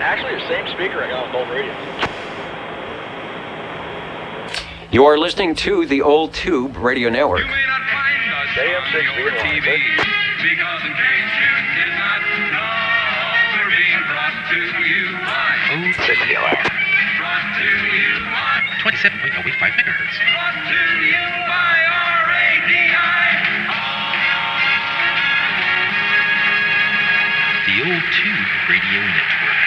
Actually, the same speaker I got on both radios. You are listening to the Old Tube Radio Network. You may not find us AM on 6B your and TV, line, because in case you did not know, we're being brought to you by brought to you by 27.085 megahertz. brought to you by RADI. The Old Tube Radio Network.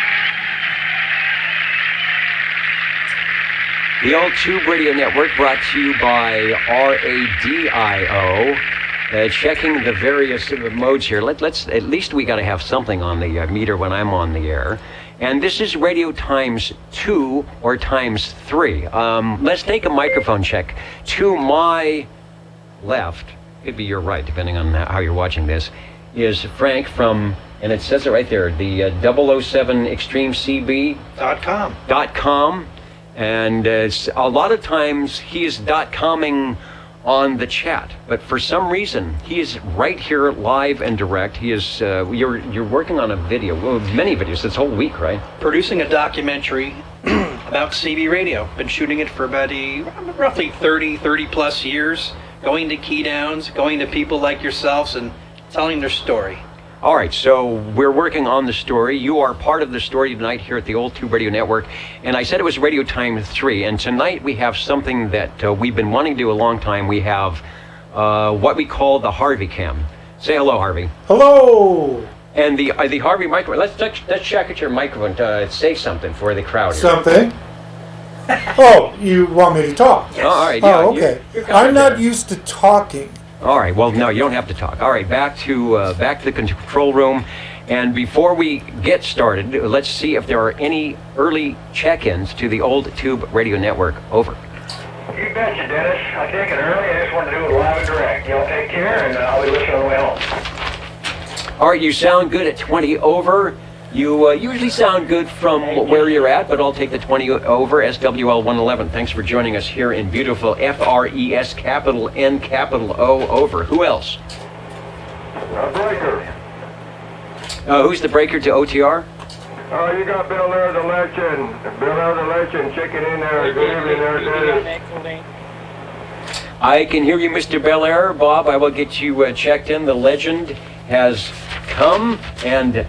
The Old Tube Radio Network brought to you by RADIO. Checking the various modes here. Let's at least we got to have something on the meter when I'm on the air. And this is radio times 2 or times 3. Let's take a microphone check. To my left, could be your right, depending on how you're watching this, is Frank from, and it says it right there, the 007 Extreme CB.com. And a lot of times he is .comming on the chat, but for some reason he is right here live and direct. He is you're working on a video, well, many videos this whole week, right? Producing a documentary about CB radio. Been shooting it for about roughly 30 plus years, going to key downs, going to people like yourselves and telling their story. All right, so we're working on the story. You are part of the story tonight here at the Old Tube Radio Network. And I said it was Radio Time 3. And tonight we have something that we've been wanting to do a long time. We have what we call the Harvey Cam. Say hello, Harvey. Hello. And the Harvey microphone. Let's check at your microphone to say something for the crowd here. Something? Oh, you want me to talk? Yes. All right, yeah. Oh, okay. You're I'm not there. used to talking. All right. Well, no, you don't have to talk. All right. Back to the control room. And before we get started, let's see if there are any early check-ins to the Old Tube Radio Network. Over. You betcha, Dennis. I take it early. I just want to do it live and direct. Y'all take care, and I'll be listening on the way home. All right. You sound good at 20 over. You usually sound good from where you're at, but I'll take the 20 over. SWL 111. Thanks for joining us here in beautiful FRES capital N capital O over. Who else? Breaker. Who's the breaker to OTR? Oh, you got Bill there, the legend. Bill there, the legend, checking in there. Good evening there, Dennis. I can hear you, Mr. Belair. Bob, I will get you checked in. The legend has come, and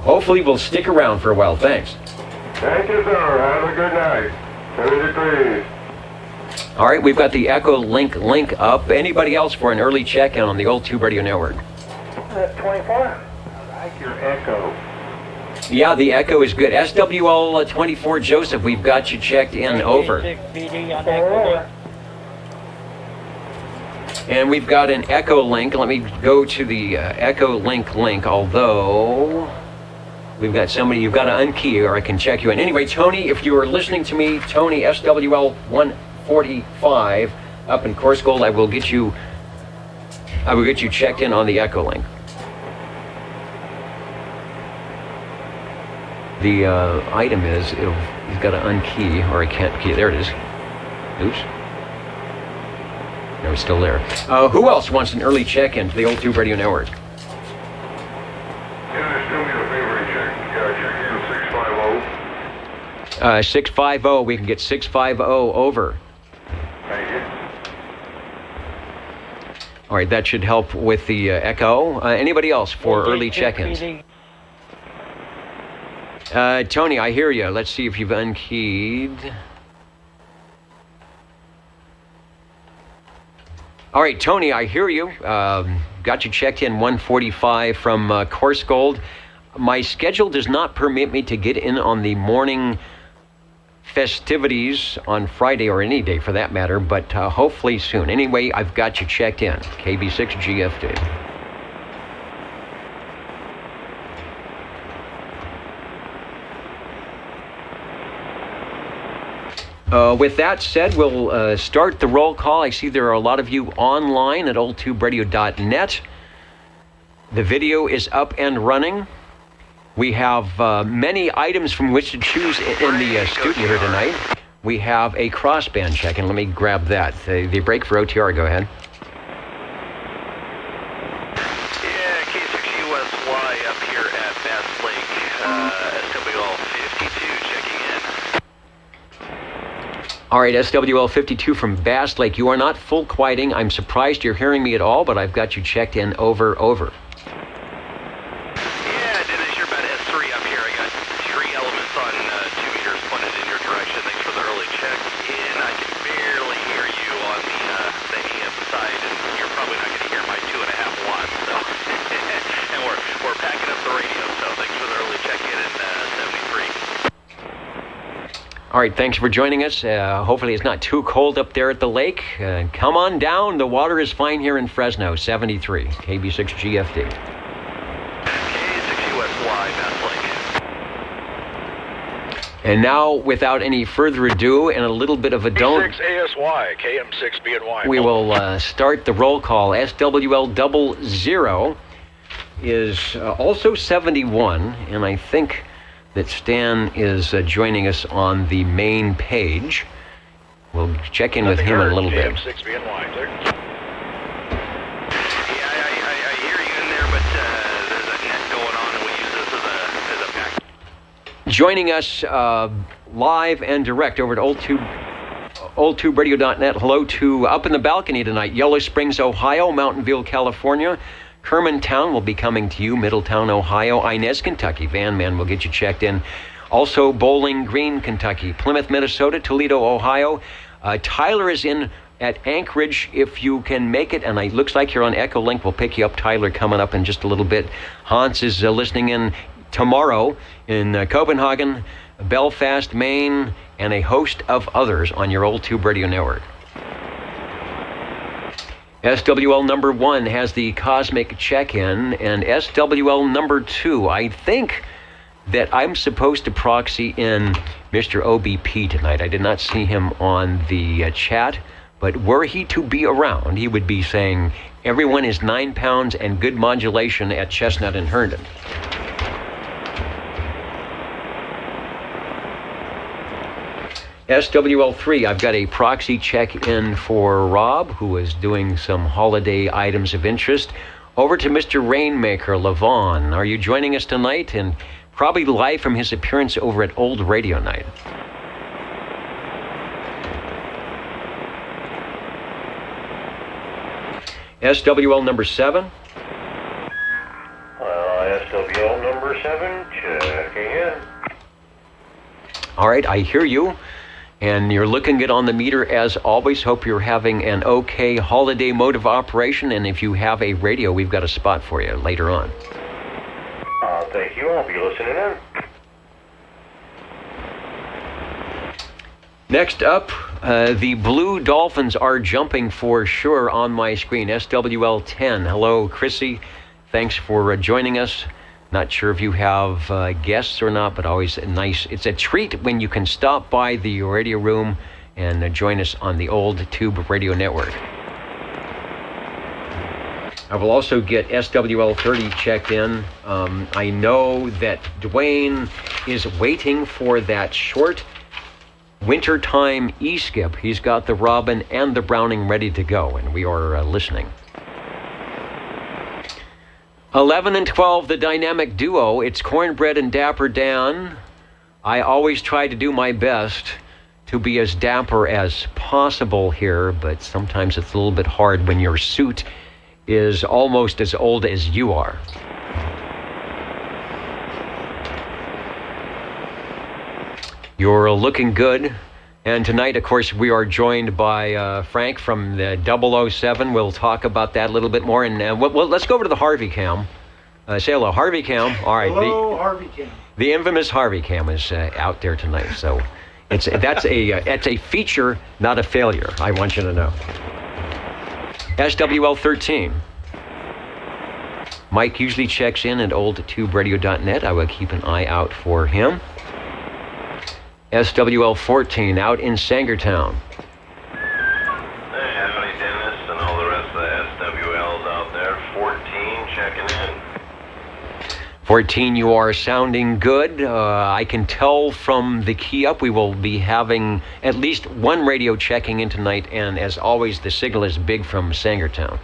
hopefully we'll stick around for a while. Thanks. Thank you, sir. Have a good night. 70 degrees. All right, we've got the Echo link up. Anybody else for an early check-in on the Old Tube Radio Network? 24? I like your echo. Yeah, the Echo is good. SWL 24 Joseph, we've got you checked in. Over. And we've got an Echo link. Let me go to the Echo link, although we've got somebody, you've got to unkey or I can check you in. Anyway, Tony, if you are listening to me, Tony, SWL 145 up in Course Gold, I will get you checked in on the Echo link. The item is, you've got to unkey, or I can't key. There it is. Oops. No, it's still there. Who else wants an early check-in to the Old Tube Radio Network? Dennis, do me a favor and check in 650. 650, we can get 650 over. Thank you. All right, that should help with the Echo. Anybody else for early check-ins? Tony, I hear you. Let's see if you've unkeyed. All right, Tony, I hear you. Got you checked in 145 from Course Gold. My schedule does not permit me to get in on the morning festivities on Friday or any day for that matter, but hopefully soon. Anyway, I've got you checked in. KB6 GFD. With that said, we'll start the roll call. I see there are a lot of you online at oldtuberadio.net. The video is up and running. We have many items from which to choose in the studio here tonight. We have a crossband check, and let me grab that. The break for OTR, go ahead. Yeah, K6USY up here at Bass Lake, SWL All right, SWL 52 from Bass Lake. You are not full quieting. I'm surprised you're hearing me at all, but I've got you checked in. Over. Yeah, Dennis, you're about S3 up here. I got 3 elements on 2 meters pointed in your direction. Thanks for the early check in. I can barely hear you on the AM side, and you're probably not going to hear my 2.5 watts. So, and we're packing up the radio. So thanks for the early check in at 73. All right, thanks for joining us. Hopefully it's not too cold up there at the lake. Come on down. The water is fine here in Fresno, 73, KB6 GFD. K6USY, Bass Lake. And now, without any further ado, and a little bit of a don't, ASY, KM6BNY. we will start the roll call. SWL 00 is also 71, and I think that Stan is joining us on the main page. We'll check in with him in a little bit. KM6BNY, clear. Yeah, I hear you in there, but there's a net going on, and we use this as a pack. Joining us live and direct over at oldtuberadio.net. Hello to Up in the Balcony tonight, Yellow Springs, Ohio, Mountain View, California. Kermantown will be coming to you, Middletown, Ohio, Inez, Kentucky. Van Man will get you checked in. Also, Bowling Green, Kentucky, Plymouth, Minnesota, Toledo, Ohio. Tyler is in at Anchorage if you can make it, and it looks like you're on Echolink. We'll pick you up, Tyler, coming up in just a little bit. Hans is listening in tomorrow in Copenhagen, Belfast, Maine, and a host of others on your Old Tube Radio Network. SWL number 1 has the cosmic check-in, and SWL number 2, I think that I'm supposed to proxy in Mr. OBP tonight. I did not see him on the chat, but were he to be around, he would be saying, everyone is 9 pounds and good modulation at Chestnut and Herndon. SWL3, I've got a proxy check-in for Rob, who is doing some holiday items of interest. Over to Mr. Rainmaker, Levon. Are you joining us tonight? And probably live from his appearance over at Old Radio Night. SWL number 7. SWL number 7, checking in. All right, I hear you. And you're looking good on the meter as always. Hope you're having an okay holiday mode of operation. And if you have a radio, we've got a spot for you later on. Thank you. I'll be listening in. Next up, the Blue Dolphins are jumping for sure on my screen. SWL 10. Hello, Chrissy. Thanks for joining us. Not sure if you have guests or not, but always nice. It's a treat when you can stop by the radio room and join us on the Old Tube Radio Network. I will also get SWL 30 checked in. I know that Dwayne is waiting for that short wintertime E-skip. He's got the Robin and the Browning ready to go, and we are listening. 11 and 12, the dynamic duo. It's Cornbread and Dapper Dan. I always try to do my best to be as dapper as possible here, but sometimes it's a little bit hard when your suit is almost as old as you are. You're looking good. And tonight, of course, we are joined by Frank from the 007. We'll talk about that a little bit more. And well, let's go over to the Harvey Cam. Say hello, Harvey Cam. All right. Hello, Harvey Cam. The infamous Harvey Cam is out there tonight. So that's a feature, not a failure. I want you to know. SWL 13. Mike usually checks in at oldtuberadio.net. I will keep an eye out for him. SWL 14 out in Sangertown. Hey, howdy, Dennis, and all the rest of the SWLs out there. 14 checking in. 14, you are sounding good. I can tell from the key up we will be having at least one radio checking in tonight, and as always, the signal is big from Sangertown.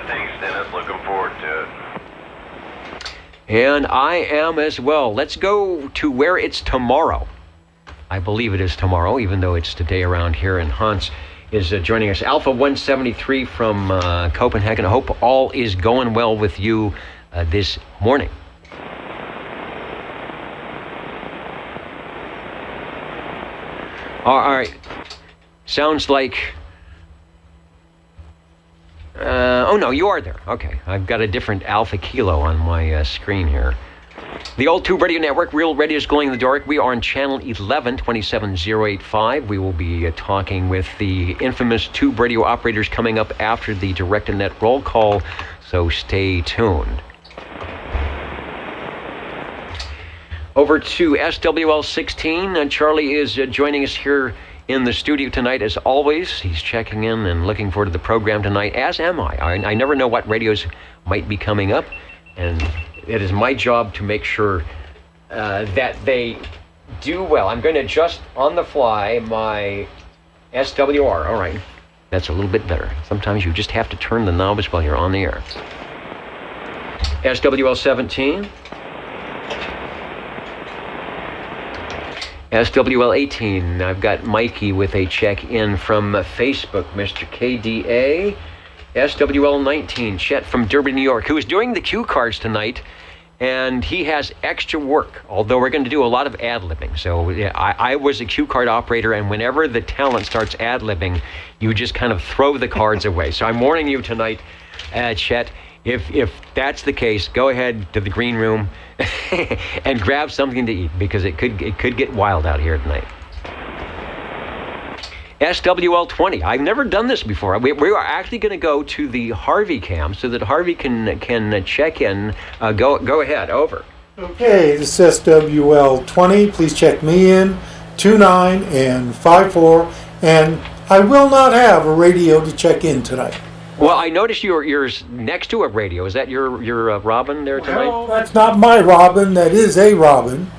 Thanks, Dennis. Looking forward to it. And I am as well. Let's go to where it's tomorrow. I believe it is tomorrow, even though it's today around here. And Hans is joining us. Alpha 173 from Copenhagen. I hope all is going well with you this morning. All right. Sounds like... oh, no, you are there. Okay. I've got a different Alpha Kilo on my screen here. The Old Tube Radio Network, Real Radio's Glowing in the Dark. We are on channel 11, 27085. We will be talking with the infamous tube radio operators coming up after the direct-to-net roll call, so stay tuned. Over to SWL 16. Charlie is joining us here in the studio tonight, as always. He's checking in and looking forward to the program tonight, as am I. I never know what radios might be coming up, and it is my job to make sure that they do well. I'm going to adjust on the fly my SWR. All right, that's a little bit better. Sometimes you just have to turn the knobs while you're on the air. SWL 17. SWL 18, I've got Mikey with a check-in from Facebook, Mr. KDA. SWL 19, Chet from Durban, New York, who is doing the cue cards tonight, and he has extra work, although we're going to do a lot of ad-libbing. So yeah, I was a cue card operator, and whenever the talent starts ad-libbing, you just kind of throw the cards away. So I'm warning you tonight, Chet, if that's the case, go ahead to the green room and grab something to eat, because it could get wild out here tonight. SWL 20. I've never done this before. We are actually going to go to the Harvey cam so that Harvey can check in. Go ahead. Over. Okay, this is SWL 20. Please check me in, 29 and 54. And I will not have a radio to check in tonight. Well, I noticed you're next to a radio. Is that your Robin there tonight? Well, that's not my Robin. That is a Robin,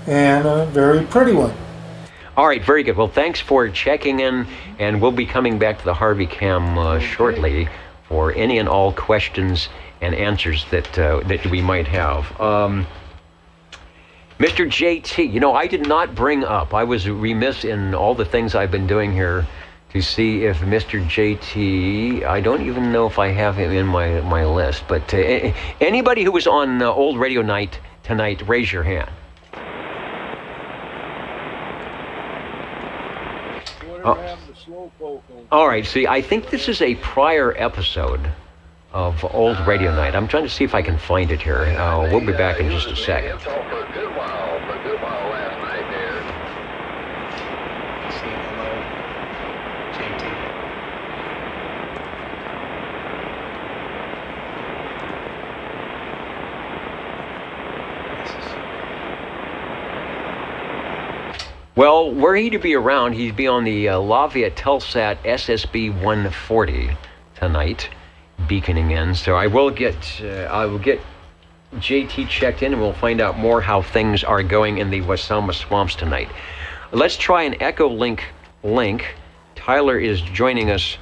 and a very pretty one. All right, very good. Well, thanks for checking in, and we'll be coming back to the Harvey cam shortly for any and all questions and answers that we might have. Mr. JT, I did not bring up, I was remiss in all the things I've been doing here to see if Mr. JT, I don't even know if I have him in my list, but anybody who was on Old Radio Night tonight, raise your hand. All right, see, I think this is a prior episode of Old Radio Night. I'm trying to see if I can find it here. We'll be back in just a second. Well, were he to be around, he'd be on the Lafayette Telsat SSB 140 tonight, beaconing in. So I will get JT checked in, and we'll find out more how things are going in the Wasama Swamps tonight. Let's try an Echolink link. Tyler is joining us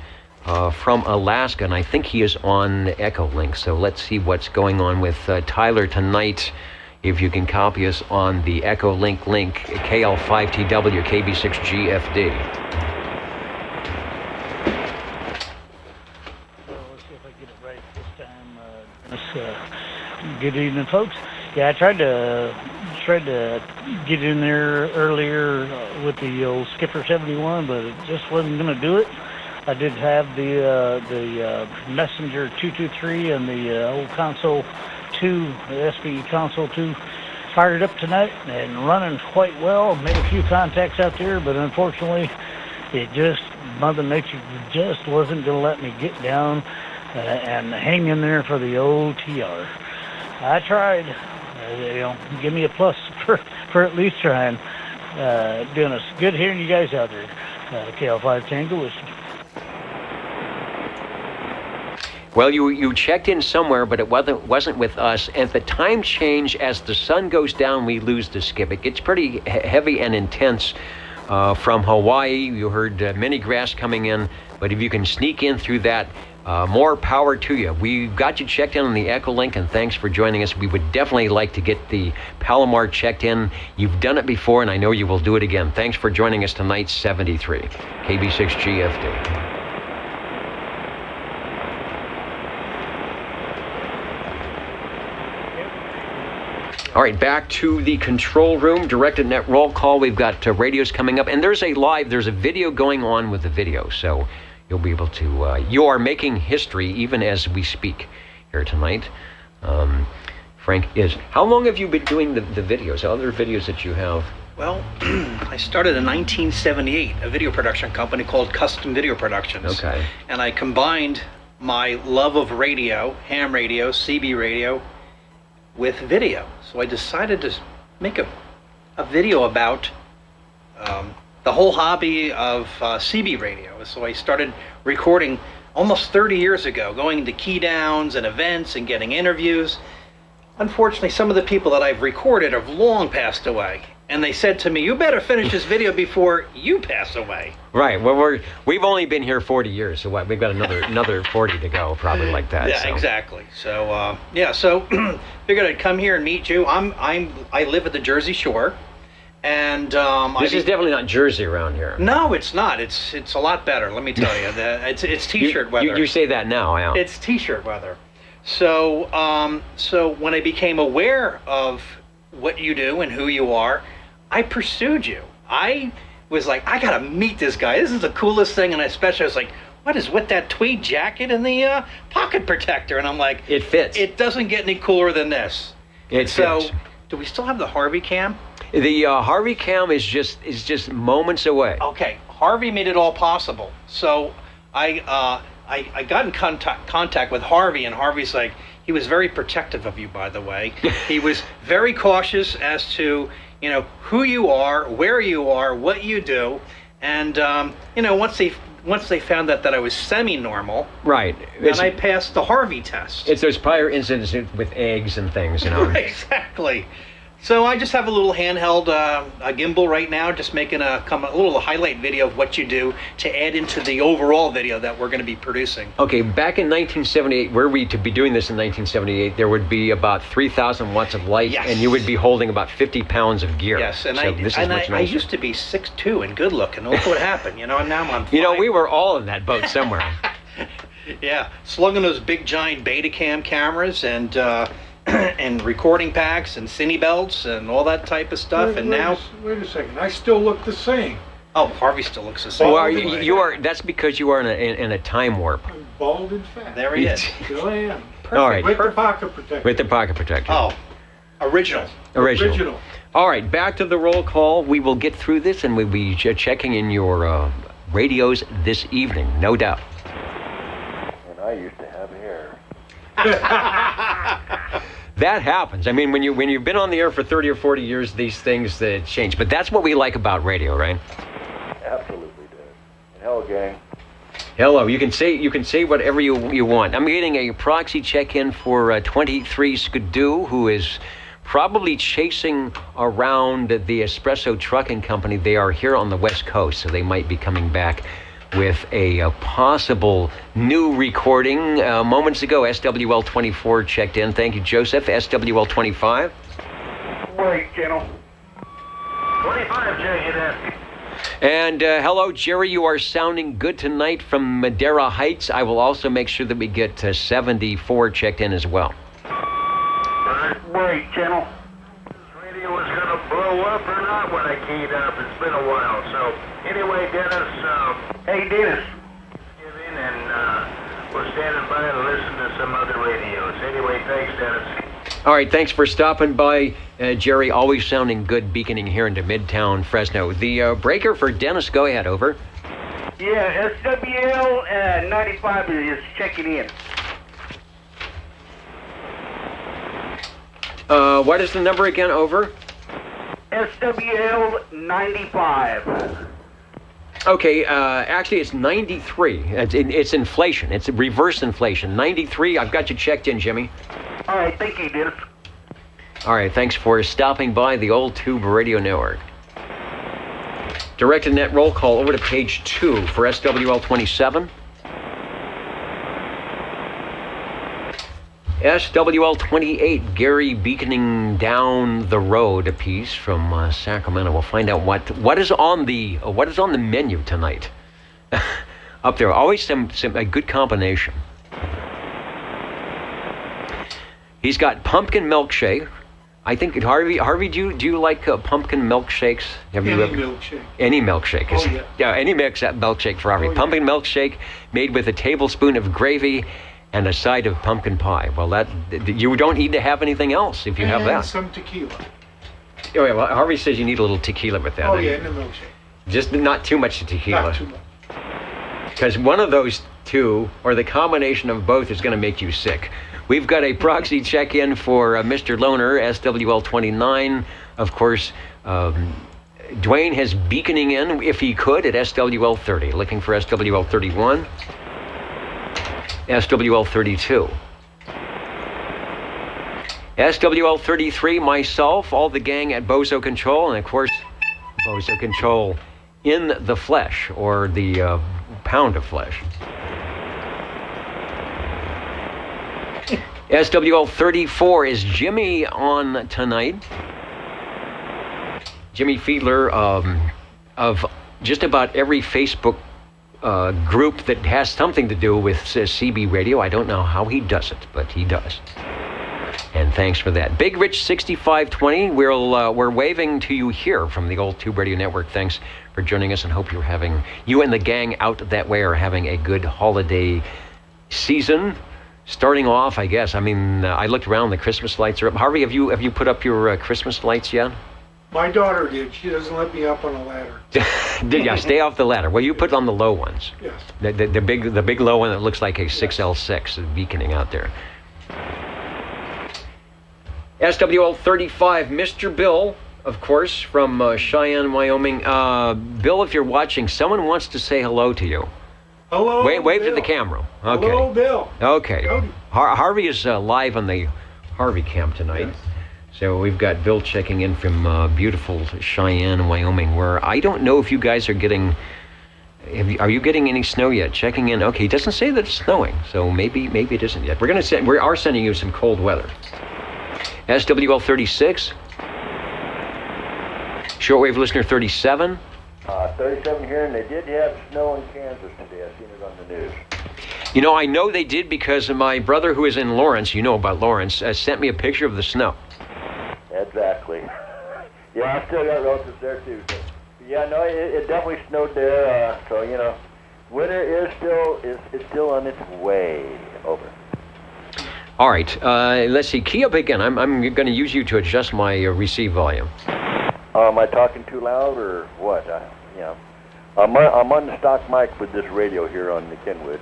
from Alaska, and I think he is on Echolink. So let's see what's going on with Tyler tonight. If you can copy us on the Echolink link, KL5TW, KB6GFD. Let's see if I get it right this time. Good evening, folks. Yeah, I tried to get in there earlier with the old Skipper 71, but it just wasn't going to do it. I did have the Messenger 223 and the old console 2, the SB console 2, fired up tonight and running quite well. Made a few contacts out there, but unfortunately, Mother Nature just wasn't going to let me get down and hang in there for the old TR. I tried. Give me a plus for at least trying. Doing us good hearing you guys out there. KL5 Tango Whiskey. Well, you checked in somewhere, but it wasn't with us. At the time change, as the sun goes down, we lose the skip. It gets pretty heavy and intense from Hawaii. You heard mini grass coming in, but if you can sneak in through that, More power to you. We got you checked in on the Echolink, and thanks for joining us. We would definitely like to get the Palomar checked in. You've done it before, and I know you will do it again. Thanks for joining us tonight, 73, KB6GFD. All right, back to the control room, directed net roll call. We've got radios coming up, and there's a video going on with the video, so you'll be able to, you are making history even as we speak here tonight. Frank is. How long have you been doing the videos, other videos that you have? Well, I started in 1978, a video production company called Custom Video Productions. Okay. And I combined my love of radio, ham radio, CB radio, with video. So I decided to make a video about the whole hobby of CB radio. So I started recording almost 30 years ago, going to key downs and events and getting interviews. Unfortunately, some of the people that I've recorded have long passed away. And they said to me, you better finish this video before you pass away. Right. Well, we've only been here 40 years, so what? We've got another 40 to go, probably like that. Yeah, so. Exactly. So so figured I'd come here and meet you. I live at the Jersey Shore, and this is definitely not Jersey around here. No, it's not. It's a lot better. Let me tell you. It's t-shirt weather. You say that now. Yeah. It's t-shirt weather. So when I became aware of what you do and who you are, I pursued you. I was like, I gotta meet this guy. This is the coolest thing. And especially I was like, what is with that tweed jacket and the pocket protector? And I'm like, it fits. It doesn't get any cooler than this. So, do we still have the Harvey cam? The Harvey cam is just moments away. Okay, Harvey made it all possible. So I got in contact with Harvey, and Harvey's like, he was very protective of you, by the way. He was very cautious as to, who you are, where you are, what you do. And, once they found that I was semi-normal, right, then I passed the Harvey test. It's those prior incidents with eggs and things, Exactly. So I just have a little handheld a gimbal right now, just making a little highlight video of what you do to add into the overall video that we're going to be producing. Okay, back in 1978, were we to be doing this in 1978, there would be about 3,000 watts of light, yes, and you would be holding about 50 pounds of gear. Yes, and so I used to be 6'2" and good looking. Look what happened, and now I'm on 5. We were all in that boat somewhere. Yeah, slugging those big giant Betacam cameras and recording packs and cine belts and all that type of stuff. Wait a second, I still look the same. Oh, Harvey still looks the same. Well, you are. That's because you are in a time warp. I'm bald and fat. There he is. Still am. Perfect. All right. With the pocket protector. With the pocket protector. Oh, original. All right, back to the roll call. We will get through this, and we'll be checking in your radios this evening, no doubt. And I used to have hair. That happens. I mean, when you've been on the air for 30 or 40 years, these things change. But that's what we like about radio, right? Absolutely did. And hello, gang. Hello. You can say whatever you want. I'm getting a proxy check-in for 23 Skidoo, who is probably chasing around the Espresso Trucking Company. They are here on the West Coast, so they might be coming back with a possible new recording. Moments ago, SWL24 checked in. Thank you, Joseph. SWL25. Wait, channel. 25, checking in. And hello, Jerry. You are sounding good tonight from Madera Heights. I will also make sure that we get 74 checked in as well. Wait, channel. This radio was going to blow up or not when I keyed up. It's been a while. So, anyway, Dennis, hey, Dennis. Give in, and we're standing by to listen to some other radios. Anyway, thanks, Dennis. All right, thanks for stopping by, Jerry. Always sounding good, beaconing here into Midtown Fresno. The breaker for Dennis, go ahead, over. Yeah, SWL 95 is checking in. What is the number again, over? SWL 95. Okay, actually it's 93. It's inflation. It's reverse inflation. 93, I've got you checked in, Jimmy. All right, thank you, Dennis. All right, thanks for stopping by the Old Tube Radio Network. Directed net roll call over to page 2 for SWL 27. SWL 28, Gary beaconing down the road a piece from Sacramento. We'll find out what is on the menu tonight. Up there, always a good combination. He's got pumpkin milkshake. I think Harvey, do you like pumpkin milkshakes? Milkshake. Any milkshake. Oh, yeah. Any milkshake for Harvey. Oh, yeah. Pumpkin milkshake made with a tablespoon of gravy and a side of pumpkin pie. Well, you don't need to have anything else if you have that. And some tequila. Oh, yeah, well, Harvey says you need a little tequila with that. Oh, yeah, and a milkshake. Just not too much tequila. Not too much. Because one of those two, or the combination of both, is going to make you sick. We've got a proxy check-in for Mr. Loner, SWL 29. Of course, Dwayne has beaconing in, if he could, at SWL 30. Looking for SWL 31. SWL 32. SWL 33, myself, all the gang at Bozo Control, and of course, Bozo Control in the flesh, or the pound of flesh. SWL 34 is Jimmy on tonight. Jimmy Fiedler of just about every Facebook group that has something to do with CB Radio. I don't know how he does it, but he does. And thanks for that. Big Rich 6520, we're waving to you here from the old Tube Radio Network. Thanks for joining us, and hope you and the gang out that way are having a good holiday season. Starting off, I guess. I mean, I looked around. The Christmas lights are up. Harvey, have you put up your Christmas lights yet? My daughter did. She doesn't let me up on a ladder. Yeah, stay off the ladder. Well, you put on the low ones. Yes. The big low one that looks like a 6L6 beaconing out there. SWL 35, Mr. Bill, of course, from Cheyenne, Wyoming. Bill, if you're watching, someone wants to say hello to you. Hello, wave Bill. to the camera. Okay. Hello, Bill. Okay. Howdy. Harvey is live on the Harvey Cam tonight. Yes. So we've got Bill checking in from beautiful Cheyenne, Wyoming, where I don't know if you guys are getting... Are you getting any snow yet? Checking in. Okay, he doesn't say that it's snowing, so maybe it isn't yet. We are sending you some cold weather. SWL 36. Shortwave listener 37. 37 here, and they did have snow in Kansas today. I seen it on the news. You know, I know they did because my brother who is in Lawrence, you know about Lawrence, sent me a picture of the snow. Exactly. Yeah, I still got relatives there too. So. Yeah, no, it definitely snowed there. So you know, winter is still on its way. Over. All right, let's see. Key up again. I'm going to use you to adjust my receive volume. Am I talking too loud or what? I'm on the stock mic with this radio here on the Kenwood.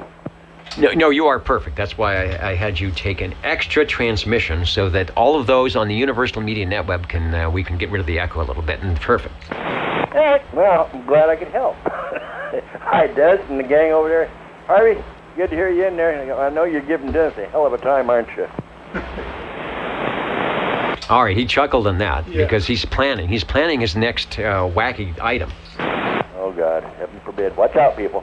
No, you are perfect. That's why I had you take an extra transmission so that all of those on the Universal Media Netweb we can get rid of the echo a little bit, and perfect. Well, I'm glad I could help. Hi, Des and the gang over there. Harvey, good to hear you in there. I know you're giving Dennis a hell of a time, aren't you? All right, he chuckled on that Yeah. because he's planning his next wacky item. Oh, God, heaven forbid. Watch out, people.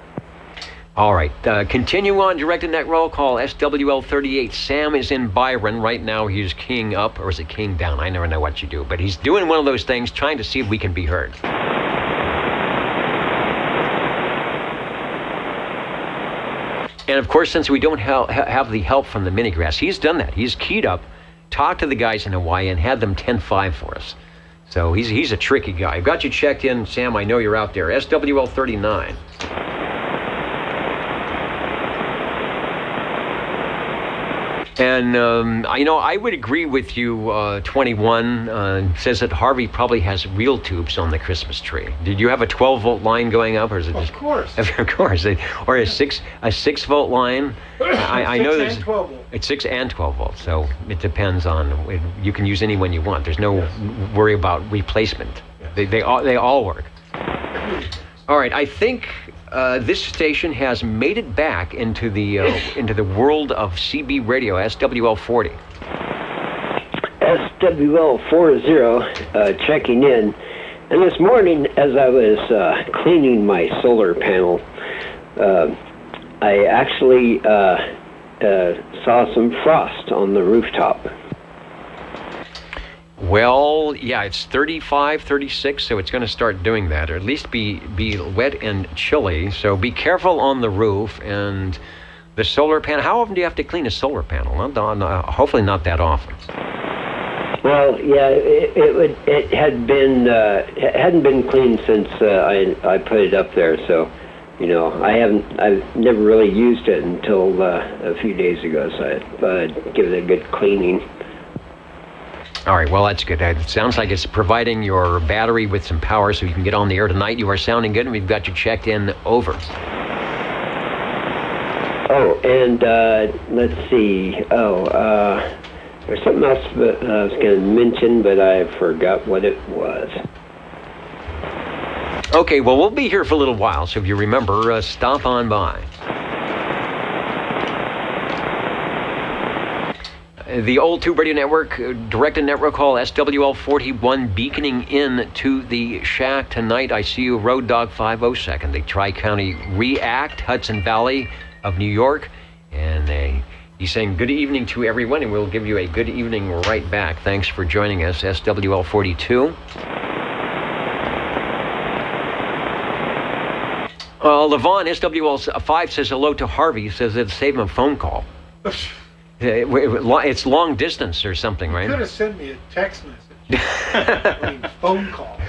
All right, continue on directed net roll call, SWL 38. Sam is in Byron right now. He's keying up, or is it keying down? I never know what you do, but he's doing one of those things, trying to see if we can be heard. And of course, since we don't have the help from the Minigrass, he's done that. He's keyed up, talked to the guys in Hawaii, and had them 10-5 for us. So he's a tricky guy. I've got you checked in, Sam. I know you're out there. SWL 39. And, I would agree with you, 21 says that Harvey probably has real tubes on the Christmas tree. Did you have a 12-volt line going up, or is it just... Of course. Of course. Or a 6-volt line. I know there's... 6 and 12 volt. It's 6 and 12 volts, so it depends on... You can use any one you want. There's no worry about replacement. Yes. They all work. All right, I think this station has made it back into the world of CB radio, SWL 40. SWL 40 checking in. And this morning, as I was cleaning my solar panel, I actually saw some frost on the rooftop. Well, yeah, it's 35, 36, so it's going to start doing that, or at least be wet and chilly. So be careful on the roof and the solar panel. How often do you have to clean a solar panel? Hopefully not that often. Well, yeah, it hadn't been cleaned since I put it up there. So, I've never really used it until a few days ago. So I thought I'd give it a good cleaning. All right, well, that's good. It sounds like it's providing your battery with some power so you can get on the air tonight. You are sounding good, and we've got you checked in. Over. Oh, and let's see. There's something else that I was going to mention, but I forgot what it was. Okay, well, we'll be here for a little while, so if you remember, stop on by. The old Tube Radio Network, directed network call SWL41 beaconing in to the shack tonight. I see you, Road Dog 502nd, the Tri-County React, Hudson Valley of New York. And he's saying good evening to everyone, and we'll give you a good evening right back. Thanks for joining us, SWL42. Levon, SWL5 says hello to Harvey, says it'll save him a phone call. It's long distance or something, right? You could have sent me a text message. I mean, phone call.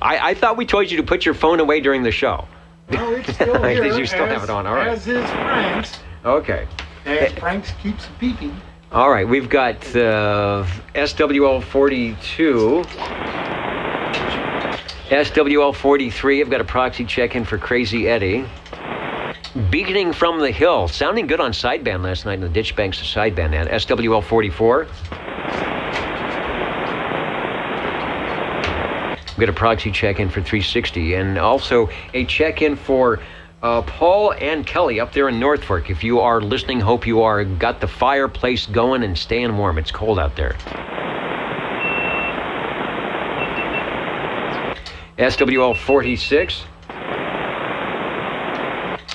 I thought we told you to put your phone away during the show. No, it's still here. You still have it on, all right. As is Frank's. Okay. And Frank's keeps beeping. All right, we've got SWL42. SWL43, I've got a proxy check-in for Crazy Eddie. Beaconing from the hill, sounding good on sideband last night in the Ditch Banks sideband at SWL44. We've got a proxy check-in for 360 and also a check-in for Paul and Kelly up there in North Fork. If you are listening, hope you are got the fireplace going and staying warm. It's cold out there. SWL 46.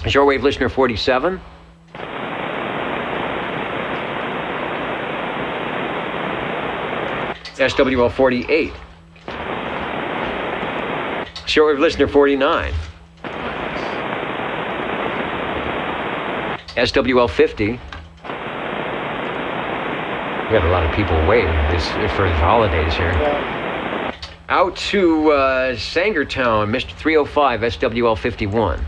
Shortwave listener 47. SWL 48. Shortwave listener 49. SWL 50. We got a lot of people waiting for the holidays here. Out to Sangertown, Mr. 305, SWL 51.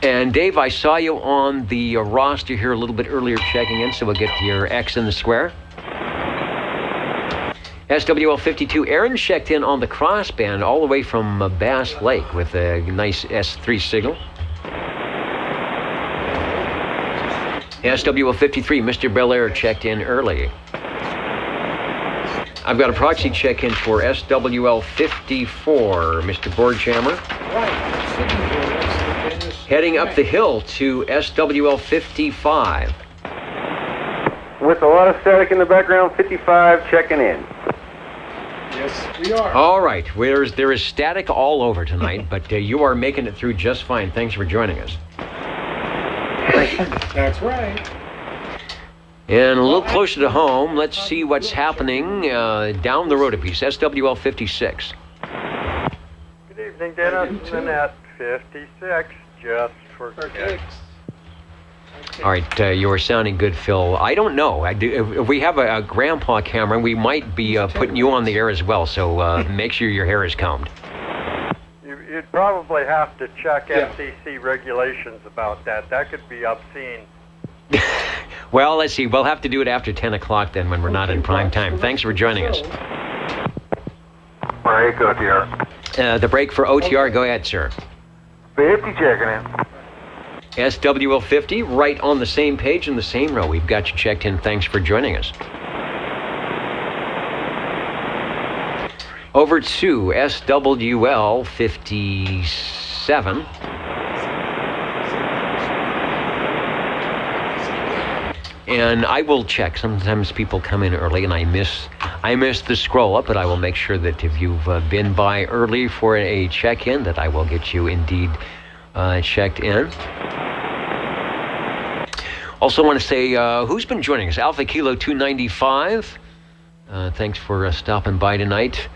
And Dave, I saw you on the roster here a little bit earlier checking in, so we'll get to your X in the square. SWL 52, Aaron checked in on the crossband all the way from Bass Lake with a nice S3 signal. SWL 53, Mr. Belair checked in early. I've got a proxy check-in for SWL 54, Mr. Boardjammer. Heading up the hill to SWL 55. With a lot of static in the background, 55 checking in. Yes, we are. All right, there is static all over tonight, but you are making it through just fine. Thanks for joining us. That's right. And a little closer to home, let's see what's happening down the road a piece. SWL 56. Good evening, Dennis. Lynette, 56, just for kicks. All right, you are sounding good, Phil. I don't know. If we have a grandpa camera, we might be putting you on the air as well, so make sure your hair is combed. You'd probably have to check FCC regulations about that. That could be obscene. Well, let's see. We'll have to do it after 10 o'clock then when we're not in prime time. Thanks for joining us. Break, OTR. The break for OTR. Go ahead, sir. 50 checking in. SWL 50, right on the same page in the same row. We've got you checked in. Thanks for joining us. Over to SWL 57. And I will check. Sometimes people come in early and I miss the scroll up, but I will make sure that if you've been by early for a check-in, that I will get you indeed checked in. Also want to say, who's been joining us? Alpha Kilo 295. Thanks for stopping by tonight.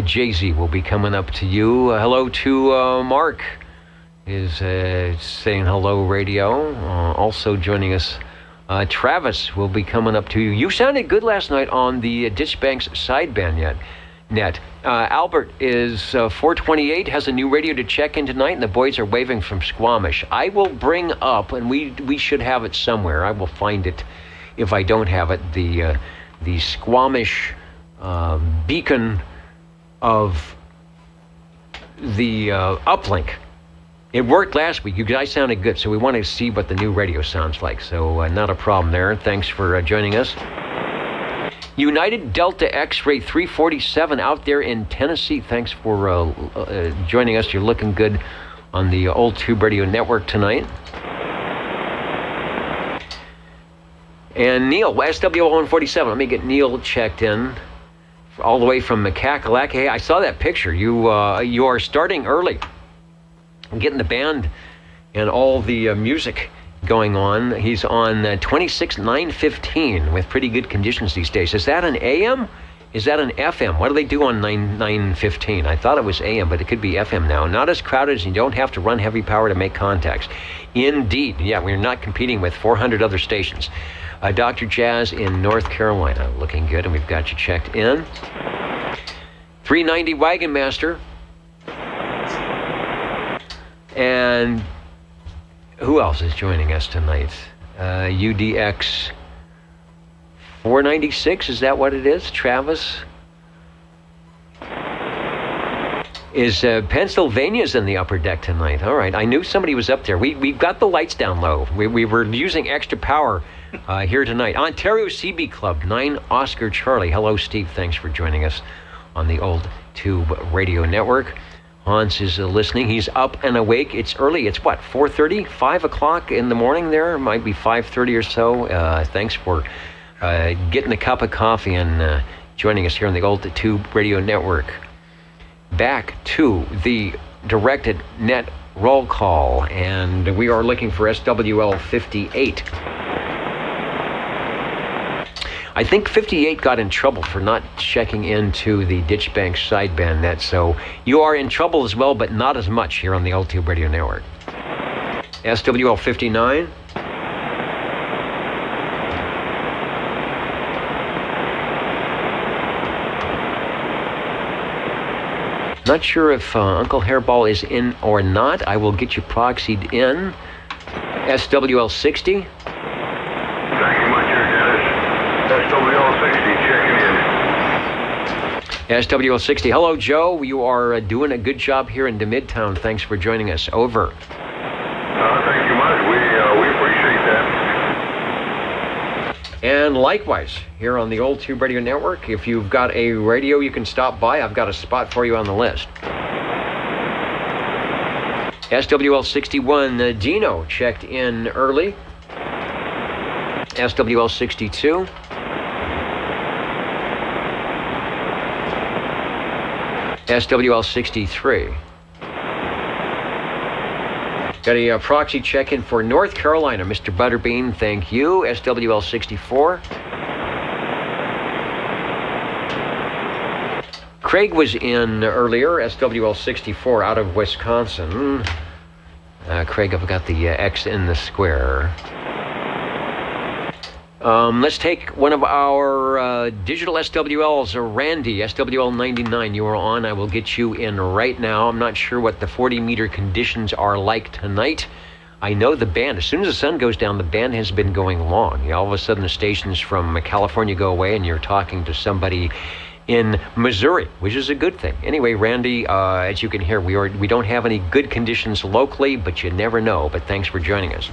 Jay-Z will be coming up to you. Hello to Mark. Is saying hello, radio. Also joining us, Travis will be coming up to you. You sounded good last night on the Ditchbanks sideband net. Albert is 428, has a new radio to check in tonight, and the boys are waving from Squamish. I will bring up, and we should have it somewhere. I will find it if I don't have it. The Squamish beacon of the uplink. It worked last week. You guys sounded good, so we want to see what the new radio sounds like. So not a problem there. Thanks for joining us. United Delta X-Ray 347 out there in Tennessee. Thanks for joining us. You're looking good on the Old Tube Radio Network tonight. And Neil, SW147. Let me get Neil checked in. All the way from Makakalak. Hey, I saw that picture. You are starting early. Getting the band and all the music going on. He's on 26,915 with pretty good conditions these days. Is that an AM? Is that an FM? What do they do on 915? I thought it was AM, but it could be FM now. Not as crowded as you don't have to run heavy power to make contacts. Indeed. Yeah, we're not competing with 400 other stations. Dr. Jazz in North Carolina. Looking good, and we've got you checked in. 390 Wagon Master. And who else is joining us tonight? UDX 496, is that what it is? Travis? Is Pennsylvania's in the upper deck tonight? All right, I knew somebody was up there. We've got the lights down low. We were using extra power here tonight. Ontario CB Club, 9 Oscar Charlie. Hello, Steve. Thanks for joining us on the Old Tube Radio Network. Hans is listening. He's up and awake. It's early. It's what, 4:30, 5 o'clock in the morning there? It might be 5:30 or so. Thanks for getting a cup of coffee and joining us here on the Old Tube Radio Network. Back to the directed net roll call, and we are looking for SWL 58. I think 58 got in trouble for not checking into the Ditchbank sideband net, so you are in trouble as well, but not as much here on the Old Tube Radio Network. SWL 59. Not sure if Uncle Hairball is in or not. I will get you proxied in. SWL 60. Thank you much, Dennis. SWL 60 checking in. SWL 60. Hello, Joe. You are doing a good job here in the Midtown. Thanks for joining us. Over. Thank you much. We appreciate that. And likewise, here on the Old Tube Radio Network, if you've got a radio you can stop by, I've got a spot for you on the list. SWL 61, Dino checked in early. SWL 62. SWL 63. Got a proxy check-in for North Carolina. Mr. Butterbean, thank you. SWL 64. Craig was in earlier. SWL 64 out of Wisconsin. Craig, I've got the X in the square. Let's take one of our digital SWLs, Randy, SWL 99. You are on. I will get you in right now. I'm not sure what the 40-meter conditions are like tonight. I know the band, as soon as the sun goes down, the band has been going long. You know, all of a sudden, the stations from California go away, and you're talking to somebody in Missouri, which is a good thing. Anyway, Randy, as you can hear, we don't have any good conditions locally, but you never know. But thanks for joining us.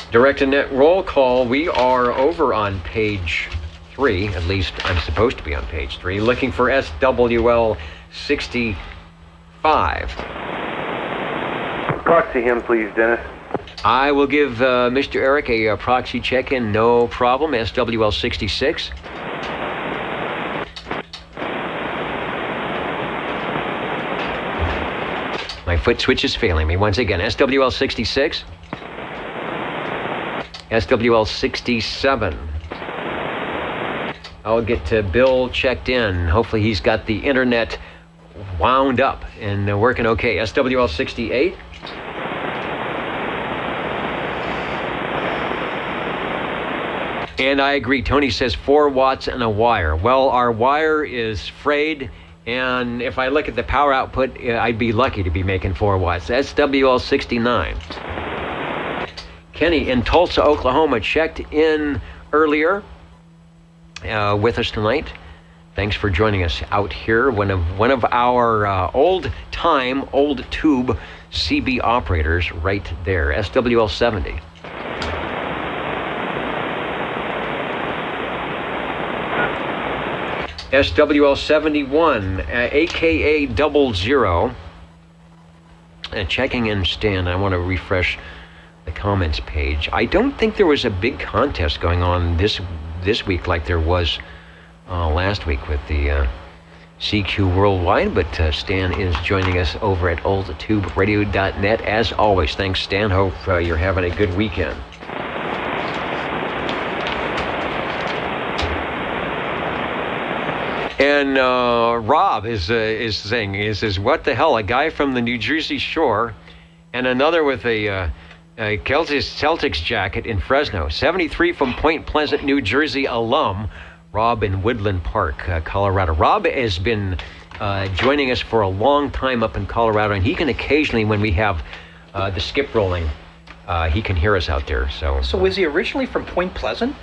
Direct net roll call. We are over on page 3. At least I'm supposed to be on page 3. Looking for SWL 65. Proxy him, please, Dennis. I will give Mr. Eric a proxy check-in. No problem. SWL 66. My foot switch is failing me once again. SWL 66. SWL 67. I'll get Bill checked in. Hopefully he's got the internet wound up and working okay. SWL 68. And I agree. Tony says 4 watts and a wire. Well, our wire is frayed, and if I look at the power output, I'd be lucky to be making 4 watts. SWL 69. Kenny in Tulsa, Oklahoma, checked in earlier with us tonight. Thanks for joining us out here. One of our old tube CB operators right there. SWL 70. SWL 71, AKA 00. Checking in, Stan. I want to refresh the comments page. I don't think there was a big contest going on this week like there was last week with the CQ Worldwide, but Stan is joining us over at oldtuberadio.net. As always, thanks, Stan. Hope you're having a good weekend. And Rob is saying, he says, what the hell, a guy from the New Jersey shore and another with a Celtics jacket in Fresno. 73 from Point Pleasant, New Jersey alum, Rob in Woodland Park, Colorado. Rob has been joining us for a long time up in Colorado, and he can occasionally, when we have the skip rolling, he can hear us out there. So was he originally from Point Pleasant?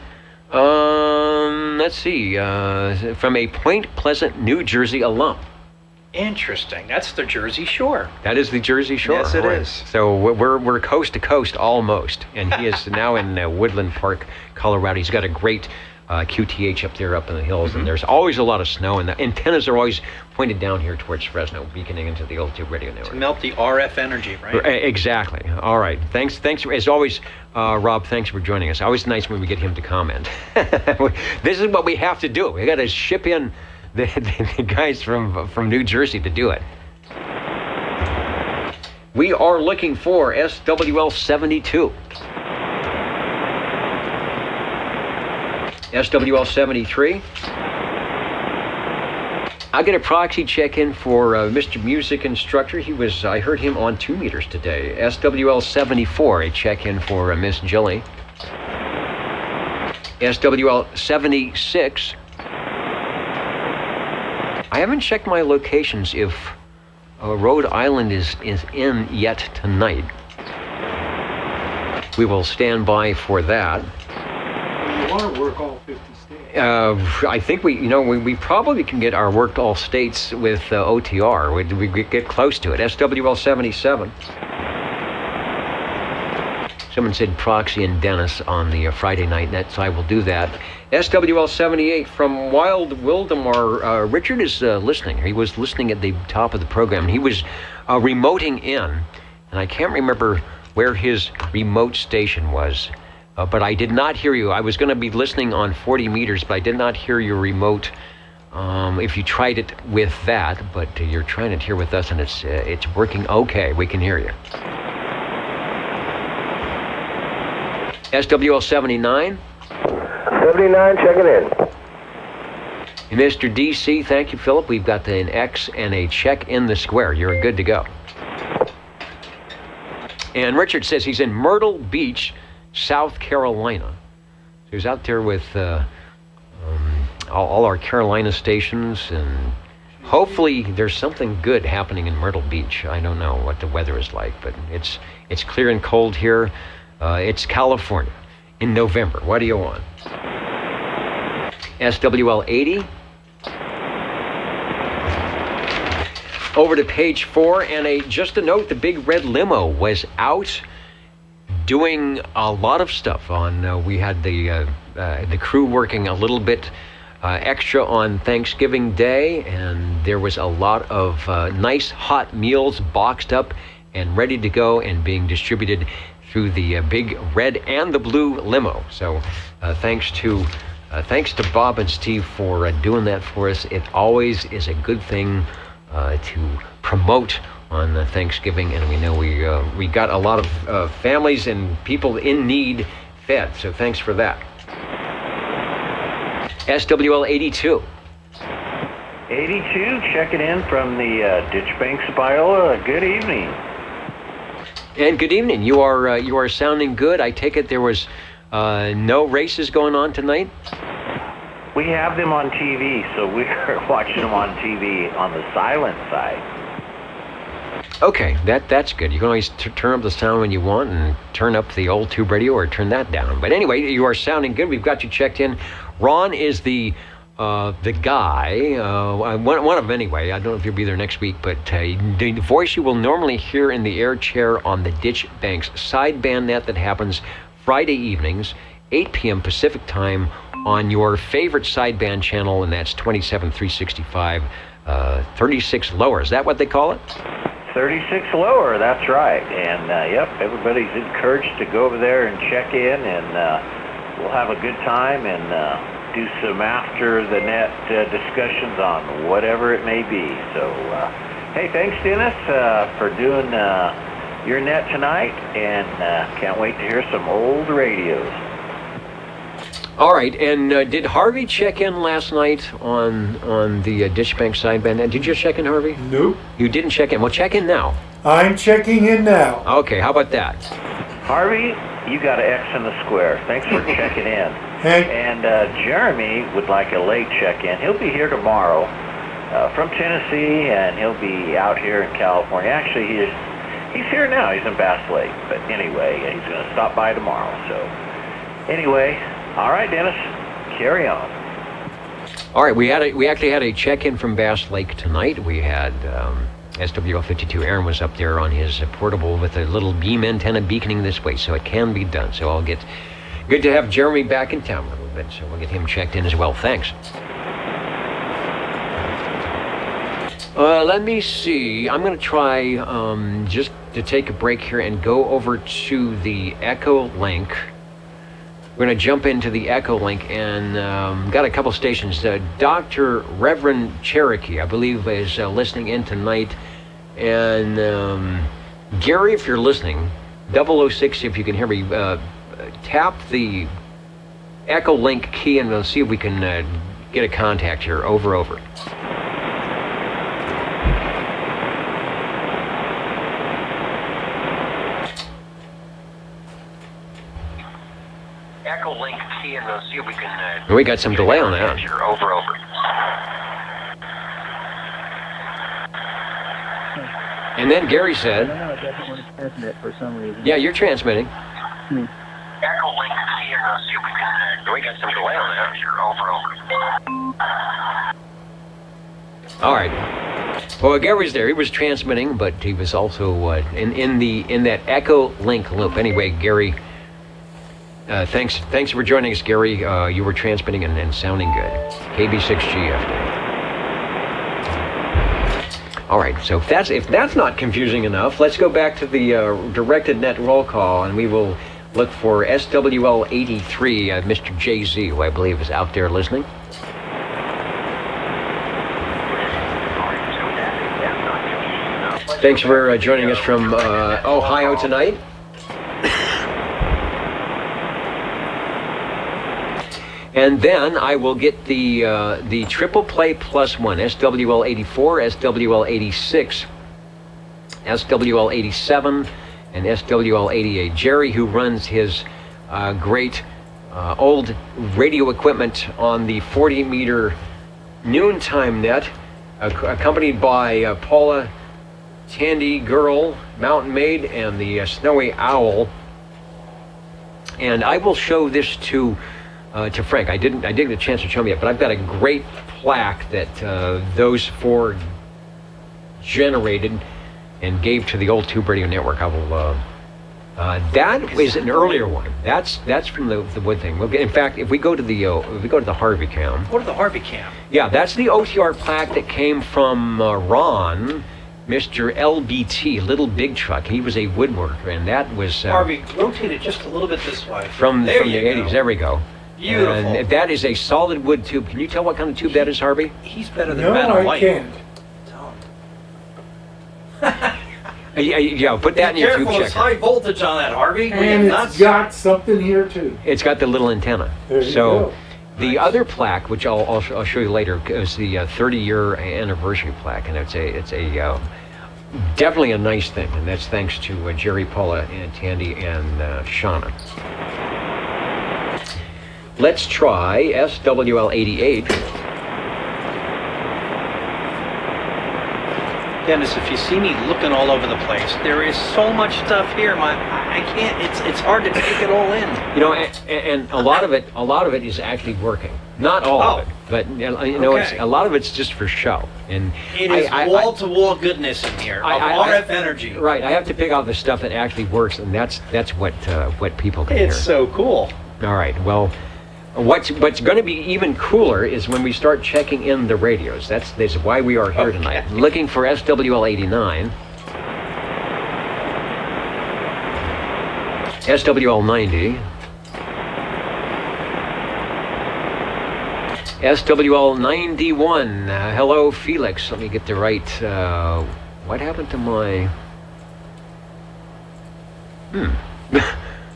Let's see. From a Point Pleasant, New Jersey alum. Interesting. That's the Jersey Shore. That is the Jersey Shore. Yes, it is. So we're coast to coast almost, and he is now in Woodland Park, Colorado. He's got a great QTH up there up in the hills, and there's always a lot of snow, and the antennas are always pointed down here towards Fresno, beaconing into the Old Tube Radio Network. To melt the RF energy, right? Exactly. All right. Thanks. As always, Rob, thanks for joining us. Always nice when we get him to comment. This is what we have to do. We got to ship in the guys from New Jersey to do it. We are looking for SWL 72. SWL 73. I get a proxy check-in for Mr. Music Instructor. I heard him on 2 meters today. SWL 74, a check-in for Miss Jilly. SWL 76. I haven't checked my locations if Rhode Island is in yet tonight. We will stand by for that. You want to work all 50 states. I think we probably can get our worked all states with OTR. We get close to it. SWL 77. Someone said Proxy and Dennis on the Friday night net, so I will do that. SWL 78 from Wild Wildemar. Richard is listening. He was listening at the top of the program. He was remoting in, and I can't remember where his remote station was. But I did not hear you. I was going to be listening on 40 meters, but I did not hear your remote. If you tried it with that, but you're trying it here with us, and it's working okay. We can hear you. SWL 79. 79, checking in. Mr. DC, thank you, Philip. We've got an X and a check in the square. You're good to go. And Richard says he's in Myrtle Beach, South Carolina. So he's out there with all our Carolina stations, and hopefully there's something good happening in Myrtle Beach. I don't know what the weather is like, but it's clear and cold here. It's California in November. What do you want? SWL 80. Over to page 4, and just a note, the big red limo was out doing a lot of stuff on. We had the crew working a little bit extra on Thanksgiving Day, and there was a lot of nice hot meals boxed up and ready to go and being distributed through the big red and the blue limo. So thanks to Bob and Steve for doing that for us. It always is a good thing to promote on Thanksgiving, and we know we got a lot of families and people in need fed. So thanks for that. SWL 82. 82, checking in from the Ditch Banks of Biola. Good evening. And good evening. You are sounding good. I take it there was no races going on tonight? We have them on TV, so we're watching them on TV on the silent side. Okay, that's good. You can always turn up the sound when you want and turn up the old tube radio or turn that down. But anyway, you are sounding good. We've got you checked in. Ron is the guy, one of them anyway. I don't know if you'll be there next week, but the voice you will normally hear in the air chair on the Ditch Banks sideband net that happens Friday evenings, 8 p.m. Pacific time on your favorite sideband channel, and that's 27365, 36 lower. Is that what they call it? 36 lower, that's right. And yep, everybody's encouraged to go over there and check in, and we'll have a good time and do some after the net discussions on whatever it may be. So, hey, thanks, Dennis, for doing your net tonight, and can't wait to hear some old radios. All right, and did Harvey check in last night on the Ditch Bank sideband? Did you check in, Harvey? Nope. You didn't check in. Well, check in now. I'm checking in now. Okay, how about that? Harvey, you got an X in the square. Thanks for checking in. Hey. And Jeremy would like a late check-in. He'll be here tomorrow from Tennessee, and he'll be out here in California. Actually, he's here now. He's in Bass Lake. But anyway, he's going to stop by tomorrow. So anyway, all right, Dennis, carry on. All right, we actually had a check-in from Bass Lake tonight. We had SWL52 Aaron was up there on his portable with a little beam antenna beaconing this way, so it can be done. So I'll get good to have Jeremy back in town a little bit, so we'll get him checked in as well. Thanks. Let me see. I'm going to try just to take a break here and go over to the Echo Link. We're going to jump into the Echo Link and got a couple stations. Dr. Reverend Cherokee, I believe, is listening in tonight. And Gary, if you're listening, 006, if you can hear me, tap the Echo Link key and we'll see if we can get a contact here. Over. Echo Link key and we'll see if we can... we got some delay on that. Over. And then Gary said... No, it doesn't want to transmit for some reason. Yeah, you're transmitting. Hmm. Echo Link key and we'll see if we can... we got some delay on that. Over. All right. Well, Gary's there. He was transmitting, but he was also in that Echo Link loop. Anyway, Gary... thanks for joining us, Gary. You were transmitting and sounding good. KB6GF. All right, so if that's not confusing enough, let's go back to the directed net roll call, and we will look for SWL 83, Mr. JZ, who I believe is out there listening. Thanks for joining us from Ohio tonight. And then I will get the triple play plus one, SWL 84, SWL 86, SWL 87, and SWL 88. Jerry, who runs his great old radio equipment on the 40-meter noontime net, accompanied by Paula, Tandy Girl, Mountain Maid, and the Snowy Owl. And I will show this to Frank. I didn't get a chance to show him yet, but I've got a great plaque that those four generated and gave to the old Tube Radio Network. I will. That is an earlier one. That's from the wood thing. In fact, if we go to the Harvey Cam. What are the Harvey Cam? Yeah, that's the OTR plaque that came from Ron, Mr. LBT, Little Big Truck. He was a woodworker, and that was Harvey, rotate it just a little bit this way. From the 80s. There we go. Beautiful. And that is a solid wood tube. Can you tell what kind of tube that is, Harvey? He's better than No, Matt I White. can't. Tell him. Yeah, put that in your tube Careful, it's checker. high voltage on that, Harvey. Will you And nuts? it's got something here too. It's got the little antenna. There you so go. the other plaque, which I'll show you later, is the 30-year anniversary plaque, and it's a definitely a nice thing, and that's thanks to Jerry, Paula, and Tandy, and Shauna. Let's try SWL 88. Dennis, if you see me looking all over the place, there is so much stuff here. I can't. It's hard to take it all in. You know, and a lot of it is actually working. Not all of it, but you know, Okay. a lot of it's just for show. And It is wall-to-wall goodness in here of RF energy. Right, I have to pick out the stuff that actually works, and that's what people can hear. It's so cool. All right. Well, what's going to be even cooler is when we start checking in the radios. That's why we are here tonight, looking for SWL 89, SWL 90, SWL 91. Hello, Felix. Let me get the right. What happened to my?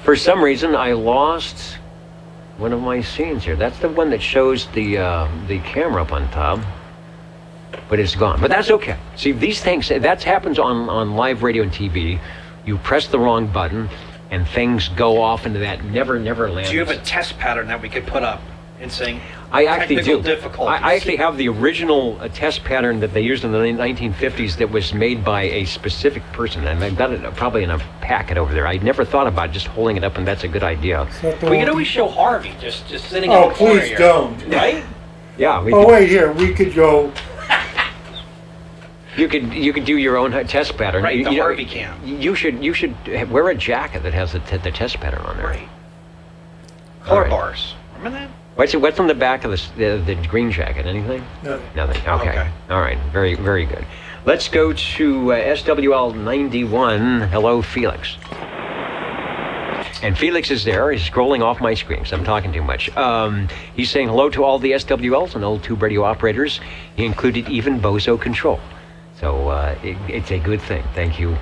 For some reason, I lost one of my scenes here. That's the one that shows the camera up on top, but it's gone. But that's okay. See, these things, that happens on live radio and TV. You press the wrong button, and things go off into that never land. Do you have a test pattern that we could put up and saying I actually technical do. difficulties? I actually have the original test pattern that they used in the 1950s that was made by a specific person, and I've got it probably in a packet over there. I never thought about just holding it up, and that's a good idea. We could always show Harvey just sitting in the corner Please here. don't. Right? Yeah. Wait here. We could go. You could do your own test pattern. Right, the You know, Harvey cam. You should wear a jacket that has the test pattern on there. Right. All Color right. bars. Remember that? What's on the back of the green jacket? Anything? No. Nothing. Okay. Okay. All right. Very, very good. Let's go to SWL 91. Hello, Felix. And Felix is there. He's scrolling off my screen because I'm talking too much. He's saying hello to all the SWLs and old tube radio operators. He included even Bozo Control. So it's a good thing. Thank you.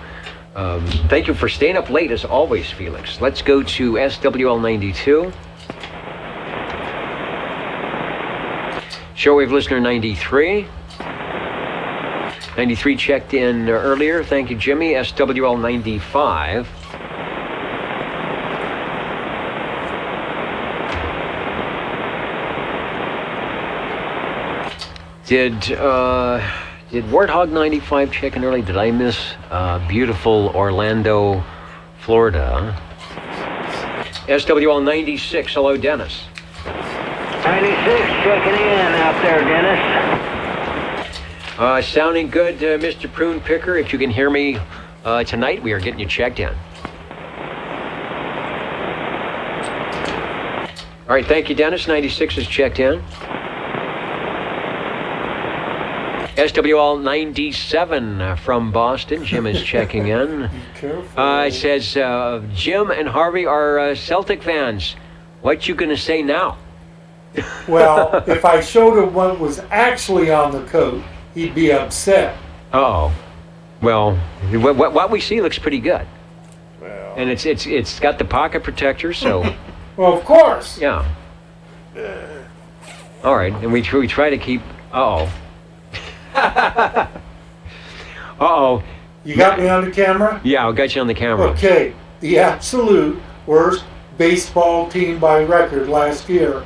Thank you for staying up late as always, Felix. Let's go to SWL 92. Shortwave listener 93. 93 checked in earlier. Thank you, Jimmy. SWL 95. Did Warthog 95 check in early? Did I miss beautiful Orlando, Florida? SWL 96. Hello, Dennis. 96 checking in out there, Dennis. Sounding good, Mr. Prune Picker. If you can hear me tonight, we are getting you checked in. All right, thank you, Dennis. 96 is checked in. SWL 97 from Boston. Jim is checking in. Be careful. It says, Jim and Harvey are Celtic fans. What you going to say now? Well, if I showed him what was actually on the coat, he'd be upset. Uh-oh. Well, what we see looks pretty good. Well, And it's got the pocket protector, so Well, of course. yeah. All right, and we try to keep. Uh-oh. Uh-oh. You got me on the camera? Yeah, I'll get you on the camera. Okay. The absolute worst baseball team by record last year.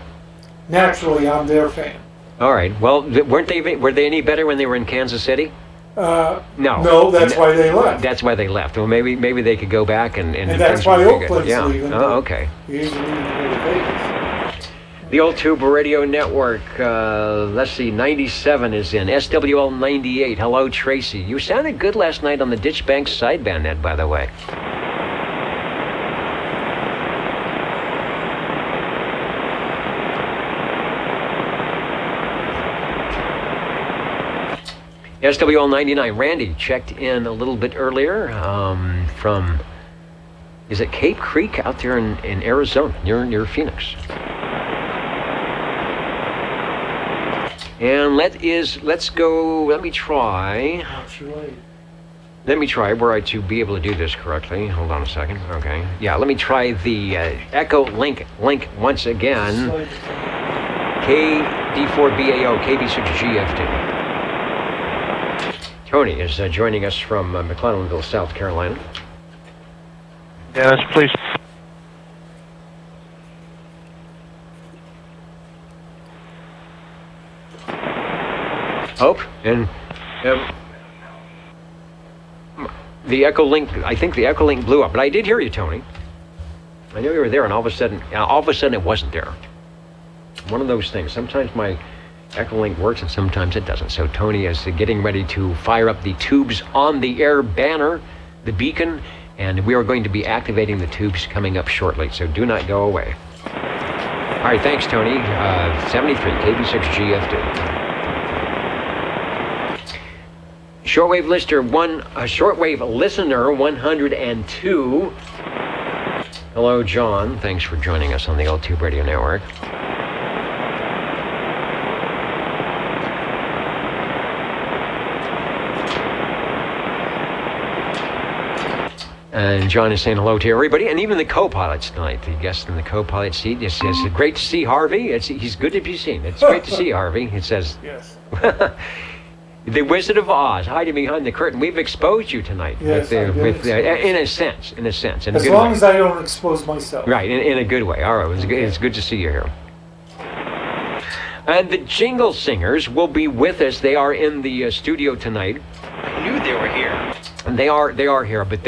Naturally, I'm their fan. All right. Well, were they any better when they were in Kansas City? No. No, that's why they left. That's why they left. Well, maybe they could go back and that's why pretty good. Oakland's Yeah. leaving. Oh, okay. He's leaving to go to Vegas. The Old Tube Radio Network. Let's see. 97 is in. SWL 98. Hello, Tracy. You sounded good last night on the Ditch Bank sideband net, by the way. SWL 99. Randy checked in a little bit earlier from, is it Cape Creek out there in Arizona, near Phoenix. And let's go, let me try. That's right. Let me try, were I to be able to do this correctly. Hold on a second. Okay. Yeah, let me try the Echo link once again. KD4BAO, KB6GFD. Tony is joining us from McClellanville, South Carolina. Dennis, please. Hope, and the Echo Link, I think the Echo Link blew up, but I did hear you, Tony. I knew you were there, and all of a sudden it wasn't there. One of those things. Sometimes my Echo Link works, and sometimes it doesn't. So Tony is getting ready to fire up the tubes on the air banner, the beacon, and we are going to be activating the tubes coming up shortly. So do not go away. All right, thanks, Tony. 73 KB6GFD. Shortwave listener 102. Hello, John. Thanks for joining us on the Old Tube Radio Network. And John is saying hello to everybody, and even the co-pilots tonight. The guest in the co-pilot seat. It's great to see Harvey. He's good to be seen. It's great to see Harvey. It says, yes. The Wizard of Oz, hiding behind the curtain. We've exposed you tonight. Yes, in a sense. In a as long as I don't expose myself. Right, in a good way. All right, it's good to see you here. And the Jingle Singers will be with us. They are in the studio tonight. I knew they were here. And they are here, but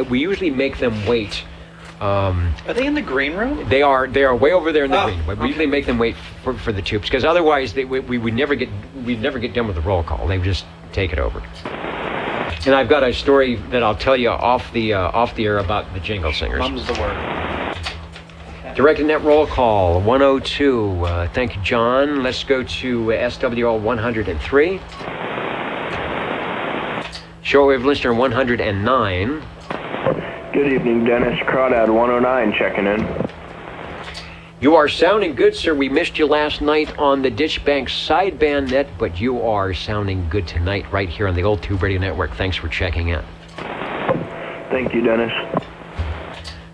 we usually make them wait. Are they in the green room? They are way over there in the green room. We usually make them wait for the tubes, because otherwise we'd never get done with the roll call. They would just take it over. And I've got a story that I'll tell you off the air about the Jingle Singers. Mum's the word. Direct net roll call 102. Thank you, John. Let's go to SWL 103. Shortwave listener 109. Good evening, Dennis. Crawdad 109 checking in. You are sounding good, sir. We missed you last night on the Ditchbank sideband net, but you are sounding good tonight right here on the Old Tube Radio Network. Thanks for checking in. Thank you, Dennis.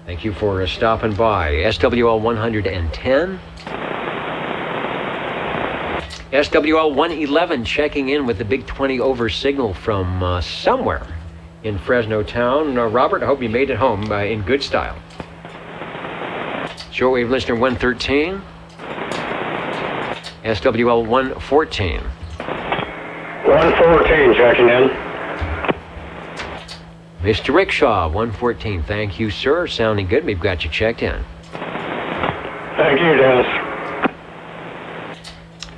Thank you for stopping by. SWL 110. SWL 111 checking in with the Big 20 over signal from somewhere in Fresno town. Robert, I hope you made it home in good style. Shortwave listener 113. SWL 114. 114 checking in. Mr. Rickshaw 114. Thank you, sir. Sounding good. We've got you checked in. Thank you, Dennis.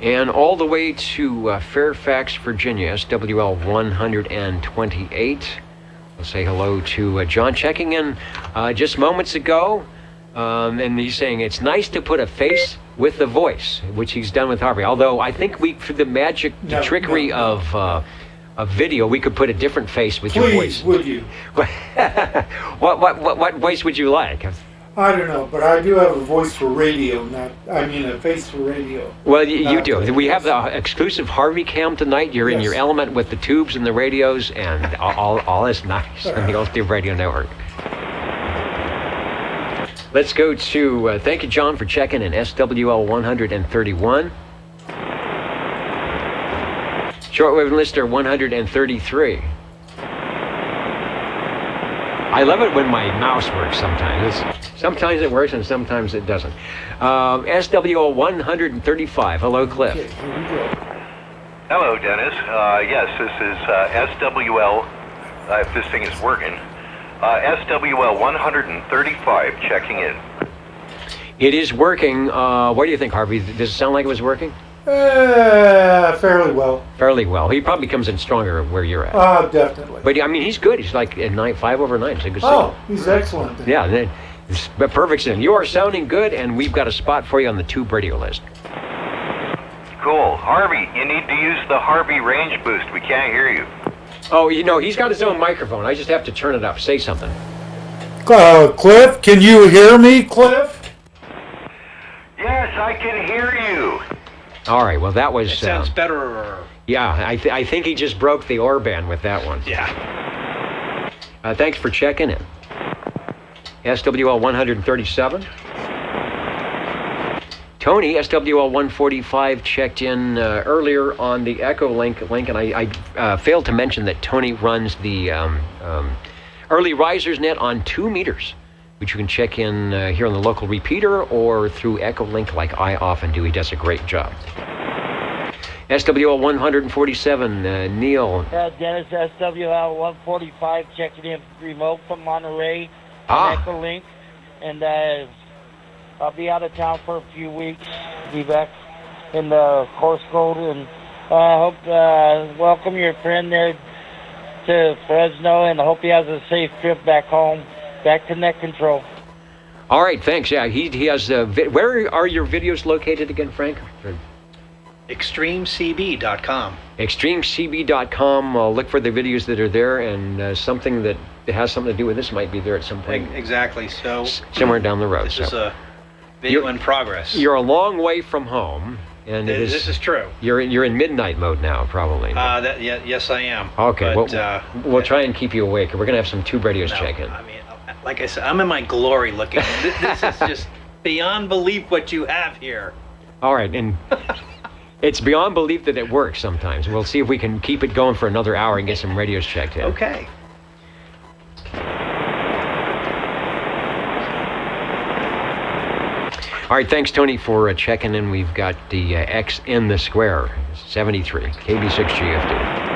And all the way to Fairfax, Virginia, SWL 128. We'll say hello to John checking in just moments ago. And he's saying it's nice to put a face with the voice, which he's done with Harvey. Although I think through the trickery of video, we could put a different face with your voice. Please, would you? What voice would you like? I don't know, but I do have a voice for radio, a face for radio. Well, you do. We have the exclusive Harvey cam tonight. You're in your element with the tubes and the radios, and all is nice on the Old Tube Radio Network. Let's go to, thank you, John, for checking in SWL 131. Shortwave listener 133. I love it when my mouse works sometimes. Sometimes it works and sometimes it doesn't. SWL 135. Hello, Cliff. Okay, here we go. Hello, Dennis. Yes, this is SWL, if this thing is working. SWL 135 checking in. It is working. What do you think, Harvey? Does it sound like it was working? Fairly well. Fairly well. He probably comes in stronger where you're at. Definitely. But I mean, he's good. He's like at 5 over 9. It's a good signal. He's excellent. Yeah, it's a perfect signal. You are sounding good, and we've got a spot for you on the tube radio list. Cool. Harvey, you need to use the Harvey range boost. We can't hear you. Oh, he's got his own microphone. I just have to turn it up. Say something. Cliff, can you hear me, Cliff? Yes, I can hear you. All right, well, that was... It sounds better. Yeah, I think he just broke the Orban with that one. Yeah. Thanks for checking in. SWL 137. Tony, SWL 145, checked in earlier on the Echo link, and I failed to mention that Tony runs the Early Risers Net on 2 meters, which you can check in here on the local repeater or through Echo Link like I often do. He does a great job. SWL 147, Neil. Dennis, SWL 145, checking in remote from Monterey on Echo Link. And I'll be out of town for a few weeks. Be back in the Course Gold, and I hope welcome your friend there to Fresno, and I hope he has a safe trip back home, back to Net Control. All right, thanks. Yeah, he has. Where are your videos located again, Frank? ExtremeCB.com. ExtremeCB.com. Look for the videos that are there, and something that has something to do with this might be there at some point. Exactly. So somewhere down the road. This is a video in progress. You're a long way from home, and this is true. You're in midnight mode now, probably. Yes, I am. Okay. But, we'll try and keep you awake. We're gonna have some Tube Radios check in. I mean, like I said, I'm in my glory looking. This is just beyond belief what you have here. All right, and. It's beyond belief that it works sometimes. We'll see if we can keep it going for another hour and get some radios checked in. Okay. All right, thanks, Tony, for checking in. We've got the X in the square, 73, KB6GFD.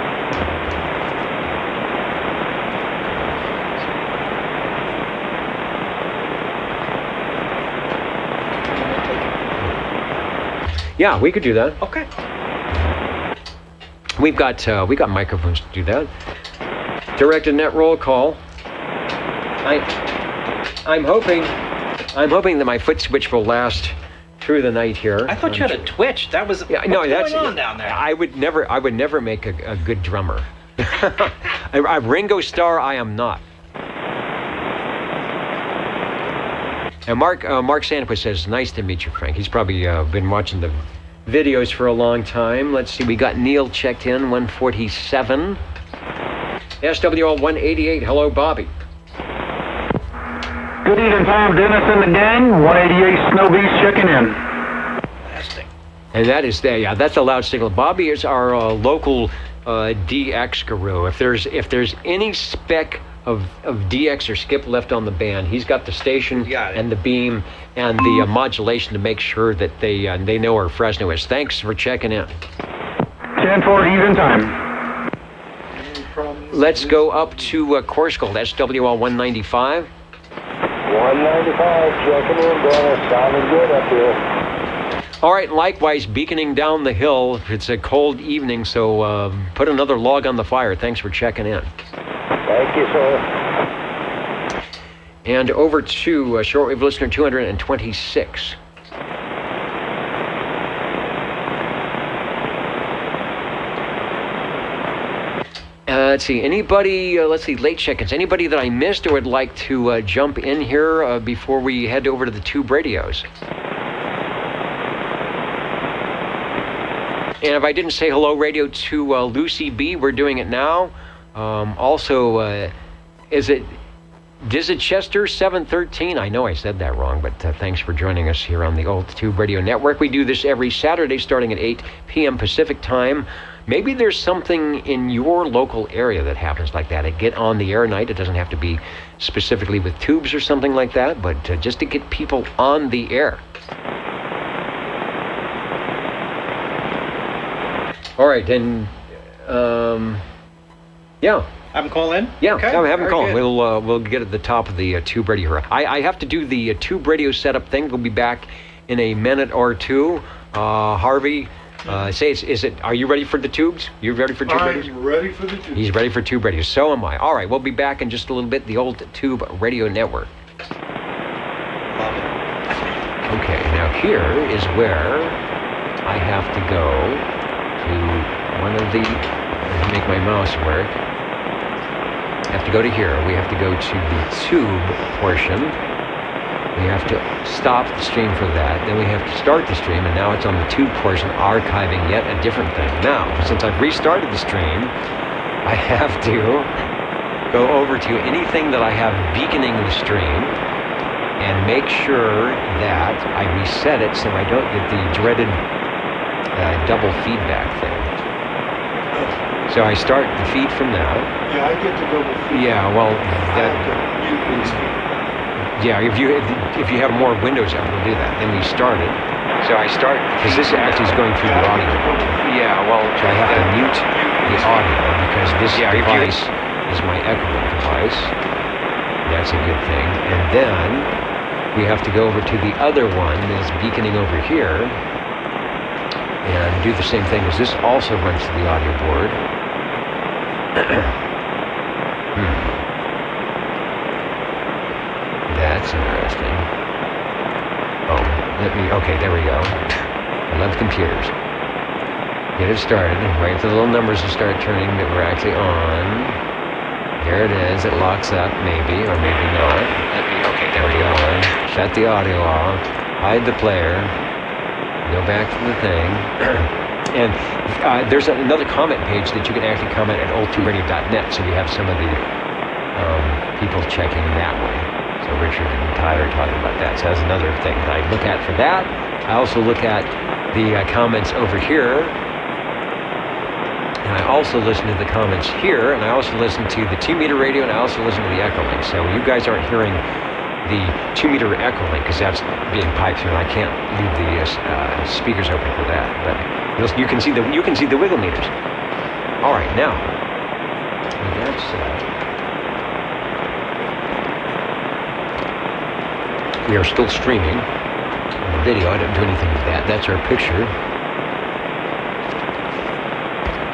Yeah, we could do that. Okay. We've got microphones to do that. Directed net roll call. I'm hoping that my foot switch will last through the night here. I thought you had a twitch. That was what's going on down there? I would never make a good drummer. A Ringo Starr, I am not. And Mark Sandquist says, nice to meet you, Frank. He's probably been watching the videos for a long time. Let's see, we got Neil checked in, 147. SWL 188, hello, Bobby. Good evening, Tom, Dennis, and the gang. 188 Snow Beast checking in. And that is that's a loud signal. Bobby is our local DX guru. If there's any speck of DX or skip left on the band, he's got the station and the beam and the modulation to make sure that they know where Fresno is. Thanks for checking in. 10-4 even time. Let's go up to Course Gold, SWL 195. 195 checking in, Dennis. Sounding good up here. All right, likewise, beaconing down the hill. It's a cold evening, so put another log on the fire. Thanks for checking in. Thank you, sir. And over to shortwave listener 226. Let's see, anybody, late check-ins. Anybody that I missed or would like to jump in here before we head over to the Tube Radios? And if I didn't say hello, radio, to Lucy B, we're doing it now. Also, is it Chester 713? I know I said that wrong, but thanks for joining us here on the Old Tube Radio Network. We do this every Saturday starting at 8 p.m. Pacific time. Maybe there's something in your local area that happens like that. A get on the air night. It doesn't have to be specifically with tubes or something like that, but just to get people on the air. All right, and yeah. Have them call in? Yeah, okay. Have them call. Good. We'll get at the top of the Tube Radio. I have to do the Tube Radio setup thing. We'll be back in a minute or two. Harvey, are you ready for the tubes? You ready for Tube Radios? I'm ready for the tubes. He's ready for Tube Radios. So am I. All right, we'll be back in just a little bit. The Old Tube Radio Network. Love it. Okay, now here is where I have to go to one of the, make my mouse work. I have to go to here. We have to go to the tube portion. We have to stop the stream for that. Then we have to start the stream, and now it's on the tube portion, archiving yet a different thing. Now, since I've restarted the stream, I have to go over to anything that I have beaconing the stream and make sure that I reset it so I don't get the dreaded double feedback thing. So I start the feed from that. Yeah, I get the double feed. Yeah, well, that. Yeah, if you have more windows up, we'll do that. Then we start it. So I start because this actually is going through the audio. Yeah, well, so I have to mute the audio because this device is my echoing device. That's a good thing. And then we have to go over to the other one that's beaconing over here and do the same thing because this also runs to the audio board. That's interesting. Oh, okay, there we go. I love computers. Get it started, wait for the little numbers to start turning that we're actually on. There it is, it locks up, maybe, or maybe not. Okay, there we go. Shut the audio off, hide the player, go back to the thing. And there's another comment page that you can actually comment at old2radio.net, so you have some of the people checking that way. So Richard and Tyler are talking about that. So that's another thing that I look at for that. I also look at the comments over here. And I also listen to the comments here. And I also listen to the 2-meter radio. And I also listen to the Echolink. So you guys aren't hearing the 2-meter Echolink because that's being piped through. And I can't leave the speakers open for that. But you can see the wiggle meters. All right, now. That's we are still streaming the video. I didn't do anything with that. That's our picture.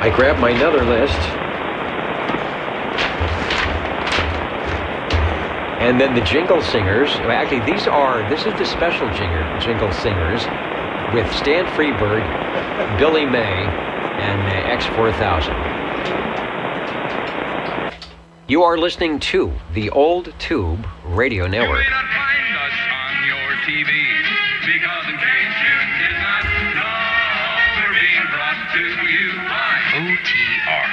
I grabbed my another list. And then the Jingle Singers. Actually, this is the special Jingle Singers with Stan Freeberg, Billy May, and X4000. You are listening to the Old Tube Radio Network. TV, because in case you did not know, we're being brought to you by OTR.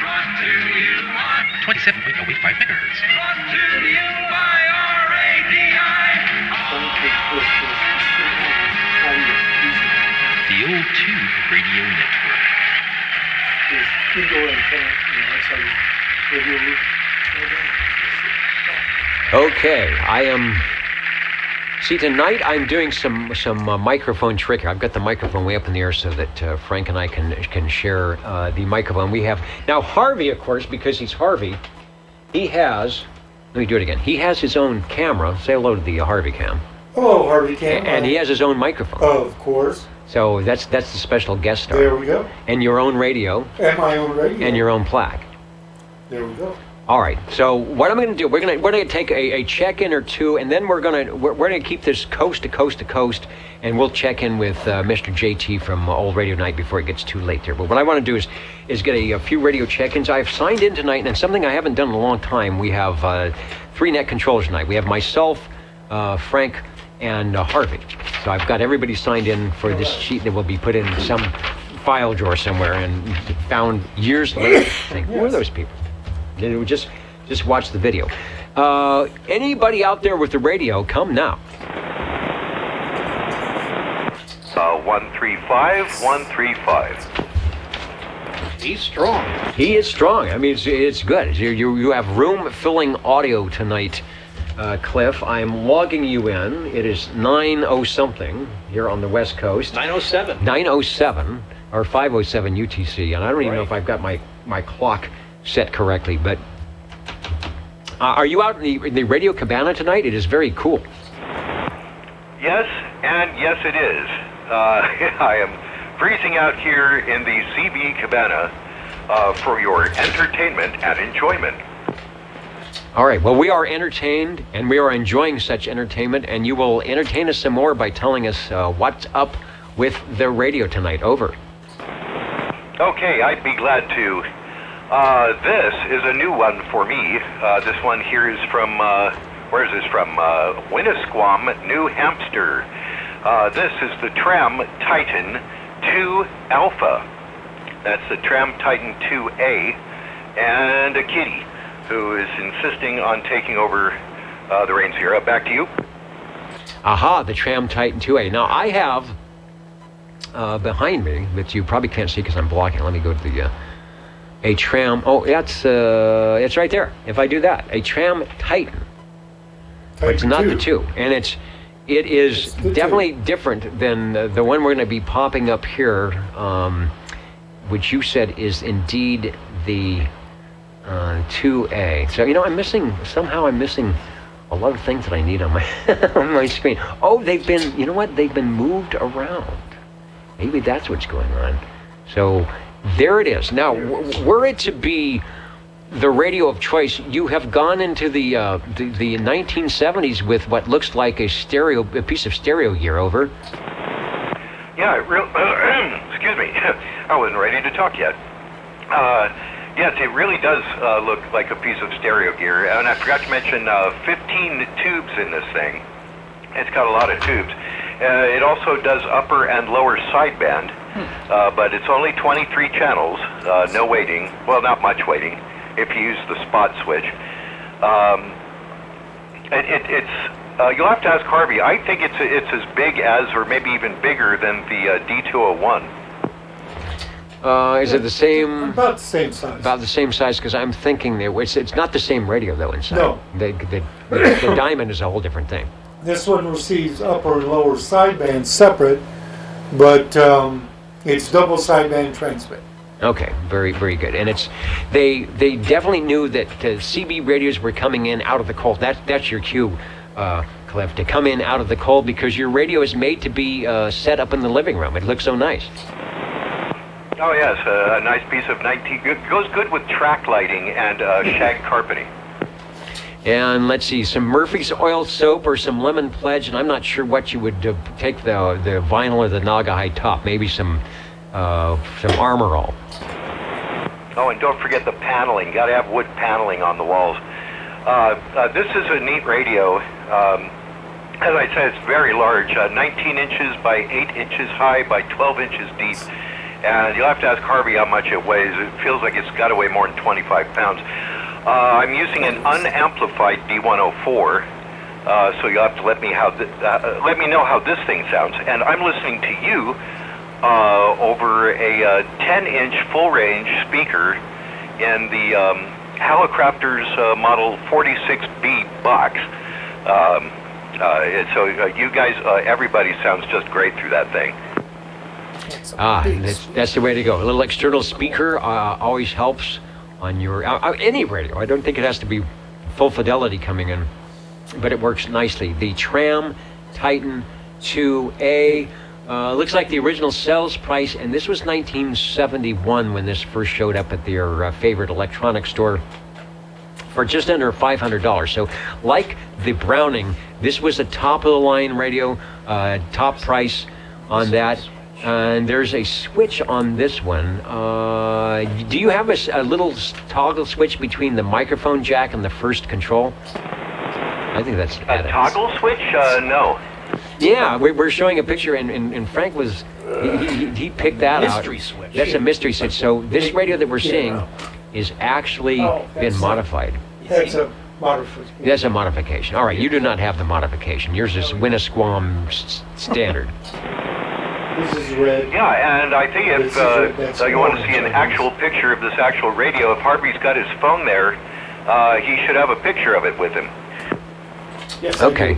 Brought to you by 27.085 megahertz. Brought to you by RADI. The Old Tube Radio Network. Okay, I am. See, tonight I'm doing some microphone trick. I've got the microphone way up in the air so that Frank and I can share the microphone. We have now Harvey, of course, because he's Harvey. He has. Let me do it again. He has his own camera. Say hello to the Harvey cam. Hello, Harvey cam. And he has his own microphone. Oh, of course. So that's the special guest star. There we go. And your own radio. And my own radio. And your own plaque. There we go. All right. So what I'm going to do, we're going to take a check-in or two, and then we're going to keep this coast to coast to coast, and we'll check in with Mr. JT from Old Radio Night before it gets too late there. But what I want to do is get a few radio check-ins. I've signed in tonight, and something I haven't done in a long time. We have 3 net controllers tonight. We have myself, Frank, and Harvey. So I've got everybody signed in for this sheet that will be put in some file drawer somewhere and found years later. Think, who are those people? Just watch the video. Anybody out there with the radio, come now. 135. He's strong. He is strong. I mean, it's good. You have room-filling audio tonight, Cliff. I'm logging you in. It is 9:00-something here on the West Coast. 9:07. 9:07 or 5:07 UTC, and I don't even know if I've got my clock set correctly, but are you out in the radio cabana tonight? It is very cool. Yes, and yes it is. I am freezing out here in the CB cabana for your entertainment and enjoyment. All right, well, we are entertained, and we are enjoying such entertainment, and you will entertain us some more by telling us what's up with the radio tonight. Over. Okay, I'd be glad to. This is a new one for me. This one here is from, where is this from? Winnisquam, New Hampshire. This is the Tram Titan 2 Alpha. That's the Tram Titan 2A and a kitty. who is insisting on taking over the reins here. Back to you. Aha, the Tram Titan 2A. Now, I have behind me, that you probably can't see because I'm blocking. Let me go to the a Tram. Oh, it's right there. If I do that, a Tram Titan. But it's not the 2, and it is definitely different than the one we're going to be popping up here, which you said is indeed the 2A. So I'm missing a lot of things that I need on my on my screen. Oh, they've been, you know what? They've been moved around. Maybe that's what's going on. So there it is. Now, were it to be the radio of choice, you have gone into the 1970s with what looks like a piece of stereo gear. Over. Yeah, excuse me. I wasn't ready to talk yet. Yes, it really does look like a piece of stereo gear. And I forgot to mention 15 tubes in this thing. It's got a lot of tubes. It also does upper and lower sideband, but it's only 23 channels, no weighting. Well, not much weighting if you use the spot switch. You'll have to ask Harvey. I think it's as big as, or maybe even bigger than the D201. Is it the same? About the same size. About the same size, because I'm thinking it's not the same radio though inside. No. The diamond is a whole different thing. This one receives upper and lower sideband separate, but it's double sideband transmit. Okay, very, very good. And they definitely knew that CB radios were coming in out of the cold. That's your cue, Cliff, to come in out of the cold, because your radio is made to be set up in the living room. It looks so nice. Oh yes, a nice piece of 19. Goes good with track lighting and shag carpeting. And let's see, some Murphy's Oil Soap or some Lemon Pledge, and I'm not sure what you would take the vinyl or the Naugahyde top. Maybe some Armor All. Oh, and don't forget the paneling. Got to have wood paneling on the walls. This is a neat radio. As I said, it's very large, 19 inches by 8 inches high by 12 inches deep. And you'll have to ask Harvey how much it weighs. It feels like it's got to weigh more than 25 pounds. I'm using an unamplified D104, so you'll have to let me know how this thing sounds. And I'm listening to you over a 10-inch full-range speaker in the Hallicrafters Model 46B box. So you guys, everybody sounds just great through that thing. That's the way to go. A little external speaker always helps on your any radio. I don't think it has to be full fidelity coming in, but it works nicely. The Tram Titan 2A looks like the original sales price, and this was 1971 when this first showed up at their favorite electronics store, for just under $500. So like the Browning, this was a top-of-the-line radio, top price on that. And there's a switch on this one. Do you have a little toggle switch between the microphone jack and the first control? I think that's a toggle switch? No. Yeah, we're showing a picture, and Frank was he picked that out. Mystery switch. That's a mystery switch. So this radio that we're seeing is actually been modified. That's a modification. That's a modification. All right, you do not have the modification. Yours is Winnisquam standard. This is red. Yeah, and I think if you want to see an actual picture of this actual radio, if Harvey's got his phone there, he should have a picture of it with him. Yes, okay.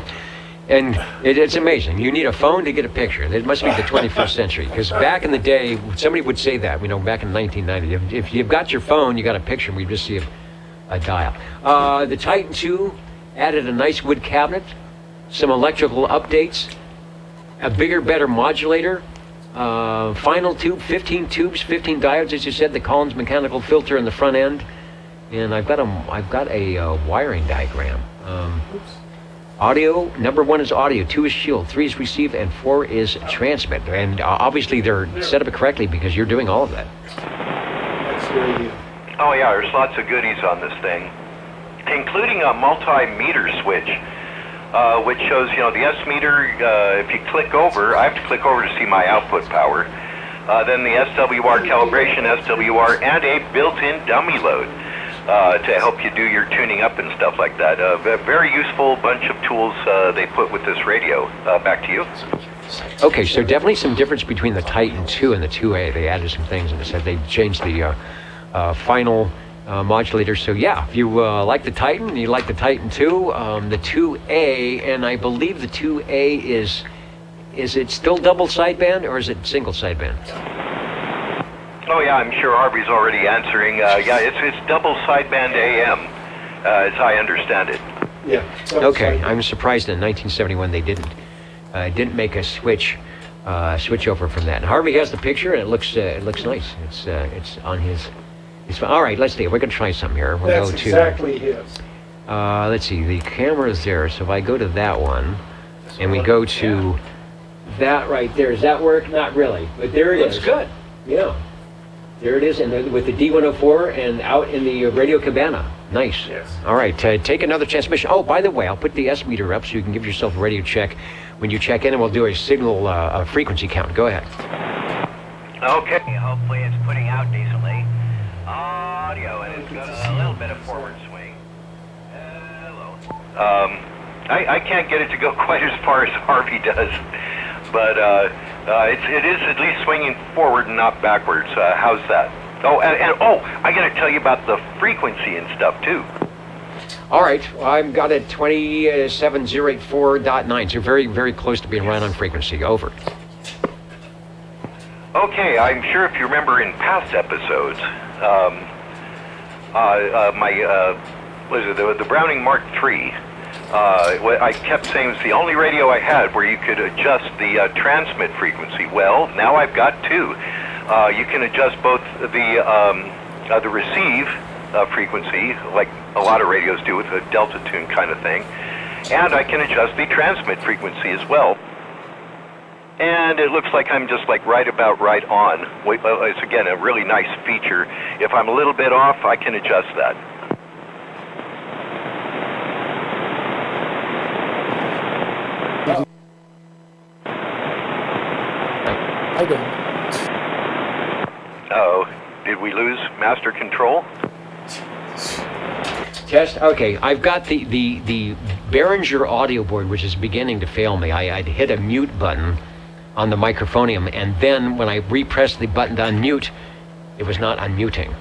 And it's amazing. You need a phone to get a picture. It must be the 21st century. Because back in the day, somebody would say that, back in 1990. If you've got your phone, you got a picture, we just see a dial. The Titan 2 added a nice wood cabinet, some electrical updates, a bigger, better modulator, final tube, 15 tubes, 15 diodes, as you said, the Collins mechanical filter in the front end, and I've got a wiring diagram. Audio, number 1 is audio, 2 is shield, 3 is receive, and 4 is transmit. And obviously they're set up correctly because you're doing all of that. That's radio. Oh yeah, there's lots of goodies on this thing, including a multimeter switch. Which shows, the S meter, if you click over, I have to click over to see my output power. Then the SWR calibration, SWR, and a built-in dummy load. to help you do your tuning up and stuff like that. Very useful bunch of tools they put with this radio. Back to you. Okay, so definitely some difference between the Titan 2 and the 2A. They added some things and they said they changed the final modulator. So yeah, if you like the Titan, you like the Titan 2, the 2A, and I believe the 2A is it still double sideband or is it single sideband? Oh yeah, I'm sure Harvey's already answering. Yeah, it's double sideband AM, as I understand it. Yeah. Okay, I'm surprised in 1971 they didn't make a switch over from that. And Harvey has the picture, and it looks nice. It's on his. All right, let's see. We're gonna try some here. We'll That's go to. exactly his. Let's see. The camera is there, so if I go to that one, and we go to that right there, does that work? Not really, but there it is. Looks good. Yeah. There it is, and with the D104 and out in the Radio Cabana. Nice. Yes. All right, take another transmission. Oh, by the way, I'll put the S meter up so you can give yourself a radio check when you check in, and we'll do a signal frequency count. Go ahead. Okay, hopefully it's putting out decently. Audio, and it's got a little bit of forward swing. Hello. I can't get it to go quite as far as Harvey does, but it is at least swinging forward and not backwards. How's that? Oh, and I got to tell you about the frequency and stuff too. All right, I've got it 27084.9, so very, very close to being right on frequency. Over. Okay, I'm sure if you remember in past episodes, the Browning Mark III. I kept saying it's the only radio I had where you could adjust the transmit frequency. Well, now I've got two. You can adjust both the receive frequency, like a lot of radios do with a delta tune kind of thing, and I can adjust the transmit frequency as well. And it looks like I'm just like right about right on. It's again a really nice feature. If I'm a little bit off, I can adjust that. I don't. Oh, did we lose master control? Test. Okay, I've got the Behringer audio board, which is beginning to fail me. I'd hit a mute button on the microphonium, and then when I repressed the button to unmute, it was not unmuting.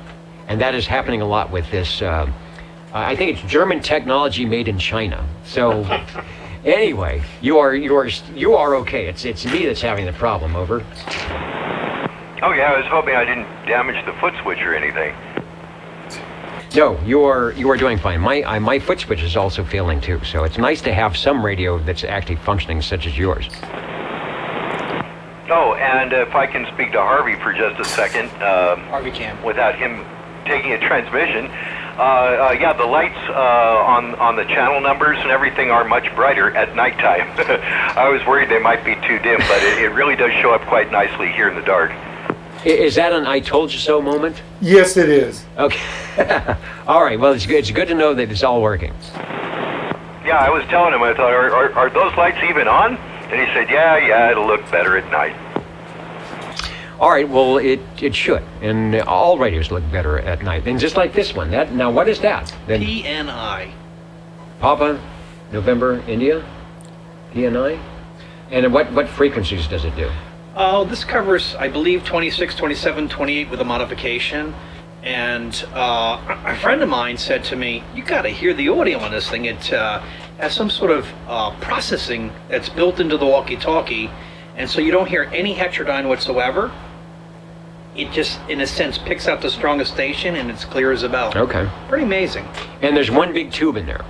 And that is happening a lot with this. I think it's German technology made in China. So anyway, you are okay. It's me that's having the problem. Over. Oh yeah, I was hoping I didn't damage the foot switch or anything. No, you are doing fine. My foot switch is also failing too. So it's nice to have some radio that's actually functioning, such as yours. Oh, and if I can speak to Harvey for just a second, Harvey can. Without him taking a transmission. Yeah, the lights on the channel numbers and everything are much brighter at nighttime. I was worried they might be too dim, but it really does show up quite nicely here in the dark. Is that an "I told you so" moment? Yes, it is. Okay. All right. Well, it's good to know that it's all working. Yeah, I was telling him, I thought, are those lights even on? And he said, yeah, it'll look better at night. All right, well, it should. And all radios look better at night. And just like this one. Now, what is that? Then PNI. Papa, November, India? PNI? And what frequencies does it do? This covers, I believe, 26, 27, 28 with a modification. And a friend of mine said to me, you got to hear the audio on this thing. It has some sort of processing that's built into the walkie-talkie, and so you don't hear any heterodyne whatsoever. It just, in a sense, picks out the strongest station, and it's clear as a bell. Okay. Pretty amazing. And there's one big tube in there.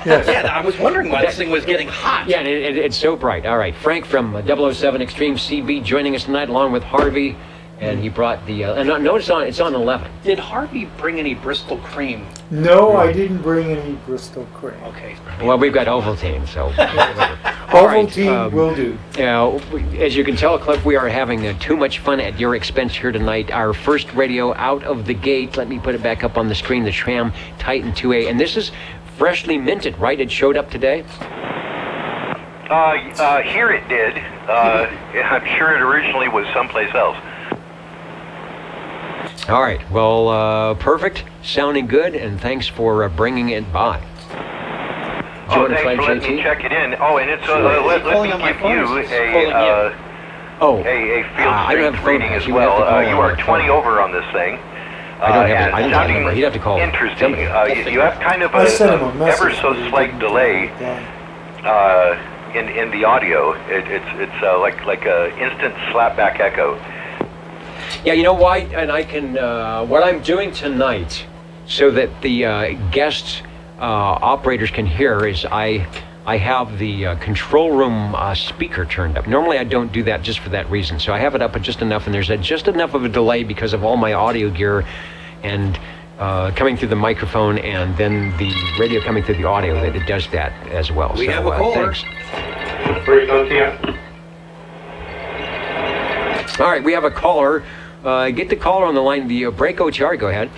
Yes. Yeah, I was wondering why this thing was getting hot. Yeah, and it's so bright. All right, Frank from 007 Extreme CB joining us tonight, along with Harvey. And he brought the, and notice it's on 11. Did Harvey bring any Bristol cream? No, I didn't bring any Bristol cream. Okay. Well, we've got Ovaltine, so. Ovaltine will do. As you can tell, Cliff, we are having too much fun at your expense here tonight. Our first radio out of the gate, let me put it back up on the screen, the Schramm Titan 2A. And this is freshly minted, right? It showed up today? Here it did. I'm sure it originally was someplace else. All right. Well, perfect. Sounding good, and thanks for bringing it by. Oh, thanks for letting me check it in. Oh, and it's let me give you a field strength reading as well. You are 20 over on this thing. I don't have a number. He'd have to call. Interesting. You have kind of a ever so slight delay in the audio. It's like a instant slapback echo. Yeah, you know why? And I can what I'm doing tonight, so that the guests operators can hear, is I have the control room speaker turned up. Normally I don't do that just for that reason. So I have it up at just enough, and there's just enough of a delay because of all my audio gear and coming through the microphone and then the radio coming through the audio that it does that as well. We have a caller. Thanks. All right, we have a caller. Get the caller on the line. The break OTR, go ahead.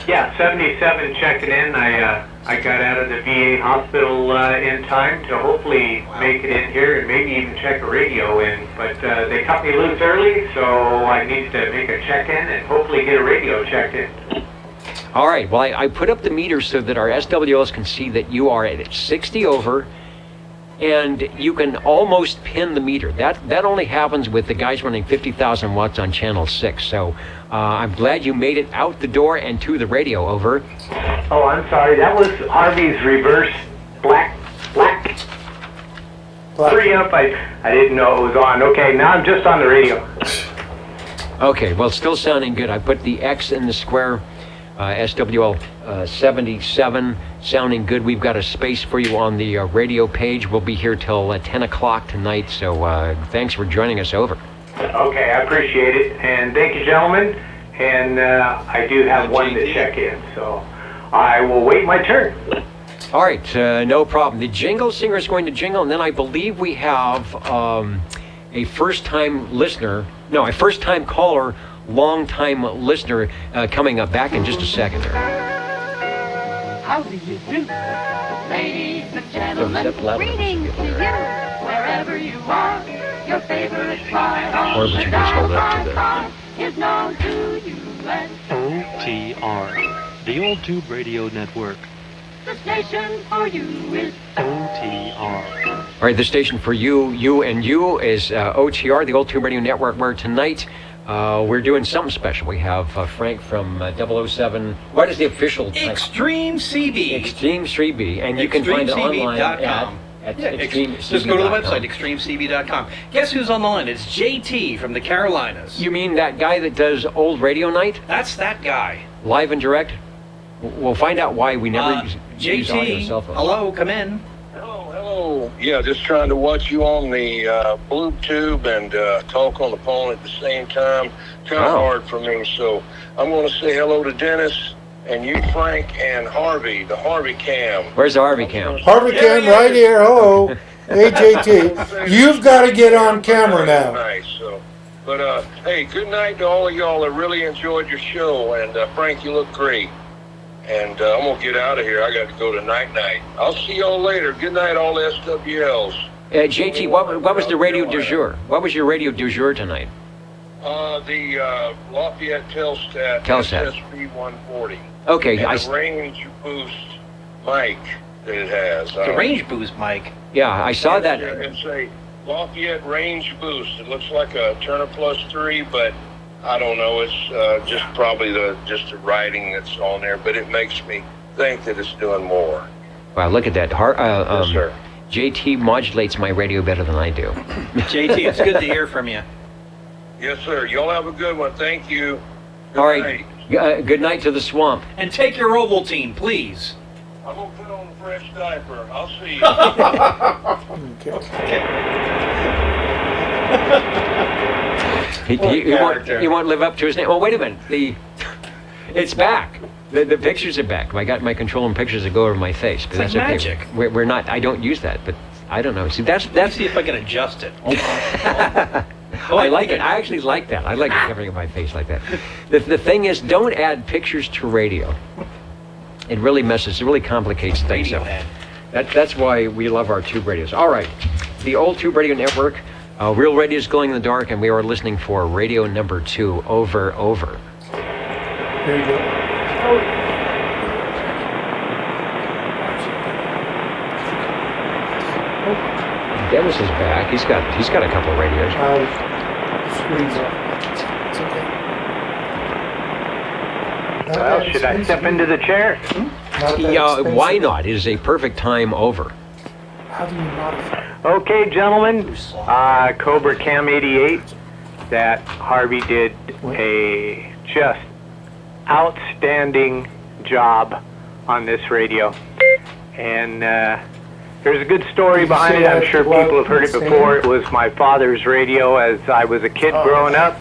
Yeah, 77 checking in. I got out of the VA hospital in time to hopefully make it in here and maybe even check a radio in. But they cut me loose early, so I need to make a check-in and hopefully get a radio checked in. All right, well, I put up the meter so that our SWLs can see that you are at 60 over, and you can almost pin the meter. That only happens with the guys running 50,000 watts on channel 6. So I'm glad you made it out the door and to the radio. Over. Oh, I'm sorry. That was Harvey's reverse black. 3 up. I didn't know it was on. Okay, now I'm just on the radio. Okay, well, still sounding good. I put the X in the square. SWL 77, sounding good. We've got a space for you on the radio page. We'll be here till 10 o'clock tonight, so thanks for joining us. Over. Okay, I appreciate it, and thank you, gentlemen. And I do have one to check in, so I will wait my turn. All right, no problem. The jingle singer is going to jingle, and then I believe we have a first-time caller, long-time listener coming up back in just a second. How do you do? Ladies and gentlemen, greetings to you, wherever you are. Your favorite spot on the dial is known to you as OTR, the Old Tube Radio Network. the station for you is OTR. All right, the station for you is OTR, the Old Tube Radio Network, where tonight we're doing something special. We have Frank from 007. What is the official title? Extreme CB. Extreme CB, and you can find it online at just go to the website, extremecb.com. Guess who's on the line? It's JT from the Carolinas. You mean that guy that does old radio night? That's that guy. Live and direct? We'll find out why we never use audio cell phones. Hello, come in. Hello. Yeah, just trying to watch you on the blue tube and talk on the phone at the same time. Kind of hard for me, so I'm going to say hello to Dennis and you, Frank, and Harvey, the Harvey Cam. Where's the Harvey Cam? Harvey Cam right here. Hello. Hey, JT. You've got to get on camera now. Nice. But, hey, good night to all of y'all. I really enjoyed your show. And, Frank, you look great. And I'm going to get out of here. I got to go to night-night. I'll see y'all later. Good night, all the SWLs. JT, what was the radio du jour? What was your radio du jour tonight? The Lafayette Telstat SSB 140. Okay. And the range boost mic that it has. The range boost mic? Yeah, I saw that. It's a Lafayette range boost. It looks like a Turner Plus 3, but I don't know. It's just probably just the writing that's on there, but it makes me think that it's doing more. Wow, look at that. Yes, sir. JT modulates my radio better than I do. JT, it's good to hear from you. Yes, sir. Y'all have a good one. Thank you. Good All right. Good night to the swamp. And take your Ovaltine, please. I'm going to put on a fresh diaper. I'll see you. He won't live up to his name. Well, wait a minute. It's back. The pictures are back. I got my control and pictures that go over my face. But it's that's like okay. magic. We're not. I don't use that, but I don't know. See, that's. Let's see if I can adjust it. I like it. I actually like that. I like the covering of my face like that. The thing is, don't add pictures to radio. It really messes. It really complicates things up. That's why we love our tube radios. All right, the Old Tube Radio Network. Real Radio is glowing in the dark, and we are listening for radio number 2. Over. There you go. Dennis is back. He's got a couple of radios. Screen's off. It's okay. Well, should I step into the chair? Yeah, why not? It is a perfect time over. How do you modify? Okay, gentlemen. Cobra Cam 88. That Harvey did a just outstanding job on this radio. And there's a good story behind it. I'm sure people have heard it before. It was my father's radio as I was a kid growing up.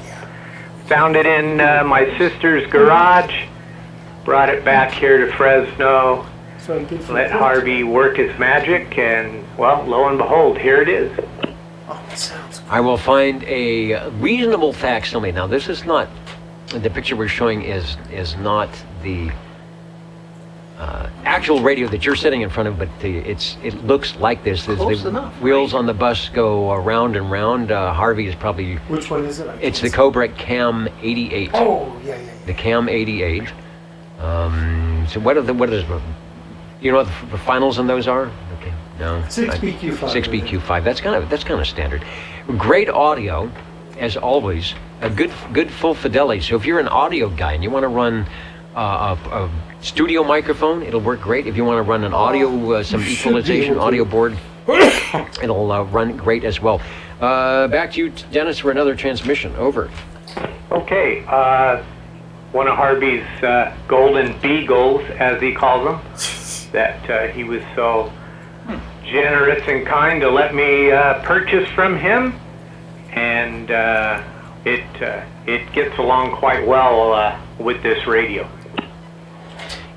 Found it in my sister's garage. Brought it back here to Fresno. Let Harvey work his magic, and, well, lo and behold, here it is. I will find a reasonable facsimile. Now, this is not, the picture we're showing is not the actual radio that you're sitting in front of, but it looks like this. Close the enough, wheels on the bus go round and round. Harvey is probably... Which one is it? It's the Cobra Cam 88. Oh, yeah. The Cam 88. So what is... You know what the finals on those are? Okay, no. 6BQ5. 6BQ5. That's kind of standard. Great audio, as always. A good full fidelity. So if you're an audio guy and you want to run a studio microphone, it'll work great. If you want to run an audio, some equalization audio board, it'll run great as well. Back to you, Dennis, for another transmission. Over. Okay. One of Harvey's golden beagles, as he calls them, that he was so generous and kind to let me purchase from him, and it gets along quite well with this radio.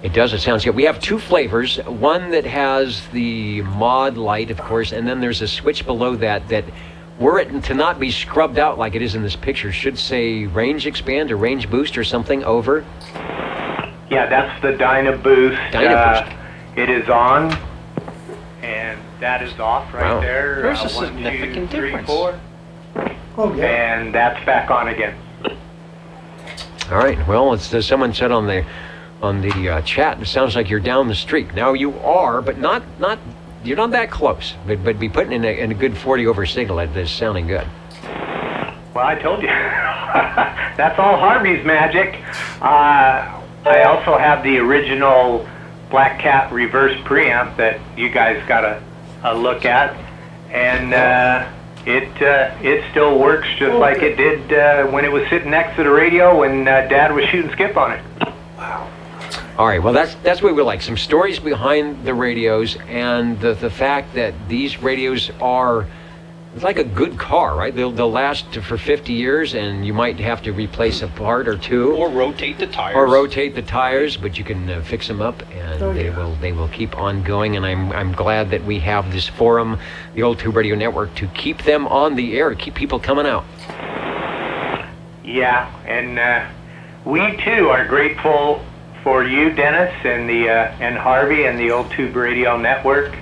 It does. It sounds good. We have two flavors. One that has the mod light, of course, and then there's a switch below that were it to not be scrubbed out like it is in this picture, should say range expand or range boost or something. Over. Yeah, that's the Dynaboost. It is on, and that is off right there. There's a significant difference. 4. Oh, yeah. And that's back on again. All right. Well, it's someone said on the chat. It sounds like you're down the street. Now you are, but not. You're not that close. But be putting in a good 40 over signal. That's sounding good. Well, I told you. That's all Harvey's magic. I also have the original Black Cat reverse preamp that you guys got a look at, and it still works just like it did when it was sitting next to the radio when Dad was shooting skip on it. Wow. All right. Well, that's what we like. Some stories behind the radios, and the fact that these radios are. It's like a good car, right? They'll last for 50 years, and you might have to replace a part or two, or rotate the tires. But you can fix them up, and they will keep on going. And I'm glad that we have this forum, the Old Tube Radio Network, to keep them on the air, keep people coming out. Yeah, and we too are grateful for you, Dennis, and the and Harvey and the Old Tube Radio Network,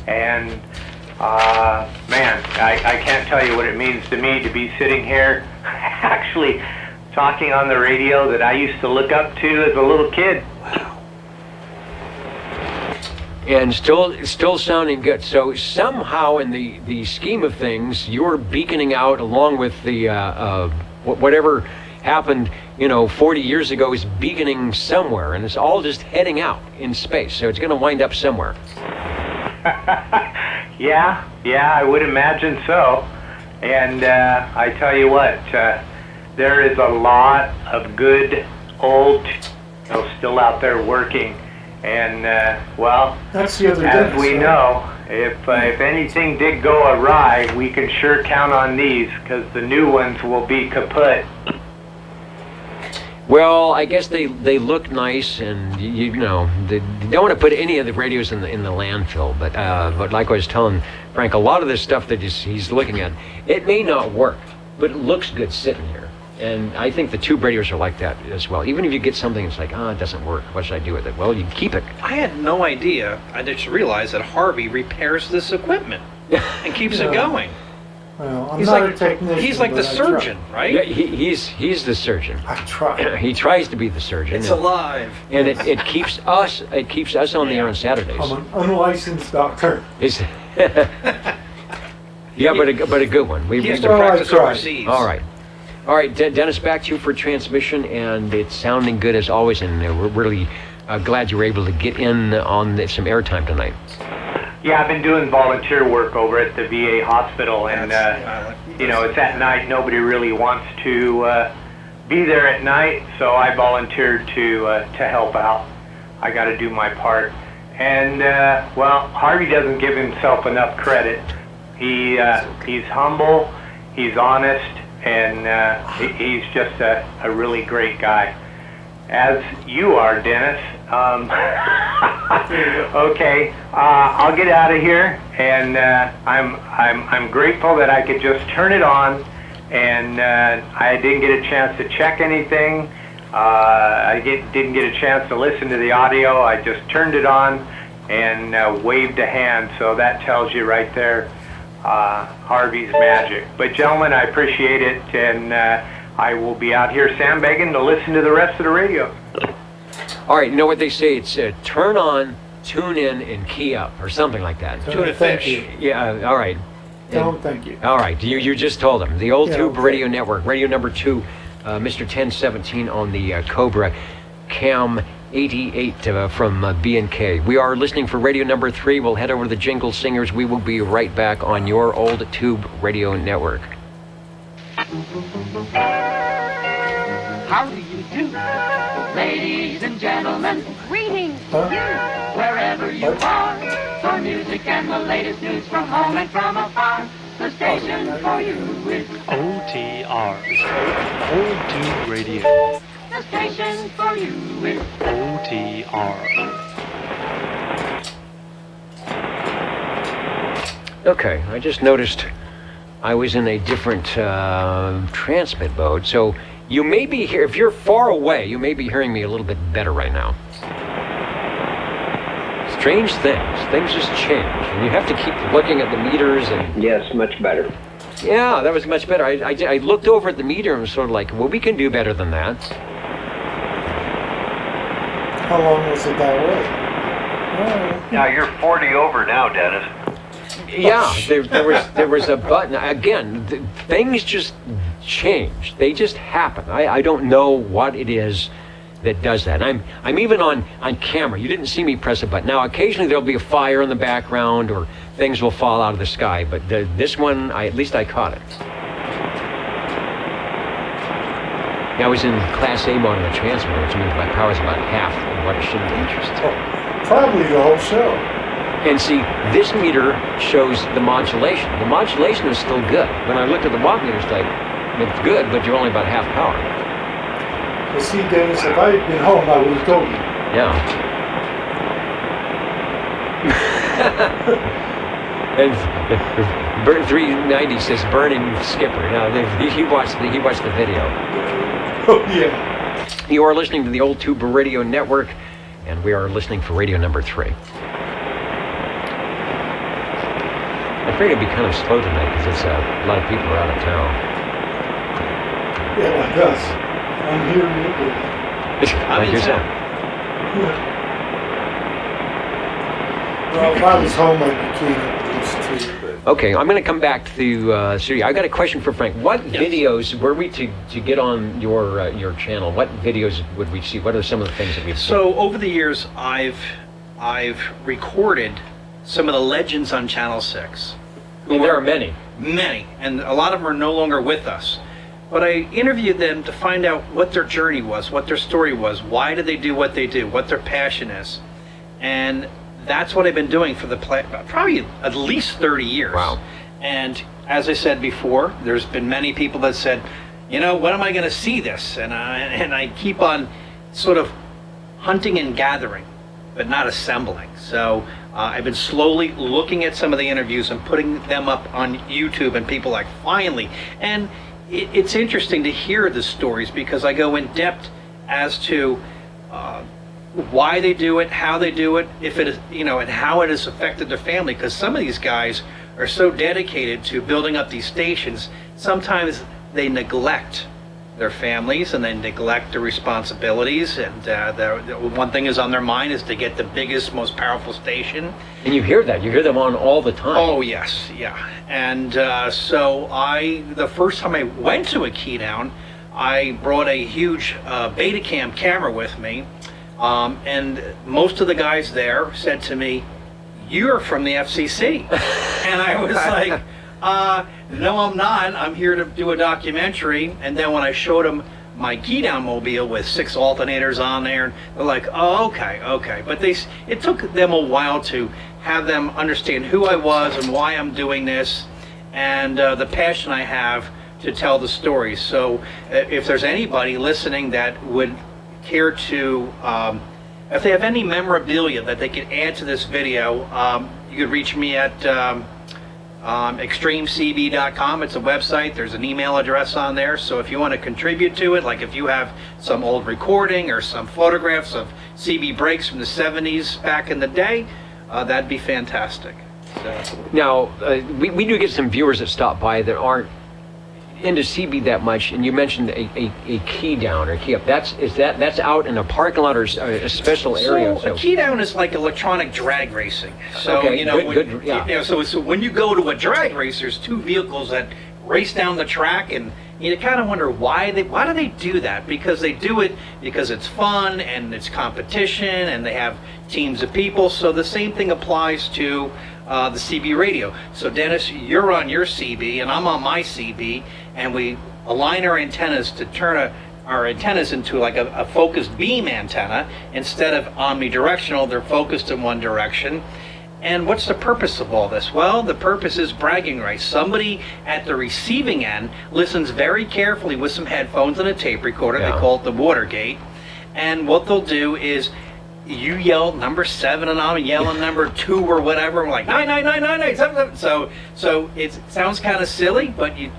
and. Man, I can't tell you what it means to me to be sitting here actually talking on the radio that I used to look up to as a little kid. Wow. And still sounding good. So somehow in the scheme of things, you're beaconing out along with the whatever happened, 40 years ago is beaconing somewhere, and it's all just heading out in space. So it's going to wind up somewhere. Yeah, I would imagine so. And I tell you what, there is a lot of good old, still out there working. And well, that's the other as we know, if anything did go awry, we can sure count on these because the new ones will be kaput. Well, I guess they look nice, and they don't want to put any of the radios in the landfill. But like I was telling Frank, a lot of this stuff that he's looking at, it may not work, but it looks good sitting here. And I think the tube radios are like that as well. Even if you get something that's like, it doesn't work, what should I do with it? Well, you keep it. I had no idea. I just realized that Harvey repairs this equipment and keeps it going. Well, I'm He's not like- a technician. he's like the but I surgeon, try. right? Yeah, he's the surgeon. I try. He tries to be the surgeon. It's alive. And it keeps us on the air on Saturdays. I'm an unlicensed doctor. Is yeah, but a good one. He used to Well, I practice tried. overseas. All right, Dennis, back to you for transmission, and it's sounding good as always, and we're really glad you were able to get in on some airtime tonight. Yeah, I've been doing volunteer work over at the VA hospital, and you know, it's at night. Nobody really wants to be there at night, so I volunteered to help out. I got to do my part, and well, Harvey doesn't give himself enough credit. He's humble, he's honest, and he's just a really great guy. As you are, Dennis. Okay, I'll get out of here, and I'm grateful that I could just turn it on, and I didn't get a chance to check anything. I didn't get a chance to listen to the audio. I just turned it on and waved a hand, so that tells you right there Harvey's magic. But gentlemen, I appreciate it, and I will be out here sandbagging to listen to the rest of the radio. All right, you know what they say? It's turn on, tune in, and key up, or something like that. Tuna Thank fish. you. Yeah, all right. No, thank you. All right, you just told them. The Old Yeah, Tube okay. Radio Network, radio number 2, Mr. 1017 on the Cobra Cam 88 from B&K. We are listening for radio number 3. We'll head over to the Jingle Singers. We will be right back on your Old Tube Radio Network. How do you do? Ladies and gentlemen, greetings to you, wherever you are. For music and the latest news from home and from afar, the station for you is OTR. Old Tube Radio. the station for you is OTR. Okay, I just noticed I was in a different transmit mode, so you may be here. If you're far away, you may be hearing me a little bit better right now. Strange things just change, and you have to keep looking at the meters and. Yes, much better. Yeah, that was much better. I looked over at the meter and was sort of like, well, we can do better than that. How long was it that way? Now you're 40 over now, Dennis. Yeah, there was a button. Again, things just change. They just happen. I don't know what it is that does that. I'm even on camera. You didn't see me press a button. Now, occasionally there'll be a fire in the background or things will fall out of the sky, but this one, at least I caught it. Yeah, I was in Class A mode on the transmitter, which means my power's about half of what it should be. Probably the whole show. And see, this meter shows the modulation. The modulation is still good. When I looked at the watt meter, it's like, it's good, but you're only about half power. Well, see, Dennis, if I had been home, I would have told you. Yeah. And Burn 390 says burning Skipper. Now he watched the video. Oh yeah. You are listening to the Old Tube Radio Network, and we are listening for radio number 3. I'm afraid it'll be kind of slow tonight because it's a lot of people are out of town. Yeah, like us. I'm here in Italy. Like yourself. Well, if I was home, I'd be keen at least too. But Okay, I'm going to come back to Studio. I got a question for Frank. What videos were we to get on your channel? What videos would we see? What are some of the things that we've seen? So over the years, I've recorded some of the legends on Channel 6. And there are many. Many, and a lot of them are no longer with us. But I interviewed them to find out what their journey was, what their story was, why did they do what they do, what their passion is. And that's what I've been doing for probably at least 30 years. Wow. And as I said before, there's been many people that said, you know, when am I going to see this? And I keep on sort of hunting and gathering, but not assembling. So I've been slowly looking at some of the interviews and putting them up on YouTube, and people like, finally. And it's interesting to hear the stories because I go in depth as to why they do it, how they do it, if it is, you know, and how it has affected their family. Because some of these guys are so dedicated to building up these stations, sometimes they neglect their families and they neglect their responsibilities, and the one thing is on their mind is to get the biggest, most powerful station. And you hear that. You hear them on all the time. Oh, yes, yeah. And so the first time I went to a keydown, I brought a huge Betacam camera with me, and most of the guys there said to me, "You're from the FCC." And I was like, no, I'm not. I'm here to do a documentary. And then when I showed them my keydown mobile with 6 alternators on there, they're like, oh, okay. But it took them a while to have them understand who I was and why I'm doing this, and the passion I have to tell the story. So if there's anybody listening that would care to, if they have any memorabilia that they could add to this video, you could reach me at extremecb.com. It's a website. There's an email address on there. So if you want to contribute to it, like if you have some old recording or some photographs of CB breaks from the 70s back in the day, that'd be fantastic. So. Now, we do get some viewers that stop by that aren't into CB that much, and you mentioned a key down or key up. That's out in a parking lot or a special area. So a key down is like electronic drag racing. So okay, so when you go to a drag race, there's 2 vehicles that race down the track, and you kind of wonder why do they do that? Because they do it because it's fun and it's competition, and they have teams of people. So the same thing applies to the CB radio. So Dennis, you're on your CB and I'm on my CB, and we align our antennas to turn our antennas into like a focused beam antenna. Instead of omnidirectional, they're focused in one direction. And what's the purpose of all this? Well, the purpose is bragging rights. Somebody at the receiving end listens very carefully with some headphones and a tape recorder. Yeah. They call it the Watergate. And what they'll do is, you yell number 7 and I'm yelling number 2 or whatever. We're like 99999. So it sounds kind of silly, but you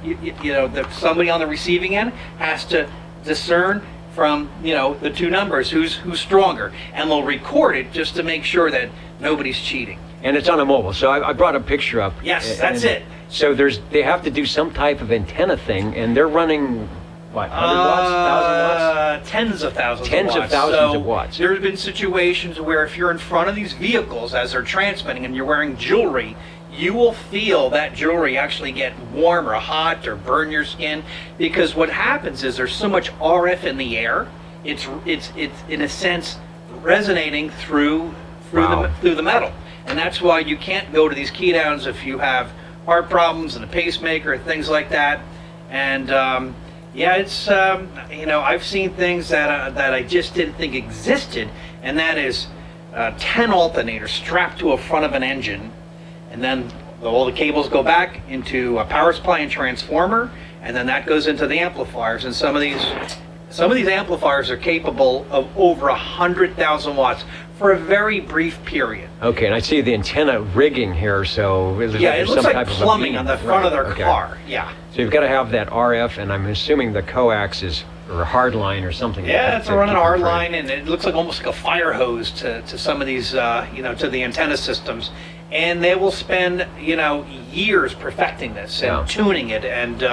know, somebody on the receiving end has to discern from the 2 numbers who's stronger, and they'll record it just to make sure that nobody's cheating. And it's on a mobile. So I brought a picture up. Yes, that's it. So they have to do some type of antenna thing, and they're running. What, 100 watts, 1,000 watts? Tens of thousands of watts. Tens of thousands of watts. There have been situations where if you're in front of these vehicles as they're transmitting and you're wearing jewelry, you will feel that jewelry actually get warm or hot or burn your skin, because what happens is there's so much RF in the air. It's in a sense resonating through the metal, and that's why you can't go to these key downs if you have heart problems and a pacemaker and things like that. And yeah, it's I've seen things that I just didn't think existed, and that is 10 alternators strapped to a front of an engine, and then all the cables go back into a power supply and transformer, and then that goes into the amplifiers. And some of these amplifiers are capable of over 100,000 watts for a very brief period. Okay, and I see the antenna rigging here, so it looks like plumbing on the front of their car. Yeah. So you've got to have that RF, and I'm assuming the coax is or hard line or something. Yeah, it's running a hard line, and it looks like almost like a fire hose to some of these, to the antenna systems. And they will spend, years perfecting this and tuning it, and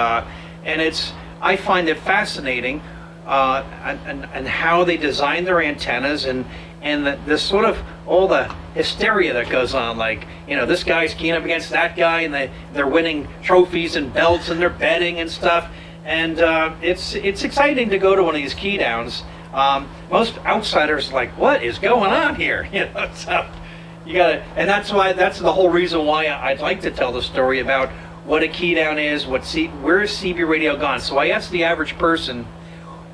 I find it fascinating, and how they design their antennas, and the sort of all the hysteria that goes on, like this guy's keying up against that guy, and they're winning trophies and belts, and they're betting and stuff, and it's exciting to go to one of these key downs. Most outsiders are like, what is going on here? So you gotta, and that's the whole reason why I'd like to tell the story about what a key down is, where is CB radio gone. So I asked the average person,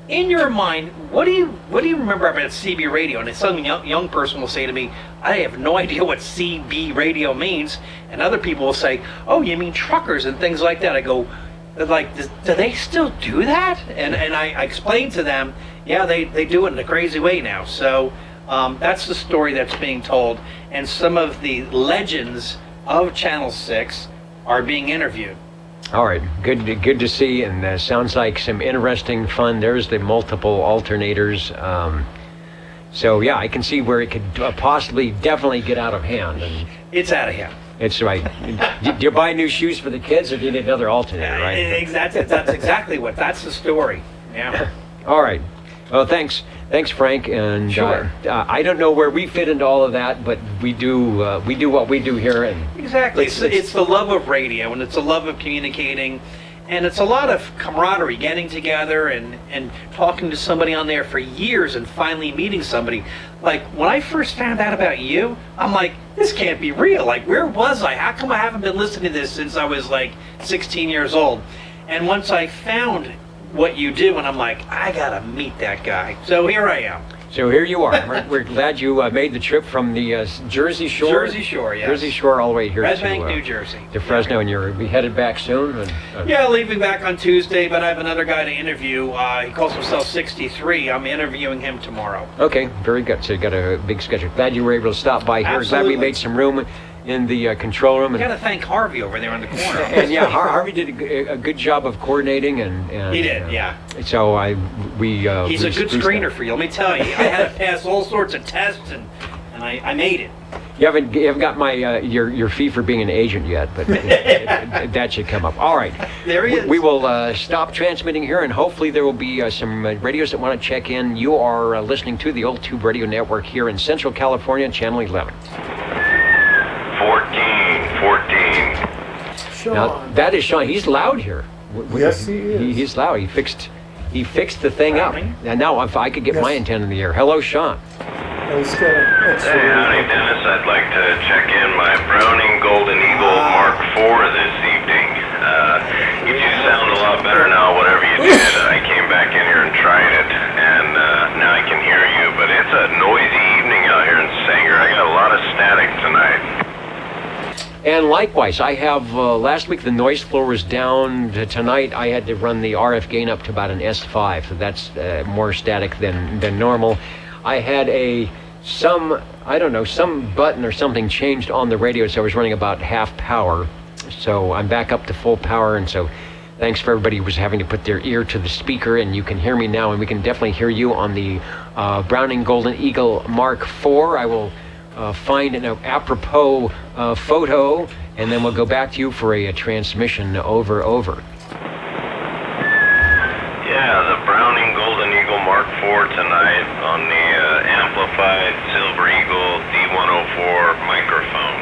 in your mind, what do you remember about CB radio? And some young person will say to me, I have no idea what CB radio means. And other people will say, oh, you mean truckers and things like that. I go, like, do they still do that? And I explain to them, yeah, they do it in a crazy way now. So that's the story that's being told. And some of the legends of Channel 6 are being interviewed. All right, good to see, and sounds like some interesting fun. There's the multiple alternators. So yeah, I can see where it could definitely get out of hand. And it's out of hand. It's right. Do you buy new shoes for the kids, or do you need another alternator, right? That's exactly that's the story. Yeah. All right. Well, thanks, Frank. And Sure. I don't know where we fit into all of that, but we do what we do here. And Exactly. It's the love of radio, and it's the love of communicating, and it's a lot of camaraderie, getting together and talking to somebody on there for years and finally meeting somebody. Like, when I first found out about you, I'm like, this can't be real. Like, where was I? How come I haven't been listening to this since I was like 16 years old? And once I found what you do, and I'm like, I gotta meet that guy. So here I am. so here you are. We're glad you made the trip from the Jersey Shore. Jersey Shore, yes. Jersey Shore all the way here Red to Bank, New Jersey. to Fresno, and you'll be headed back soon. Yeah, leaving back on Tuesday, but I have another guy to interview. He calls himself 63. I'm interviewing him tomorrow. Okay, very good. So you got a big schedule. Glad you were able to stop by here. Glad Absolutely. we made some room in the control room. I gotta thank Harvey over there in the corner. And yeah, Harvey did a good job of coordinating, and He did, yeah. So we He's a good spruced screener that. for you. Let me tell you, I had to pass all sorts of tests, and I made it. You haven't got my your fee for being an agent yet, but that should come up. All right, There he is. We will stop transmitting here, and hopefully there will be some radios that want to check in. You are listening to the Old Tube Radio Network here in Central California, Channel 11. 14. Now that is Sean. He's loud here. Yes, he is. He's loud. He fixed the thing up. And now if I could get my antenna in the air. Hello, Sean. Hey, howdy, Dennis. I'd like to check in my Browning Golden Eagle Mark IV this evening. You do sound a lot better now, whatever you did. I came back in here and tried it, and now I can hear you, but it's a noisy evening out here in Sanger. I got a lot of static tonight. And likewise, I have, last week the noise floor was down. Tonight I had to run the RF gain up to about an S5, so that's more static than normal. I had some button or something changed on the radio, so I was running about half power. So I'm back up to full power, and so thanks for everybody who was having to put their ear to the speaker, and you can hear me now, and we can definitely hear you on the Browning Golden Eagle Mark IV. I will find an apropos photo, and then we'll go back to you for a transmission over. Yeah, the Browning Golden Eagle Mark IV tonight on the amplified Silver Eagle D104 microphone.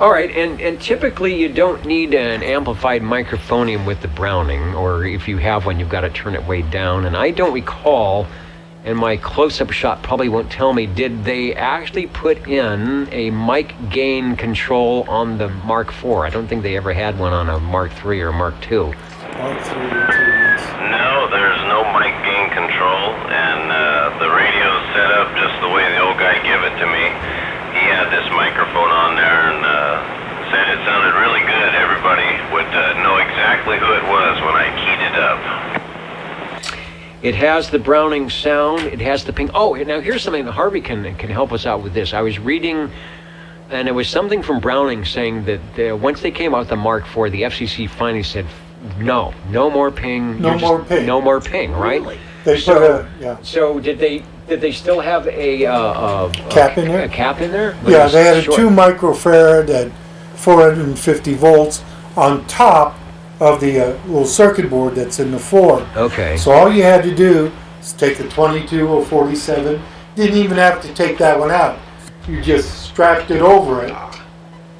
All right, and typically you don't need an amplified microphonium with the Browning, or if you have one, you've got to turn it way down. And I don't recall, and my close-up shot probably won't tell me, did they actually put in a mic gain control on the Mark IV? I don't think they ever had one on a Mark III or Mark II. No, there's no mic gain control, and the radio's set up just the way the old guy gave it to me. He had this microphone on there and said it sounded really good. Everybody would know exactly who it was when I keyed it up. It has the Browning sound. It has the ping. Oh, now here's something that Harvey can help us out with this. I was reading, and it was something from Browning saying that once they came out with the Mark IV, the FCC finally said, no more ping. No more ping. No more ping, right? Really? They put a, yeah. So did they still have a Cap in there? A cap in there? But Yeah, it's they had a short. 2 microfarad at 450 volts on top of the little circuit board that's in the Ford. Okay. So all you had to do is take the 22 or 47. Didn't even have to take that one out. You just strapped it over it,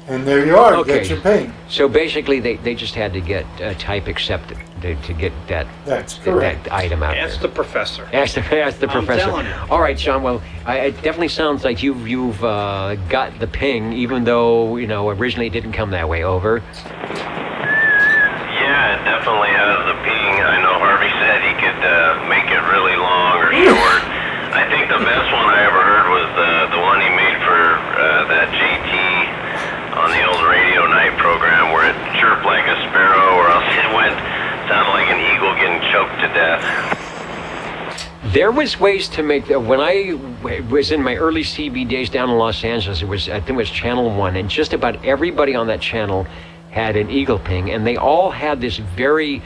and there you are. You Okay. got your ping. So basically, they just had to get type accepted to get that That's correct. that item out Ask there. the professor. Ask the professor. telling you. All right, Sean. Well, it definitely sounds like you've got the ping, even though originally it didn't come that way. Over. Yeah, it definitely has the ping. I know Harvey said he could make it really long or short. I think the best one I ever heard was the one he made for that JT on the old radio night program, where it chirped like a sparrow, or else it sounded like an eagle getting choked to death. There was ways to make when I was in my early CB days down in Los Angeles. I think it was Channel 1, and just about everybody on that channel had an Eagle ping, and they all had this very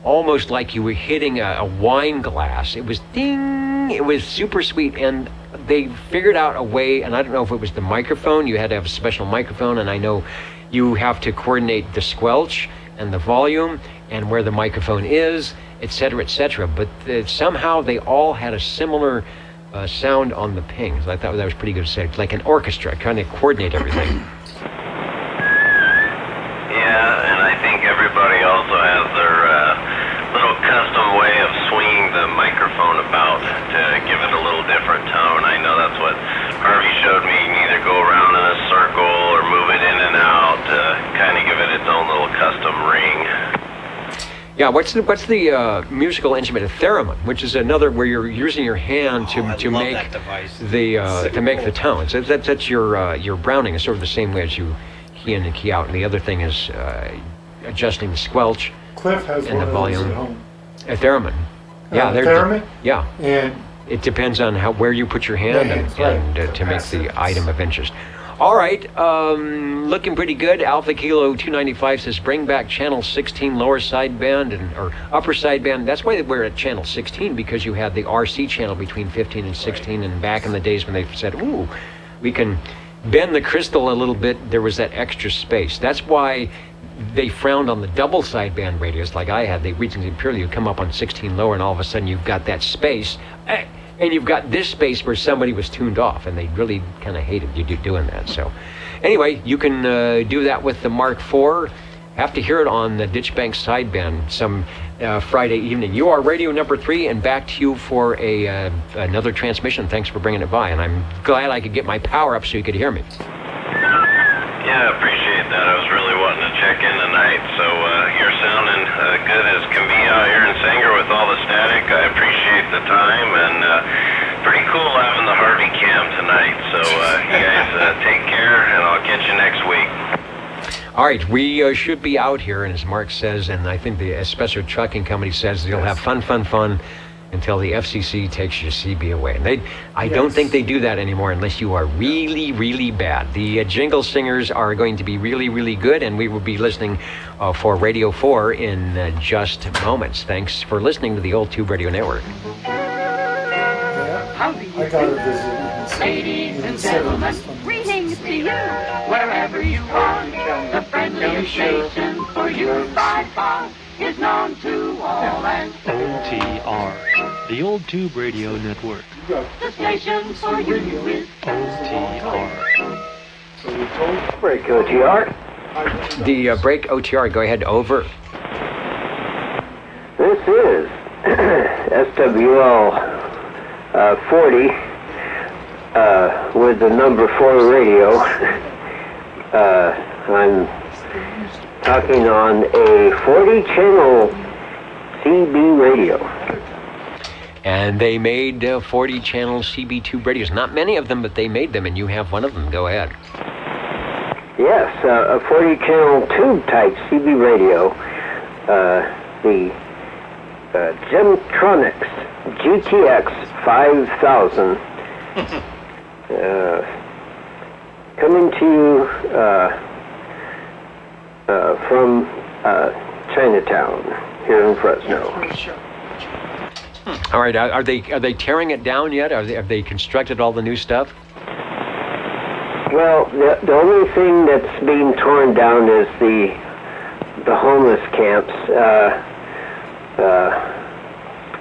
almost like you were hitting a wine glass. It was ding. It was super sweet, and they figured out a way, and I don't know if it was the microphone. You had to have a special microphone, and I know you have to coordinate the squelch and the volume and where the microphone is, etc., etc. But somehow they all had a similar sound on the pings. I thought that was pretty good to say, like an orchestra, kind of coordinate everything. Yeah, and I think everybody also has their little custom way of swinging the microphone about to give it a little different tone. I know that's what Harvey showed me. You can either go around in a circle or move it in and out to kind of give it its own little custom ring. Yeah, what's the musical instrument? A theremin, which is another where you're using your hand to make the tones. That's your Browning is sort of the same way as you key in and key out, and the other thing is adjusting the squelch. Cliff has and one the of volume. those at home. A theremin. Yeah, theremin. Yeah, and it depends on where you put your hand to make the item of interest. All right, looking pretty good. Alpha Kilo 295 says bring back channel 16 lower sideband or upper sideband. That's why we're at channel 16, because you had the RC channel between 15 and 16, and back in the days when they said, ooh, we can bend the crystal a little bit, there was that extra space. That's why they frowned on the double sideband radios like I had. They reached into purely, you come up on 16 lower, and all of a sudden you've got that space. And you've got this space where somebody was tuned off, and they really kind of hated you doing that. So anyway, you can do that with the Mark IV. Have to hear it on the Ditchbank sideband some Friday evening. You are radio number 3, and back to you for another transmission. Thanks for bringing it by, and I'm glad I could get my power up so you could hear me. Yeah, I appreciate that. I was really wanting to check in tonight, so you're sounding good as can be out here in Sanger with all the static. I appreciate the time, and pretty cool having the Harvey cam tonight. So you guys take care, and I'll catch you next week. All right, we should be out here, and as Mark says, and I think the Espresso Trucking Company says, you'll have fun until the FCC takes your CB away. And I don't think they do that anymore unless you are really, really bad. The Jingle Singers are going to be really, really good, and we will be listening for Radio 4 in just moments. Thanks for listening to the Old Tube Radio Network. I got a visit. Ladies and gentlemen, greetings to you, wherever you are. The friendliest station for you by far is known to all and OTR, the Old Tube Radio Network. the station for you is OTR. Break OTR. The break OTR, go ahead, over. This is SWL 40 with the number 4 radio. I'm talking on a 40-channel CB radio. And they made 40-channel CB tube radios. Not many of them, but they made them, and you have one of them. Go ahead. Yes, a 40-channel tube-type CB radio. The Gemtronics GTX 5000. Coming to you from Chinatown here in Fresno. All right, are they tearing it down yet? Have they constructed all the new stuff? Well, the only thing that's being torn down is the homeless camps,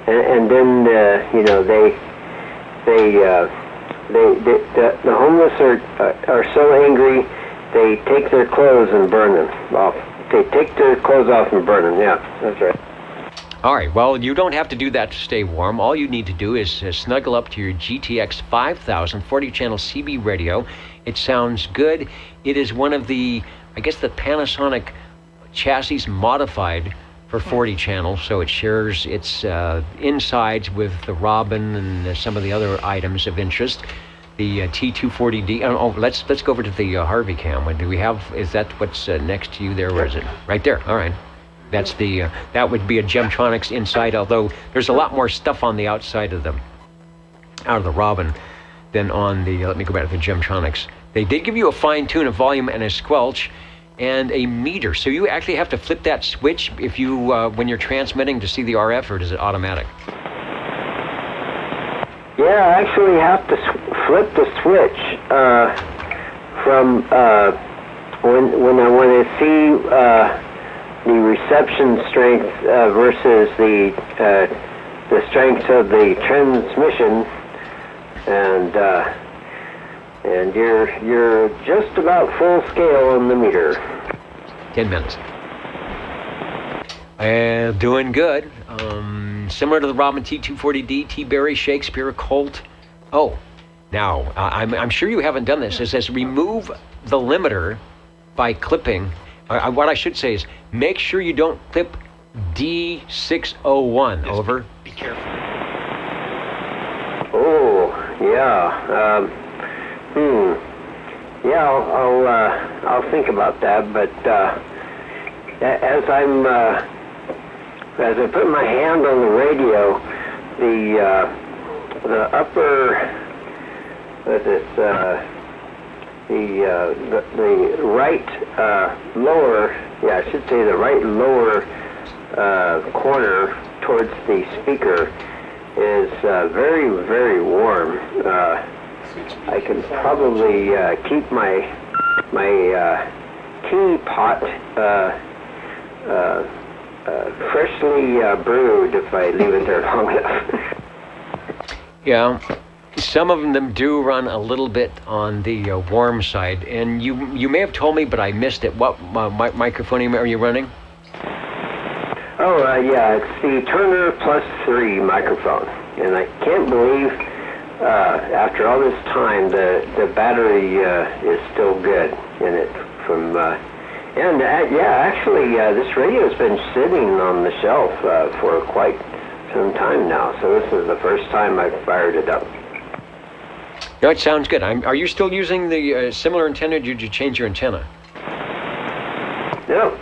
and then you know the homeless are so angry they take their clothes and burn them off. They take their clothes off and burn them. Yeah, that's right. All right, well, you don't have to do that to stay warm. All you need to do is snuggle up to your GTX 5000 40-channel CB radio. It sounds good. It is one of the, I guess, the Panasonic chassis modified for 40 channels, so it shares its insides with the Robin and some of the other items of interest. The T240D. Oh, let's go over to the Harvey cam. What do we have? Is that what's next to you there? Where is it? Right there. All right. That's the that would be a Gemtronics inside. Although there's a lot more stuff on the outside of the Robin than on the. Let me go back to the Gemtronics. They did give you a fine tune of volume and a squelch, and a meter. So you actually have to flip that switch if you when you're transmitting to see the RF, or is it automatic? Yeah, I actually have to flip the switch from when I want to see the reception strength versus the strength of the transmission, and you're just about full scale on the meter. 10 minutes. Doing good. Similar to the Robin T240D, T-Berry, Shakespeare, Colt. Oh, now, I'm sure you haven't done this. It says remove the limiter by clipping. What I should say is make sure you don't clip D601. Yes, over. Be careful. Oh, yeah. Yeah, I'll think about that. But as I put my hand on the radio, the upper, the right lower, I should say the right lower corner towards the speaker is very, very warm. I can probably keep my teapot freshly brewed if I leave it there long enough. Yeah, some of them do run a little bit on the warm side, and you may have told me, but I missed it. What microphone are you running? Oh, yeah, it's the Turner Plus 3 microphone, and I can't believe after all this time the battery is still good in it. Actually, this radio has been sitting on the shelf for quite some time now, so this is the first time I've fired it up. No, it sounds good. Are you still using the similar antenna, or did you change your antenna? No,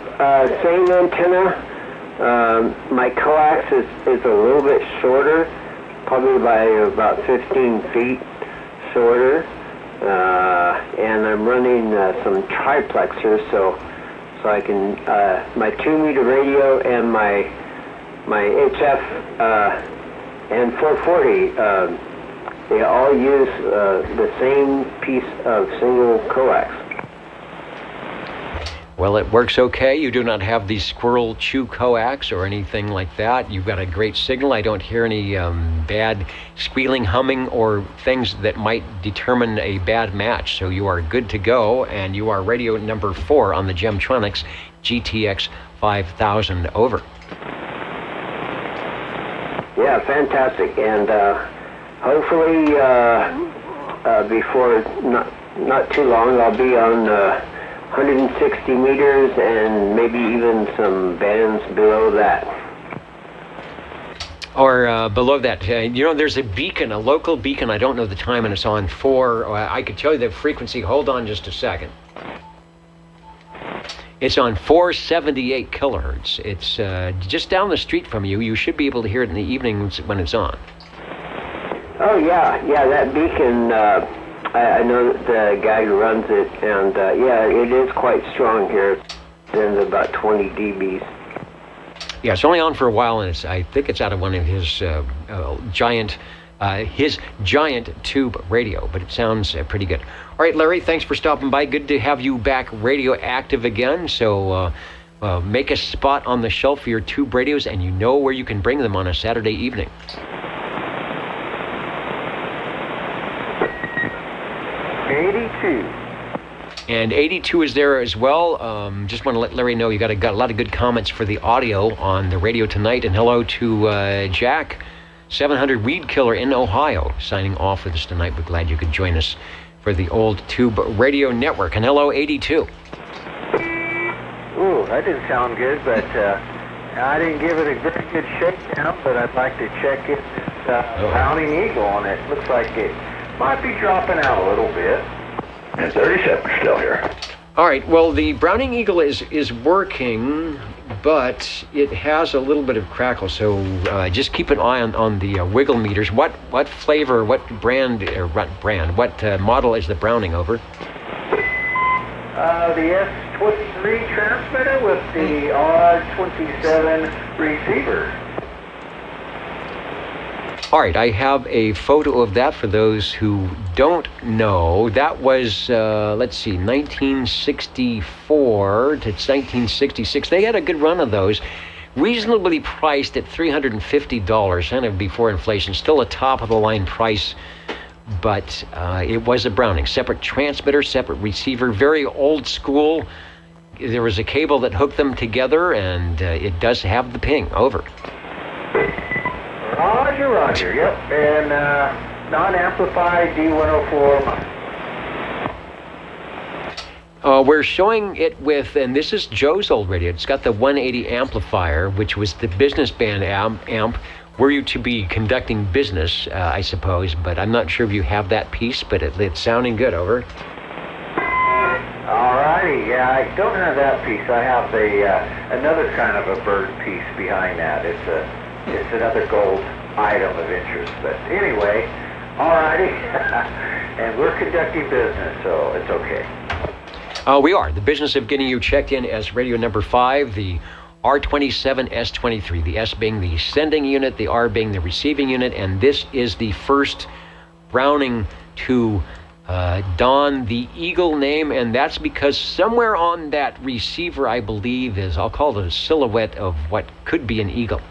same antenna. My coax is a little bit shorter, probably by about 15 feet shorter, and I'm running some triplexers, so I can my 2-meter radio and my HF and 440. They all use the same piece of single coax. Well, it works okay. You do not have the squirrel chew coax or anything like that. You've got a great signal. I don't hear any bad squealing, humming, or things that might determine a bad match. So you are good to go, and you are radio number 4 on the Gemtronics GTX 5000. Over. Yeah, fantastic. And hopefully before not too long, I'll be on 160 meters and maybe even some bands below that. Or below that. There's a beacon, a local beacon. I don't know the time, and it's on 4. I could tell you the frequency. Hold on just a second. It's on 478 kilohertz. It's just down the street from you. You should be able to hear it in the evenings when it's on. Oh, yeah, that beacon, I know the guy who runs it, and it is quite strong here. It's about 20 dBs. Yeah, it's only on for a while, and I think it's out of one of his giant tube radio, but it sounds pretty good. All right, Larry, thanks for stopping by. Good to have you back radio active again. So make a spot on the shelf for your tube radios, and you know where you can bring them on a Saturday evening. And 82 is there as well. Just want to let Larry know you got a lot of good comments for the audio on the radio tonight. And hello to Jack, 700 Weed Killer in Ohio, signing off with us tonight. We're glad you could join us for the old Tube Radio Network. And hello, 82. Ooh, that didn't sound good, but I didn't give it a very good shakedown, but I'd like to check it. Browning Eagle on it. Looks like it might be dropping out a little bit. And 37 still here. All right, well, the Browning Eagle is working, but it has a little bit of crackle, so just keep an eye on the wiggle meters. What flavor, what brand, what model is the Browning over? The S23 transmitter with the R27 receiver. All right, I have a photo of that for those who don't know. That was, let's see, 1964 to 1966. They had a good run of those. Reasonably priced at $350, kind of before inflation. Still a top-of-the-line price, but it was a Browning. Separate transmitter, separate receiver, very old school. There was a cable that hooked them together, and it does have the ping. Over. Roger, roger, yep. And non-amplified D104. We're showing it with, and this is Joe's old radio. It's got the 180 amplifier, which was the business band amp. Were you to be conducting business, I suppose, but I'm not sure if you have that piece, but it's sounding good. Over. Alrighty, yeah, I don't have that piece. I have another kind of a bird piece behind that. It's another gold item of interest. But anyway, alrighty. And we're conducting business, so it's okay. We are. The business of getting you checked in as radio number 5, the R27 S23, the S being the sending unit, the R being the receiving unit, and this is the first Browning to don the Eagle name, and that's because somewhere on that receiver, I believe, is, I'll call it a silhouette of what could be an eagle.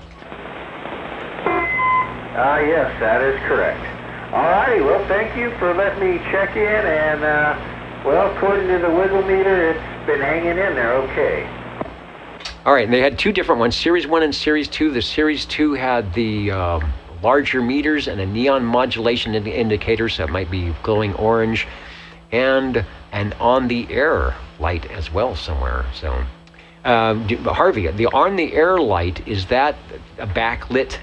Yes, that is correct. Alrighty, well, thank you for letting me check in, and, well, according to the wiggle meter, it's been hanging in there okay. All right, and they had two different ones, Series 1 and Series 2. The Series 2 had the larger meters and a neon modulation indicator, so it might be glowing orange, and an on-the-air light as well somewhere. So, Harvey, the on-the-air light, is that a backlit?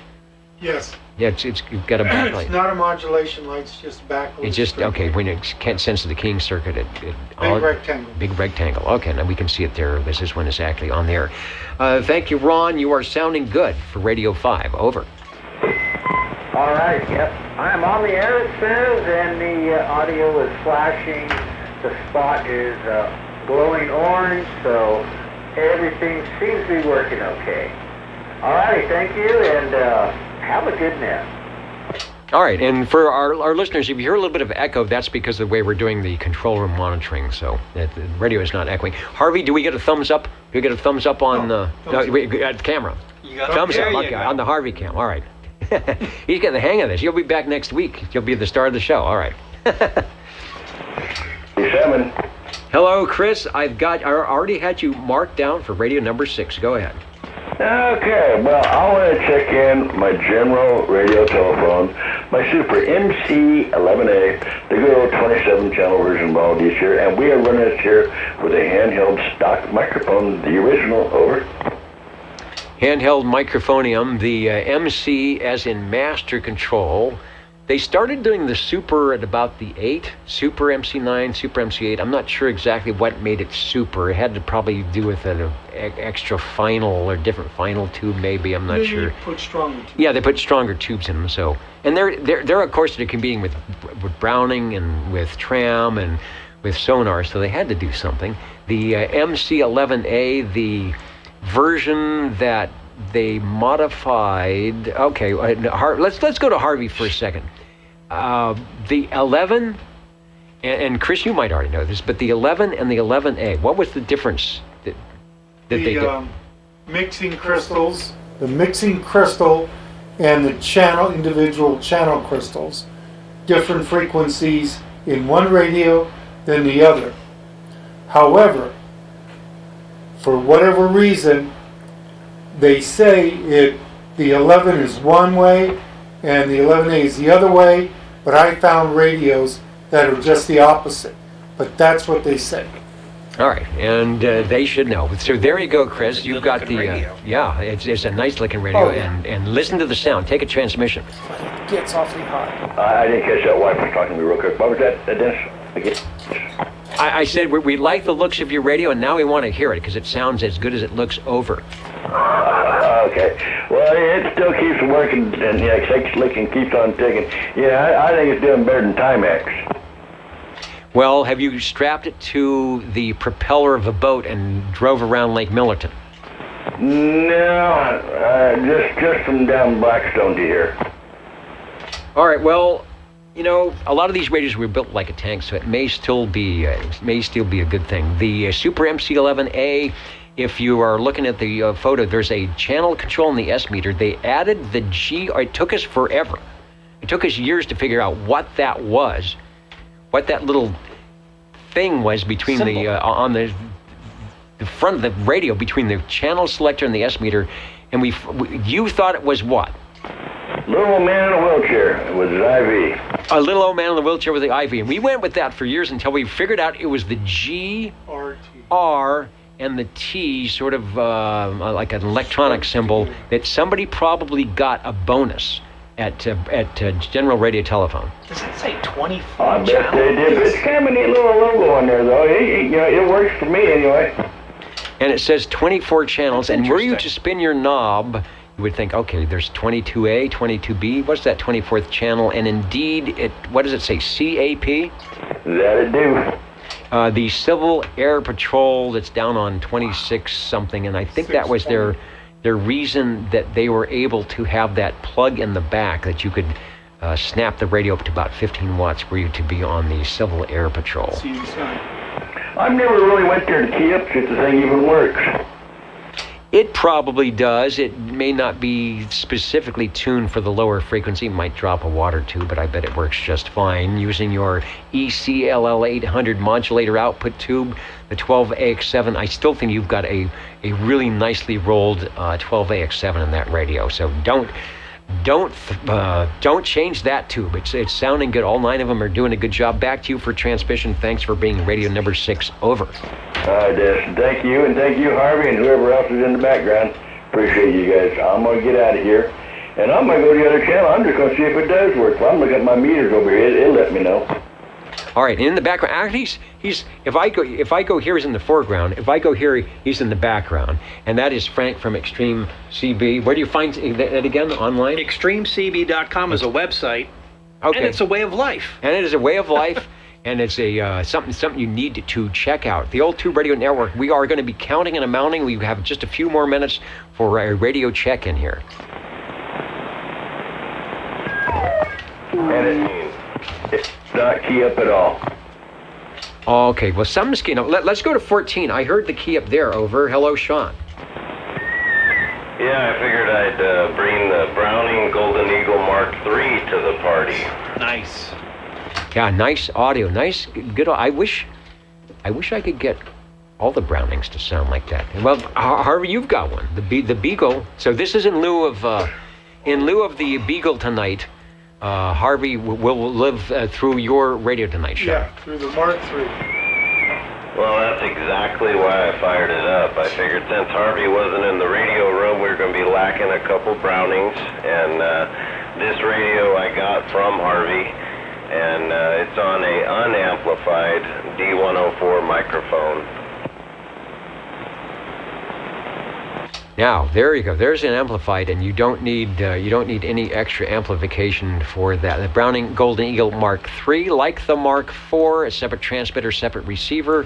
Yes. Yeah, it's got a backlight. It's not a modulation light, it's just backlit. It's just, okay, when it can't sense the King circuit, Big rectangle. Big rectangle. Okay, now we can see it there. This one is actually on there. Thank you, Ron. You are sounding good for Radio 5. Over. All right, yep. I'm on the air, it says, and the audio is flashing. The spot is glowing orange, so everything seems to be working okay. All right, thank you, and have a good night. All right, and for our listeners, if you hear a little bit of echo, that's because of the way we're doing the control room monitoring, so the radio is not echoing. Harvey, do we get a thumbs up? Do we get a thumbs up on the camera? You got thumbs up, okay, on the Harvey cam. All right. He's getting the hang of this. You'll be back next week. You'll be the star of the show. All right. Seven. Hello, Chris. I already had you marked down for radio number 6. Go ahead. Okay, well, I want to check in my general radio telephone, my Super MC11A, the good old 27-channel version model this year, and we are running this here with a handheld stock microphone, the original. Over. Handheld microphonium, the MC as in master control. They started doing the Super at about the 8, Super MC9, Super MC8. I'm not sure exactly what made it Super. It had to probably do with an extra final or different final tube, maybe. I'm not sure. They put stronger tubes. Yeah, they put stronger tubes in them. So, and they're of course they're competing with Browning and with Tram and with Sonar, so they had to do something. The MC11A, the version that they modified. Okay, let's go to Harvey for a second. The 11, and Chris, you might already know this, but the 11 and the 11A, what was the difference that they did? Mixing crystals, the mixing crystal, and the individual channel crystals, different frequencies in one radio than the other. However, for whatever reason, they say the 11 is one way and the 11A is the other way, but I found radios that are just the opposite. But that's what they say. All right, and they should know. So there you go, Chris. You've got the radio. It's a nice looking radio, Oh, yeah. and listen to the sound. Take a transmission. It gets awfully hot. I didn't catch that. Wife was talking to me real quick. What was that, Dennis? Again. I said we like the looks of your radio, and now we want to hear it because it sounds as good as it looks over. Okay. Well, it still keeps working, and keeps licking, keeps on ticking. Yeah, I think it's doing better than Timex. Well, have you strapped it to the propeller of a boat and drove around Lake Millerton? No, just from down Blackstone to here. All right. Well, you know, a lot of these radios were built like a tank, so it may still be a good thing. The Super MC11A. If you are looking at the photo, there's a channel control in the S meter. They added the G. It took us forever. It took us years to figure out what that was, what that little thing was between on the front of the radio, between the channel selector and the S meter. And you thought it was what? Little old man in a wheelchair with his IV. A little old man in a wheelchair with the IV. And we went with that for years until we figured out it was the G, R, and the T, sort of like an electronic symbol, that somebody probably got a bonus at General Radio Telephone. Does it say 24 I bet they did. It's kind of a neat little logo on there, though. It works for me anyway. And it says 24 channels, and were you to spin your knob, you would think, okay, there's 22A, 22B, what's that 24th channel? And indeed, what does it say, CAP? That it do. The Civil Air Patrol that's down on 26 something, and I think that was their reason that they were able to have that plug in the back that you could snap the radio up to about 15 watts for you to be on the Civil Air Patrol. I've never really went there to key up if the thing even works. It probably does. It may not be specifically tuned for the lower frequency. It might drop a watt or two, but I bet it works just fine. Using your ECLL 800 modulator output tube, the 12AX7, I still think you've got a really nicely rolled 12AX7 in that radio. So don't change that tube. It's sounding good. All 9 of them are doing a good job. Back to you for transmission. Thanks for being radio number 6. Over. Thank you, and thank you, Harvey, and whoever else is in the background. Appreciate you guys. I'm going to get out of here, and I'm going to go to the other channel. I'm just going to see if it does work. Well, I'm looking at my meters over here. It'll let me know. All right, in the background, actually, he's if I go here, he's in the foreground. If I go here, he's in the background, and that is Frank from Extreme CB. Where do you find that again? Online? ExtremeCB.com is a website, okay. And it's a way of life. And it is a way of life, and it's a something you need to check out. The Old Tube Radio Network. We are going to be counting and amounting. We have just a few more minutes for a radio check-in here. And it's not key up at all. Okay, well, something's key. Now, let's go to 14. I heard the key up there. Over. Hello, Sean. Yeah, I figured I'd bring the Browning Golden Eagle Mark III to the party. Nice. Yeah, nice audio. Nice, good. I wish I could get all the Brownings to sound like that. Well, Harvey, you've got one. The Beagle. So this is in lieu of the Beagle tonight. Harvey will live through your Radio Tonight show. Yeah, through the Mark III. Well, that's exactly why I fired it up. I figured since Harvey wasn't in the radio room, we were going to be lacking a couple Brownings, and this radio I got from Harvey, and it's on a unamplified D104 microphone. Now, there you go. There's an amplified, and you don't need any extra amplification for that. The Browning Golden Eagle Mark III, like the Mark IV, a separate transmitter, separate receiver,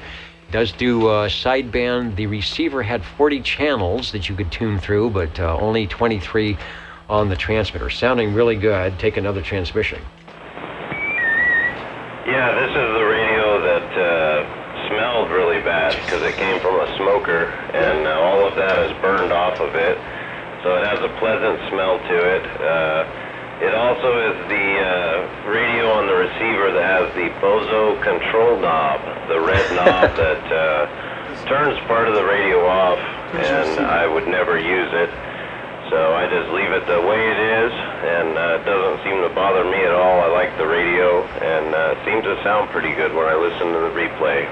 does do sideband. The receiver had 40 channels that you could tune through, but only 23 on the transmitter. Sounding really good. Take another transmission. Yeah, this is the radio that smelled really bad because it came from a smoker, and all of that is burned off of it, so it has a pleasant smell to it. It also is the radio on the receiver that has the Bozo control knob, the red knob that turns part of the radio off, and I would never use it, so I just leave it the way it is, and it doesn't seem to bother me at all. I like the radio, and it seems to sound pretty good when I listen to the replay.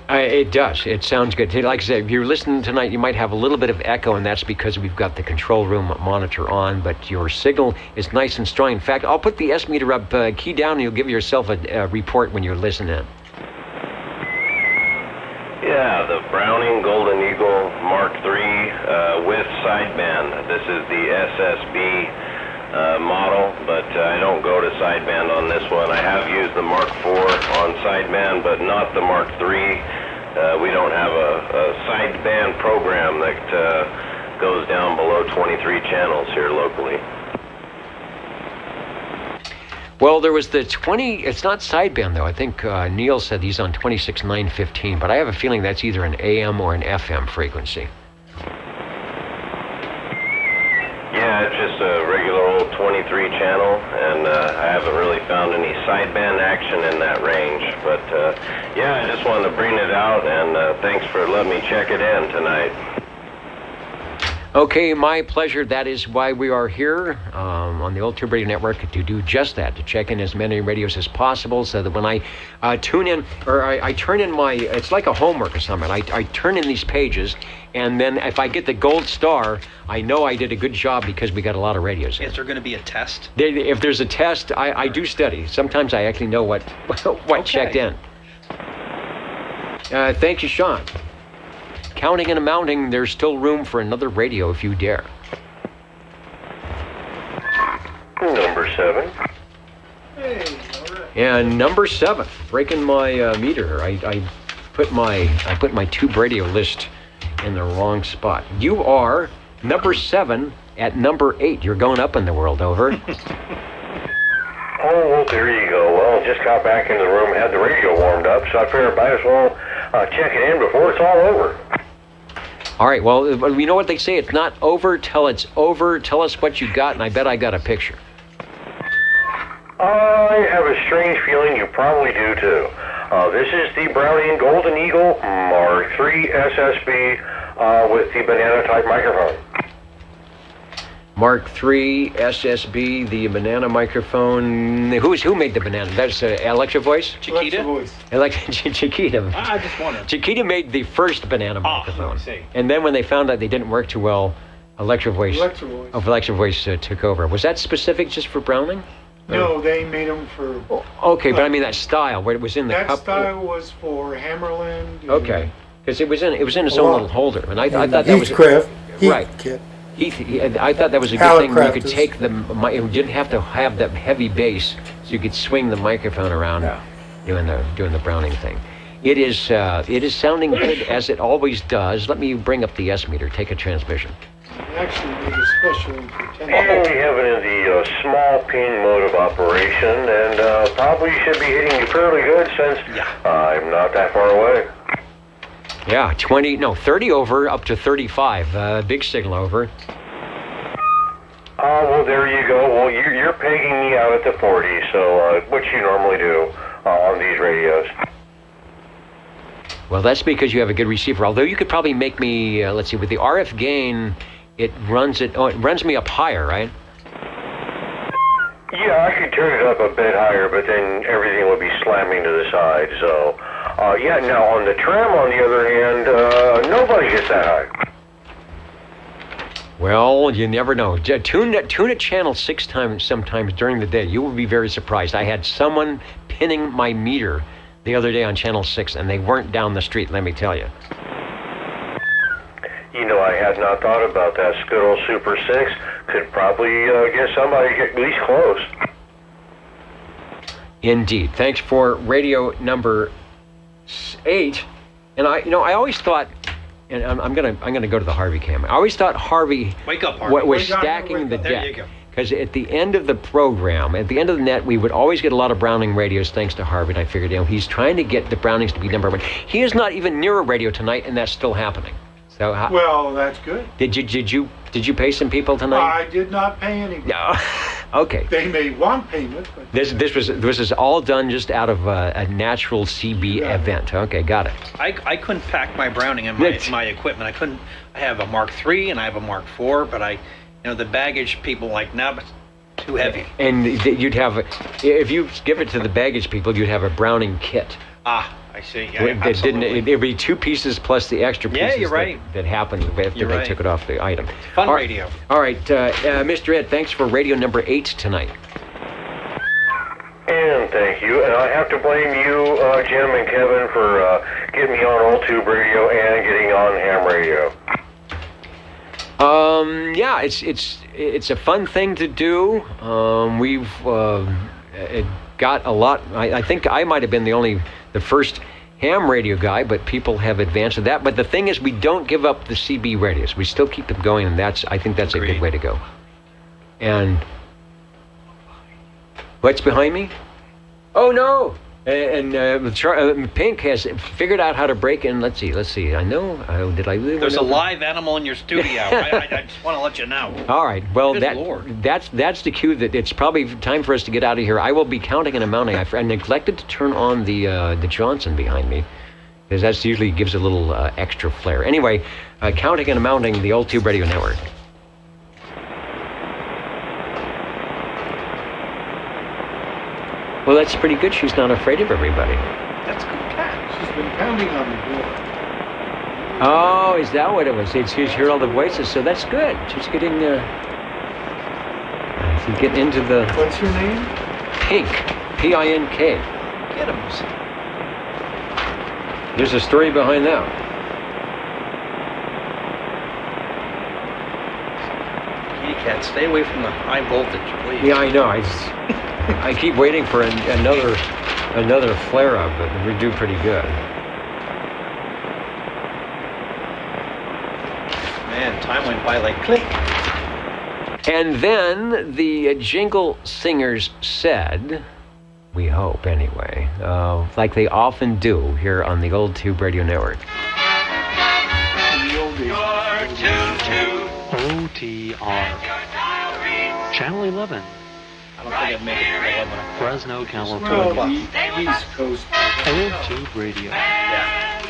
It does. It sounds good. Like I said, if you're listening tonight, you might have a little bit of echo, and that's because we've got the control room monitor on, but your signal is nice and strong. In fact, I'll put the S meter up, key down, and you'll give yourself a report when you're listening. Yeah, the Browning Golden Eagle Mark III with sideband. This is the SSB model, but I don't go to sideband on this one. I have used the Mark IV on sideband, but not the Mark III. We don't have a sideband program that goes down below 23 channels here locally. Well, there was the 20, it's not sideband though. I think Neil said he's on 26.915, but I have a feeling that's either an AM or an FM frequency. Yeah, it's just a regular old 23 channel, and I haven't really found any sideband action in that range. But yeah, I just wanted to bring it out, and thanks for letting me check it in tonight. Okay, my pleasure. That is why we are here on the Old Tube Radio Network, to do just that, to check in as many radios as possible, so that when I tune in, or I turn in my, it's like a homework assignment. I turn in these pages, and then if I get the gold star, I know I did a good job because we got a lot of radios in. Is there going to be a test? If there's a test, I do study. Sometimes I actually know what checked in. Thank you, Sean. Counting and amounting, there's still room for another radio if you dare. Number 7. And number 7, breaking my meter. I put my tube radio list in the wrong spot. You are number 7 at number 8. You're going up in the world, over. Oh, well, there you go. Well, just got back in the room, had the radio warmed up, so I figured I might as well check it in before it's all over. All right, well, you know what they say, it's not over till it's over. Tell us what you got, and I bet I got a picture. I have a strange feeling you probably do, too. This is the Brownian Golden Eagle Mark III SSB with the banana-type microphone. Mark III SSB, the banana microphone. Who made the banana? That's Electro Voice? Chiquita? Chiquita. I just wondered. Chiquita made the first banana microphone. And then when they found out they didn't work too well, Electro Voice took over. Was that specific just for Browning? No, they made them for... Okay, but I mean that style, where it was in the cup. That style was for Hammerland. Okay, because it was in its own little holder, and I thought that was... Heathcraft. Right. I thought that was a good thing where you could take you didn't have to have that heavy bass, so you could swing the microphone around doing the Browning thing. It is sounding good as it always does. Let me bring up the S meter, take a transmission. Actually made a special one for 10. And we have it in the small ping mode of operation, and probably should be hitting you fairly good since I'm not that far away. Yeah, 30 over, up to 35. Big signal over. Well, there you go. Well, you're pegging me out at the 40, so what you normally do on these radios. Well, that's because you have a good receiver. Although you could probably make me, let's see, with the RF gain, it runs me up higher, right? Yeah, I could turn it up a bit higher, but then everything would be slamming to the side, so... yeah, now on the trim, on the other hand, nobody gets that high. Well, you never know. Tune a channel 6 times sometimes during the day. You will be very surprised. I had someone pinning my meter the other day on channel 6, and they weren't down the street, let me tell you. You know, I had not thought about that. Good old Super 6 could probably get somebody at least close. Indeed. Thanks for radio number 8. And I always thought, and I'm gonna go to the Harvey cam. I always thought Harvey was stacking the deck. There you go. Because at the end of the program, at the end of the net, we would always get a lot of Browning radios thanks to Harvey. And I figured, he's trying to get the Brownings to be number 1. He is not even near a radio tonight, and that's still happening. So well, that's good. Did you pay some people tonight? I did not pay anyone. No. Okay. They may want payment, but this was all done just out of a natural CB event. Okay, got it. I couldn't pack my Browning in my equipment. I have a Mark III and I have a Mark IV, but the baggage people no, but too heavy. And you'd have, if you give it to the baggage people, you'd have a Browning kit. I see. Yeah, it'd be 2 pieces plus the extra pieces. Yeah, you're right. That happened after they took it off the item. Fun radio. All right, Mr. Ed, thanks for radio number 8 tonight. And thank you. And I have to blame you, Jim and Kevin, for getting me on Old Tube Radio and getting on ham radio. Yeah, it's a fun thing to do. We've it got a lot. I think I might have been the first ham radio guy, but people have advanced to that. But the thing is, we don't give up the CB radios. We still keep them going, and I think that's a good way to go. And what's behind me? Oh no! And Pink has figured out how to break in. Let's see. I know. Did I leave? There's a live animal in your studio. I just want to let you know. All right. Well, Good Lord. that's the cue that it's probably time for us to get out of here. I will be counting and mounting. I neglected to turn on the Johnson behind me, because that usually gives a little extra flair. Anyway, counting and mounting the Old Tube Radio Network. Well, that's pretty good. She's not afraid of everybody. That's a good cat. She's been pounding on the door. Oh, is that what it was? She's heard all the voices, so that's good. She's getting she's getting into the... What's your name? Pink. P-I-N-K. Get him. There's a story behind that. Kitty cat, stay away from the high voltage, please. Yeah, I know. I keep waiting for another flare-up, but we do pretty good. Man, time went by like click. And then the jingle singers said, we hope anyway, like they often do here on the Old Tube Radio Network. OTR. Channel 11. I don't think I'd make it to 11. Fresno, California. Well, East Coast. Old Tube Radio. Yeah.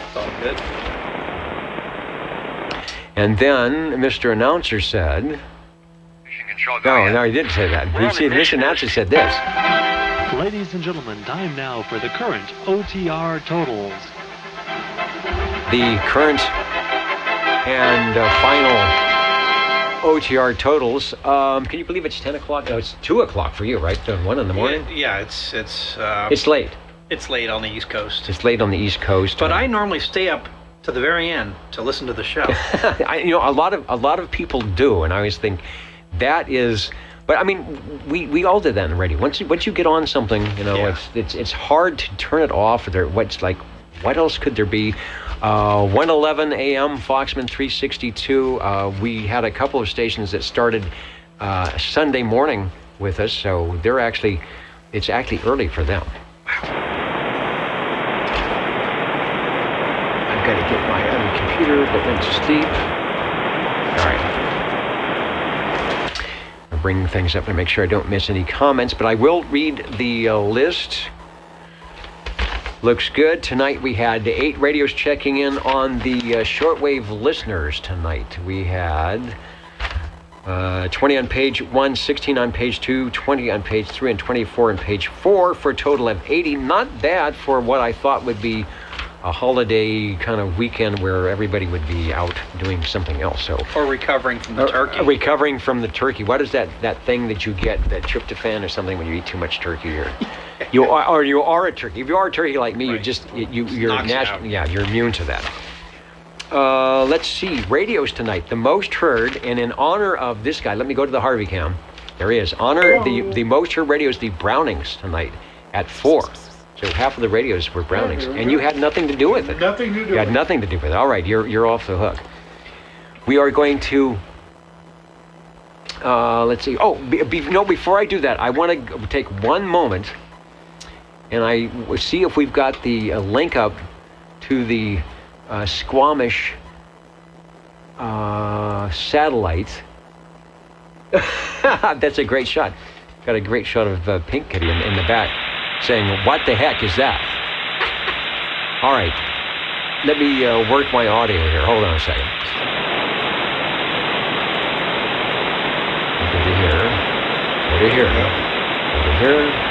It's all good. And then Mr. Announcer said... No, he didn't say that. Mr. Announcer said this. Ladies and gentlemen, time now for the current OTR totals. The current and final OTR totals. Can you believe it's 10 o'clock? No, it's 2 o'clock for you, right? 1 in the morning? Yeah, it's late. It's late on the East Coast. It's late on the East Coast. But I normally stay up to the very end to listen to the show. A lot of people do, and I always think that is. But I mean, we all did that in the radio. Once you get on something, it's hard to turn it off. What else could there be? 111 AM, Foxman 362. We had a couple of stations that started Sunday morning with us, so it's actually early for them. I've got to get my other computer that went to sleep. All right. I'll bring things up and make sure I don't miss any comments, but I will read the list. Looks good. Tonight we had 8 radios checking in on the shortwave listeners tonight. We had 20 on page 1, 16 on page 2, 20 on page 3, and 24 on page 4 for a total of 80. Not bad for what I thought would be a holiday kind of weekend where everybody would be out doing something else. Or recovering from the turkey. Recovering from the turkey. What is that thing that you get, that tryptophan or something, when you eat too much turkey? You are a turkey. If you are a turkey like me, right. you're natural. Yeah, you're immune to that. Let's see, radios tonight. The most heard, and in honor of this guy, let me go to the Harvey Cam. There he is. The most heard radios, the Brownings tonight at 4. So half of the radios were Brownings, and you had nothing to do with it. Nothing to do. You had nothing to do with it. All right, you're off the hook. We are going to. Let's see. Oh, before I do that, I want to take one moment, and I see if we've got the link up to the Squamish satellite. That's a great shot. Got a great shot of Pink Kitty in the back, saying, "What the heck is that?" All right, let me work my audio here. Hold on a second. Go to here. Go to here. Go to here.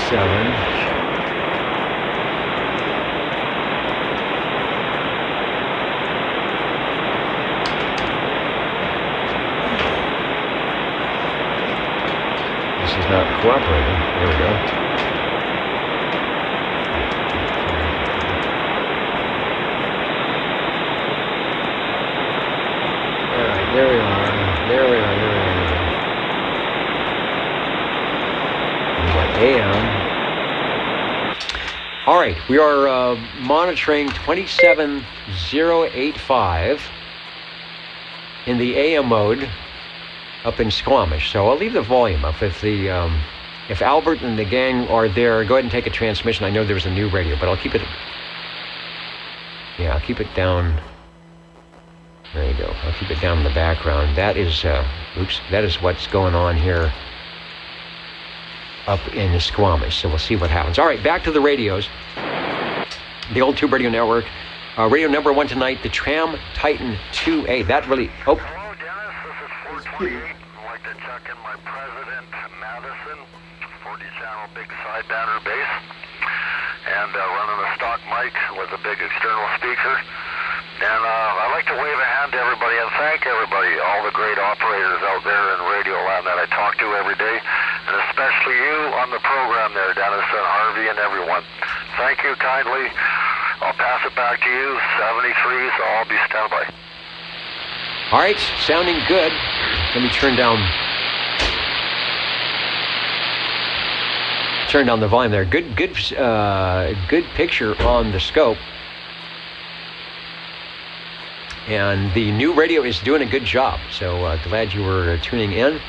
7. This is not cooperating. There we go. There we are. AM. All right, we are monitoring 27085 in the AM mode up in Squamish. So I'll leave the volume up. If Albert and the gang are there, go ahead and take a transmission. I know there's a new radio, but I'll keep it. Yeah, I'll keep it down. There you go. I'll keep it down in the background. That is, that is what's going on here up in Squamish. So we'll see what happens. All right, back to the radios. The old Tube Radio Network. Radio number 1 tonight, the Tram Titan 2A. That really... Oh. Hello, Dennis. This is 428. I'd like to check in my President Madison, 40-channel big side banner base, and running a stock mic with a big external speaker. And I'd like to wave a hand to everybody and thank everybody, all the great operators out there in Radio Land that I talk to every day, and especially you on the program there, Dennis and Harvey and everyone. Thank you kindly. I'll pass it back to you, 73, so I'll be standby. All right, sounding good. Let me turn down the volume there. Good picture on the scope. And the new radio is doing a good job, so glad you were tuning in.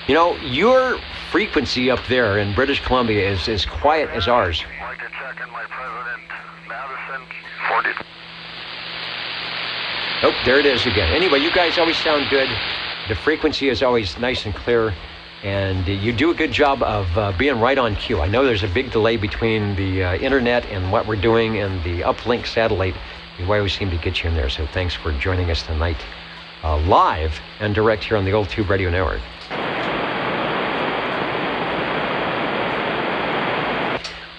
You know, your frequency up there in British Columbia is as quiet as ours. I'd like to check in my President Madison, 40. Oh, there it is again. Anyway, you guys always sound good. The frequency is always nice and clear, and you do a good job of being right on cue. I know there's a big delay between the internet and what we're doing and the uplink satellite. We always seem to get you in there, so thanks for joining us tonight live and direct here on the Old Tube Radio Network.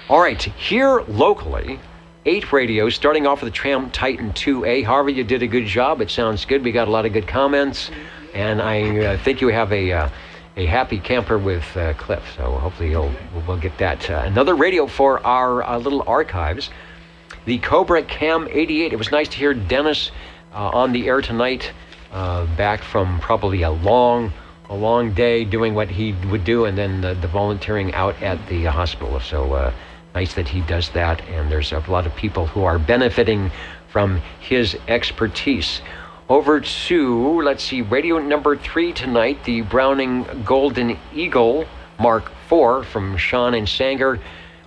All right, here locally, 8 radios, starting off with the Tram Titan 2A. Harvey, you did a good job. It sounds good. We got a lot of good comments, and I think you have a happy camper with Cliff, so hopefully we'll get that. Another radio for our little archives. The Cobra Cam 88. It was nice to hear Dennis on the air tonight, back from probably a long day doing what he would do, and then the volunteering out at the hospital. So nice that he does that, and there's a lot of people who are benefiting from his expertise. Over to, let's see, radio number 3 tonight, the Browning Golden Eagle Mark IV from Sean and Sanger.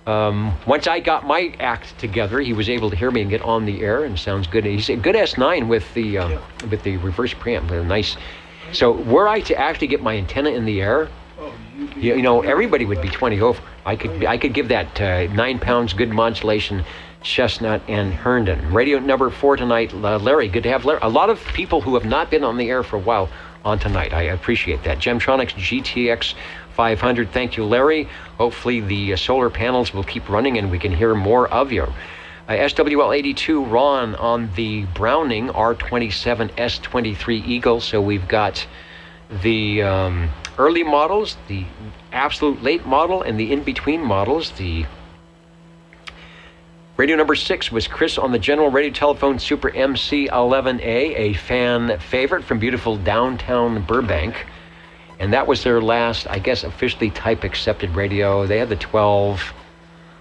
Once I got my act together, he was able to hear me and get on the air, and sounds good. He's a good S9 with the reverse preamp. Nice. So were I to actually get my antenna in the air, you know, everybody would be 20 over. I could give that 9 pounds, good modulation, Chestnut and Herndon. Radio number 4 tonight, Larry. Good to have Larry. A lot of people who have not been on the air for a while on tonight. I appreciate that. Gemtronics GTX 500. Thank you, Larry. Hopefully the solar panels will keep running and we can hear more of you. SWL 82, Ron on the Browning R27 S23 Eagle. So we've got the early models, the absolute late model, and the in-between models. The radio number 6 was Chris on the General Radio Telephone Super MC11A, a fan favorite from beautiful downtown Burbank. And that was their last, I guess, officially type-accepted radio. They had the 12.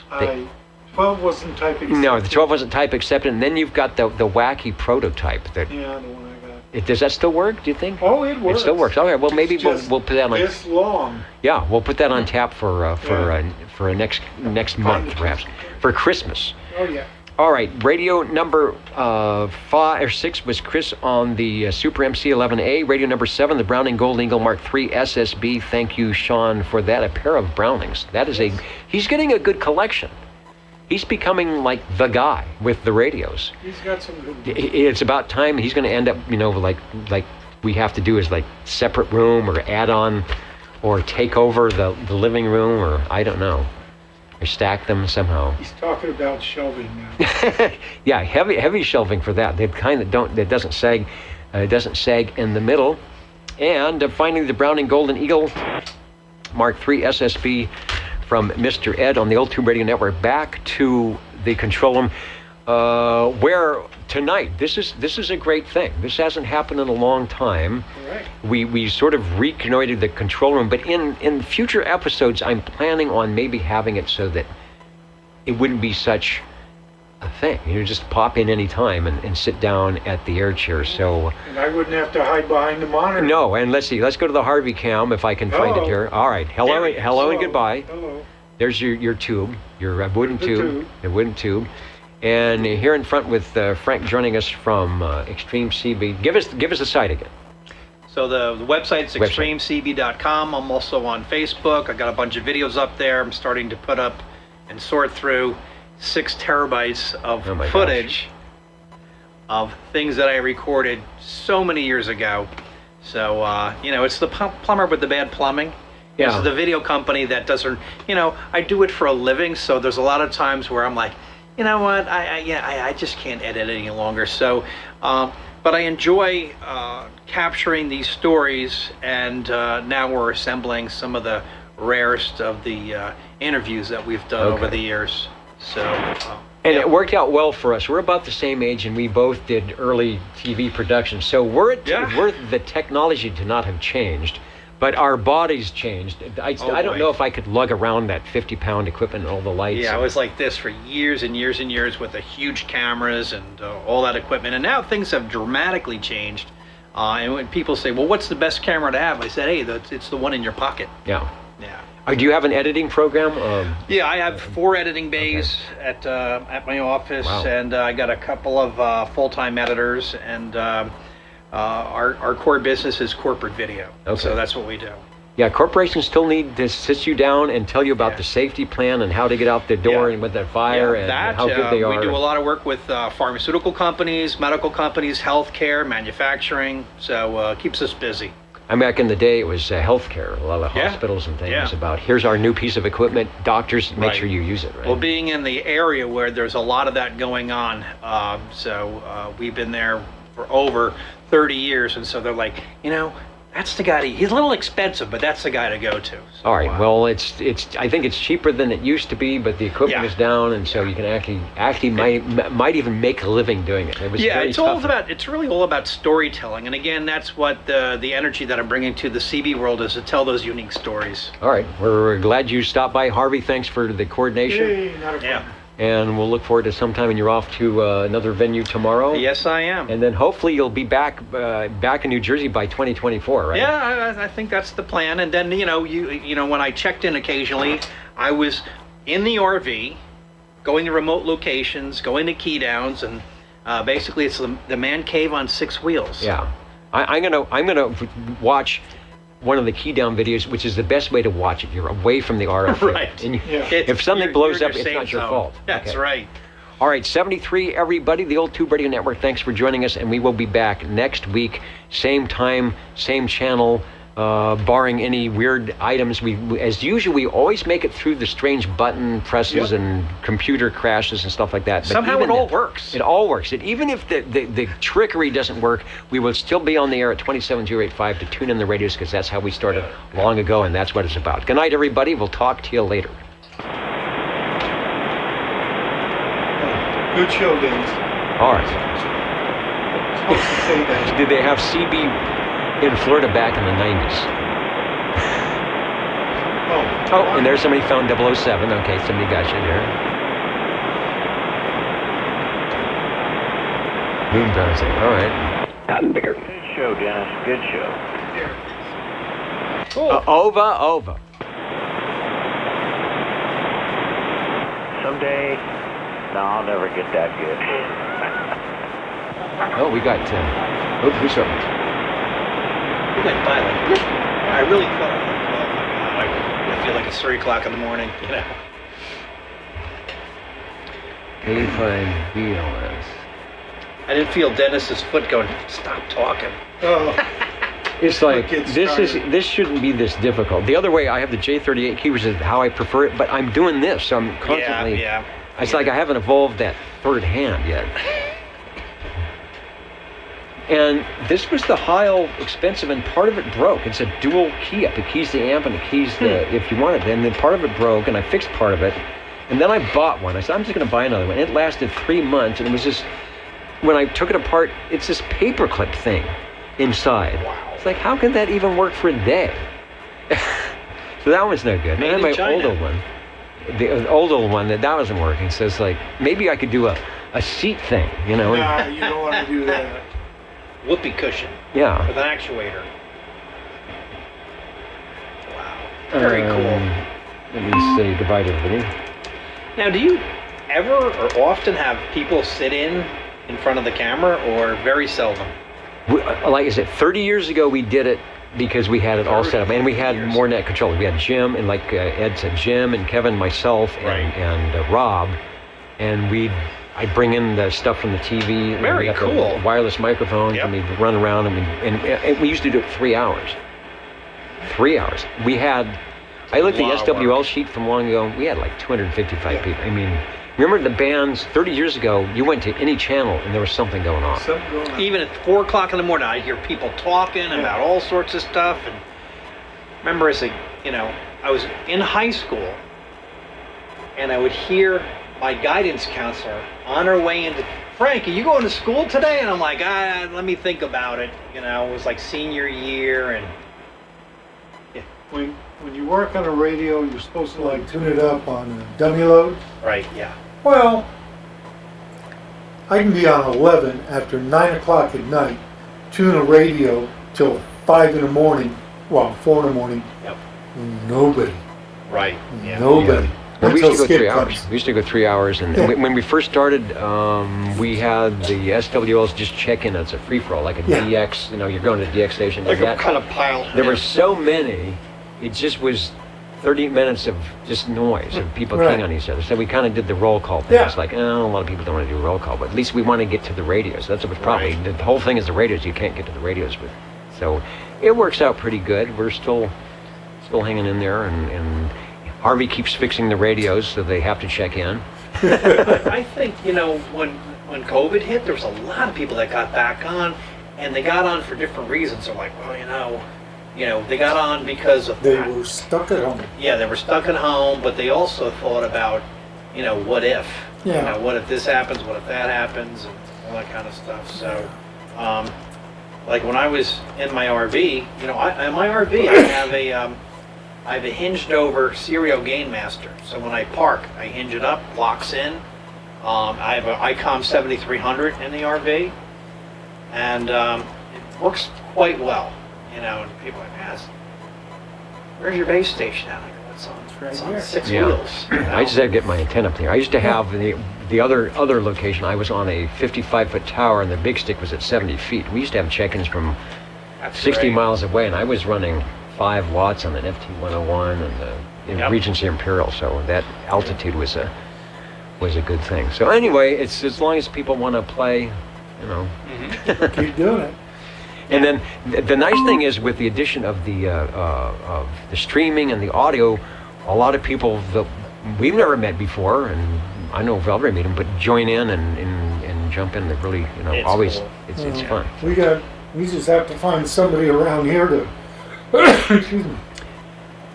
12 wasn't type-accepted. No, the 12 wasn't type-accepted. And then you've got the wacky prototype. That, yeah, the one I got. Does that still work, do you think? Oh, it works. It still works. Okay, well, maybe we'll put that on. This long. Yeah, we'll put that on tap for a next month, perhaps, for Christmas. Oh, yeah. All right, radio number 5 or 6 was Chris on the Super MC11A. Radio number 7, the Browning Gold Eagle Mark III SSB. Thank you, Sean, for that. A pair of Brownings. That is he's getting a good collection. He's becoming like the guy with the radios. He's got some good. It's about time. He's going to end up, like we have to do is like separate room or add on or take over the living room, or I don't know. Or stack them somehow. He's talking about shelving now. Yeah, heavy shelving for that. They kind of don't. That doesn't sag. It doesn't sag in the middle. And finally, the Browning Golden Eagle Mark III SSB from Mr. Ed on the Old Tube Radio Network. Back to the control room, where tonight, this is a great thing. This hasn't happened in a long time. Right. We sort of reconnoitered the control room, but in future episodes, I'm planning on maybe having it so that it wouldn't be such a thing. You just pop in any time and sit down at the air chair. So. And I wouldn't have to hide behind the monitor. No, and let's see. Let's go to the Harvey cam if I can find it here. All right. Hello and goodbye. Hello. There's your tube, your wooden The tube, the wooden tube. And here in front with Frank joining us from Extreme CB. Give us the site again. So the website's extremecb.com. I'm also on Facebook. I got a bunch of videos up there. I'm starting to put up and sort through 6 terabytes of footage of things that I recorded so many years ago. So, it's the plumber with the bad plumbing. Yeah. It's the video company that doesn't, I do it for a living. So there's a lot of times where I'm like, you know what, I just can't edit any longer. So, but I enjoy capturing these stories, and now we're assembling some of the rarest of the interviews that we've done over the years. So, and it worked out well for us. We're about the same age, and we both did early TV production. So we're the technology did not have changed, but our bodies changed. I don't know if I could lug around that 50-pound equipment and all the lights. Yeah, I was like this for years and years and years with the huge cameras and all that equipment. And now things have dramatically changed. And when people say, well, what's the best camera to have? I said, hey, it's the one in your pocket. Yeah. Yeah. Do you have an editing program? Yeah, I have 4 editing bays at my office, and I got a couple of full-time editors, and our core business is corporate video. Okay. So that's what we do. Yeah, corporations still need to sit you down and tell you about the safety plan and how to get out the door and with that fire and how good they are. We do a lot of work with pharmaceutical companies, medical companies, healthcare, manufacturing, so keeps us busy. Back in the day, it was healthcare, a lot of hospitals and things about, here's our new piece of equipment, doctors, make sure you use it, right? Well, being in the area where there's a lot of that going on, we've been there for over 30 years, and so they're like, that's the guy he's a little expensive, but that's the guy to go to. So, all right, well, it's I think it's cheaper than it used to be, but the equipment is down, and so you can actually might even make a living doing it. It was very tough. It's really all about storytelling, and again, that's what the energy that I'm bringing to the CB world is to tell those unique stories. All right, we're glad you stopped by, Harvey. Thanks for the coordination. Yay, not a problem. And we'll look forward to sometime, and you're off to another venue tomorrow. Yes, I am. And then hopefully you'll be back in New Jersey by 2024, right? Yeah, I think that's the plan. And then when I checked in occasionally, I was in the RV, going to remote locations, going to key downs, and basically it's the man cave on 6 wheels. Yeah, I'm gonna watch one of the key down videos, which is the best way to watch it. You're away from the RF. Right. And if something blows up, it's not your fault. That's right. All right, 73, everybody, the Old Tube Radio Network, thanks for joining us, and we will be back next week, same time, same channel, barring any weird items. As usual, we always make it through the strange button presses and computer crashes and stuff like that. But somehow it all works. It all works. And even if the trickery doesn't work, we will still be on the air at 27085 to tune in the radios, because that's how we started long ago, and that's what it's about. Good night, everybody. We'll talk to you later. Good show, Dennis. All right. Supposed to say that. Did they have CB in Florida back in the 90s? Oh, and there's somebody found 007. Okay, somebody got you there. Moon bouncing. All right. I'm bigger. Good show, Dennis. Good show. Over. Someday, no, I'll never get that good. Oh, we got who's up? We went by like, I really thought, I feel like it's 3 o'clock in the morning, A5 BLS. I didn't feel Dennis's foot going, stop talking. Oh. It's like, this shouldn't be this difficult. The other way, I have the J38 key, which is how I prefer it, but I'm doing this, so I'm constantly... Yeah. It's like I haven't evolved that third hand yet. And this was the Heil expensive, and part of it broke. It's a dual key up. It keys the amp and it keys the, if you want it. And then part of it broke, and I fixed part of it. And then I bought one. I said, I'm just going to buy another one. It lasted 3 months, and it was just when I took it apart, it's this paperclip thing inside. Wow. It's like, how could that even work for a day? So that one's no good. And Made then in my China. older one, the old one that wasn't working. So it's like, maybe I could do a seat thing, you know? Nah, you don't want to do that. Whoopee cushion Yeah. with an actuator. Wow. Very cool. Let me say goodbye to everybody. Now, do you ever or often have people sit in front of the camera, or very seldom? Like I said, 30 years ago we did it because we had it all set up, and we had more net controllers. We had Jim, and like Ed said, Jim and Kevin, myself, and Rob, and I'd bring in the stuff from the TV. and Very we got cool. The wireless microphones, and we'd run around, and we used to do it 3 hours. 3 hours. We had, I looked at the SWL sheet from long ago. We had like 255 people. I mean, remember the bands 30 years ago? You went to any channel and there was something going on. Even at 4 o'clock in the morning, I hear people talking about all sorts of stuff. And remember, I was in high school, and I would hear my guidance counselor on her way into, Frank, are you going to school today? And I'm like, let me think about it. It was like senior year, and When you work on a radio, you're supposed to like tune it up on a dummy load. Right, yeah. Well, I can be on 11 after 9 o'clock at night, tune a radio till 5 in the morning, 4 in the morning. Yep. Nobody. Right, yeah. Nobody. Well, we used to go Skip 3 hours. comes. We used to go 3 hours, and when we first started, we had the SWLs just check in as a free for all, like a DX. You're going to the DX station. Like and a kind of pile. There were so many. It just was 30 minutes of just noise of people keying on each other. So we kind of did the roll call thing. It's like, a lot of people don't want to do roll call, but at least we want to get to the radios. That's what's probably the whole thing is the radios. You can't get to the radios with. So it works out pretty good. We're still hanging in there, and Harvey keeps fixing the radios, so they have to check in. I think, when COVID hit, there was a lot of people that got back on, and they got on for different reasons. They're like, they got on because of They were stuck at home. Yeah, they were stuck at home, but they also thought about, what if? Yeah. What if this happens? What if that happens? And all that kind of stuff. So, like when I was in my RV, in my RV, I have a hinged over Serial Gain Master. So when I park, I hinge it up, locks in. I have an ICOM 7300 in the RV, and it works quite well. And people are like, where's your base station at? It's on 6 wheels. I just had to get my antenna up there. I used to have the other location. I was on a 55-foot tower, and the big stick was at 70 feet. We used to have check-ins from 60 miles away, and I was running 5 watts on an FT101 and the Regency Imperial. So that altitude was a good thing. So anyway, it's as long as people want to play, Keep doing it. And then the nice thing is with the addition of the streaming and the audio, a lot of people that we've never met before, and I know Velvet meet them, but join in and jump in. They're really, It's always cool. it's fun. We just have to find somebody around here to excuse me,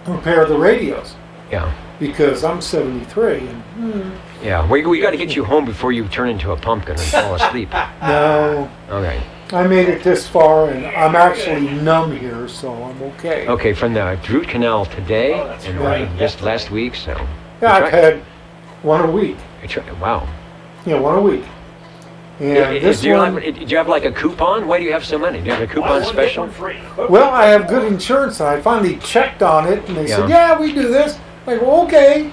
repair the radios. Yeah. Because I'm 73 and Yeah, we got to get you home before you turn into a pumpkin and fall asleep. no. Okay. I made it this far, and I'm actually numb here, so I'm okay. Okay, from the root canal today and right. just last week, so. Yeah, I've had one a week. Wow. Yeah, one a week. And this do you one, do you have like a coupon? Why do you have so many? Do you have a coupon special? well, I have good insurance, and I finally checked on it, and they said, Yeah. yeah, we do this. I'm like, well, okay.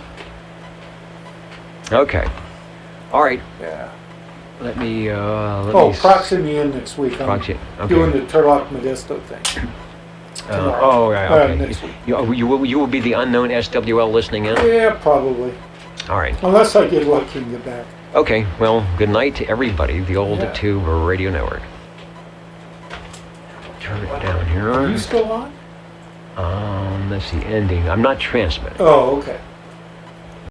Okay. All right. Yeah. Let me. Proxy me in next week. I'm Proxy, okay. doing the Turlock Modesto thing. Right. Okay. Next week. You will be the unknown SWL listening in? Yeah, probably. All right. Unless I get lucky and get back. Okay. Well, good night to everybody. The old Tube Radio Network. Turn it down here. Are you still on? Let's see. Ending. I'm not transmitting. Oh, okay.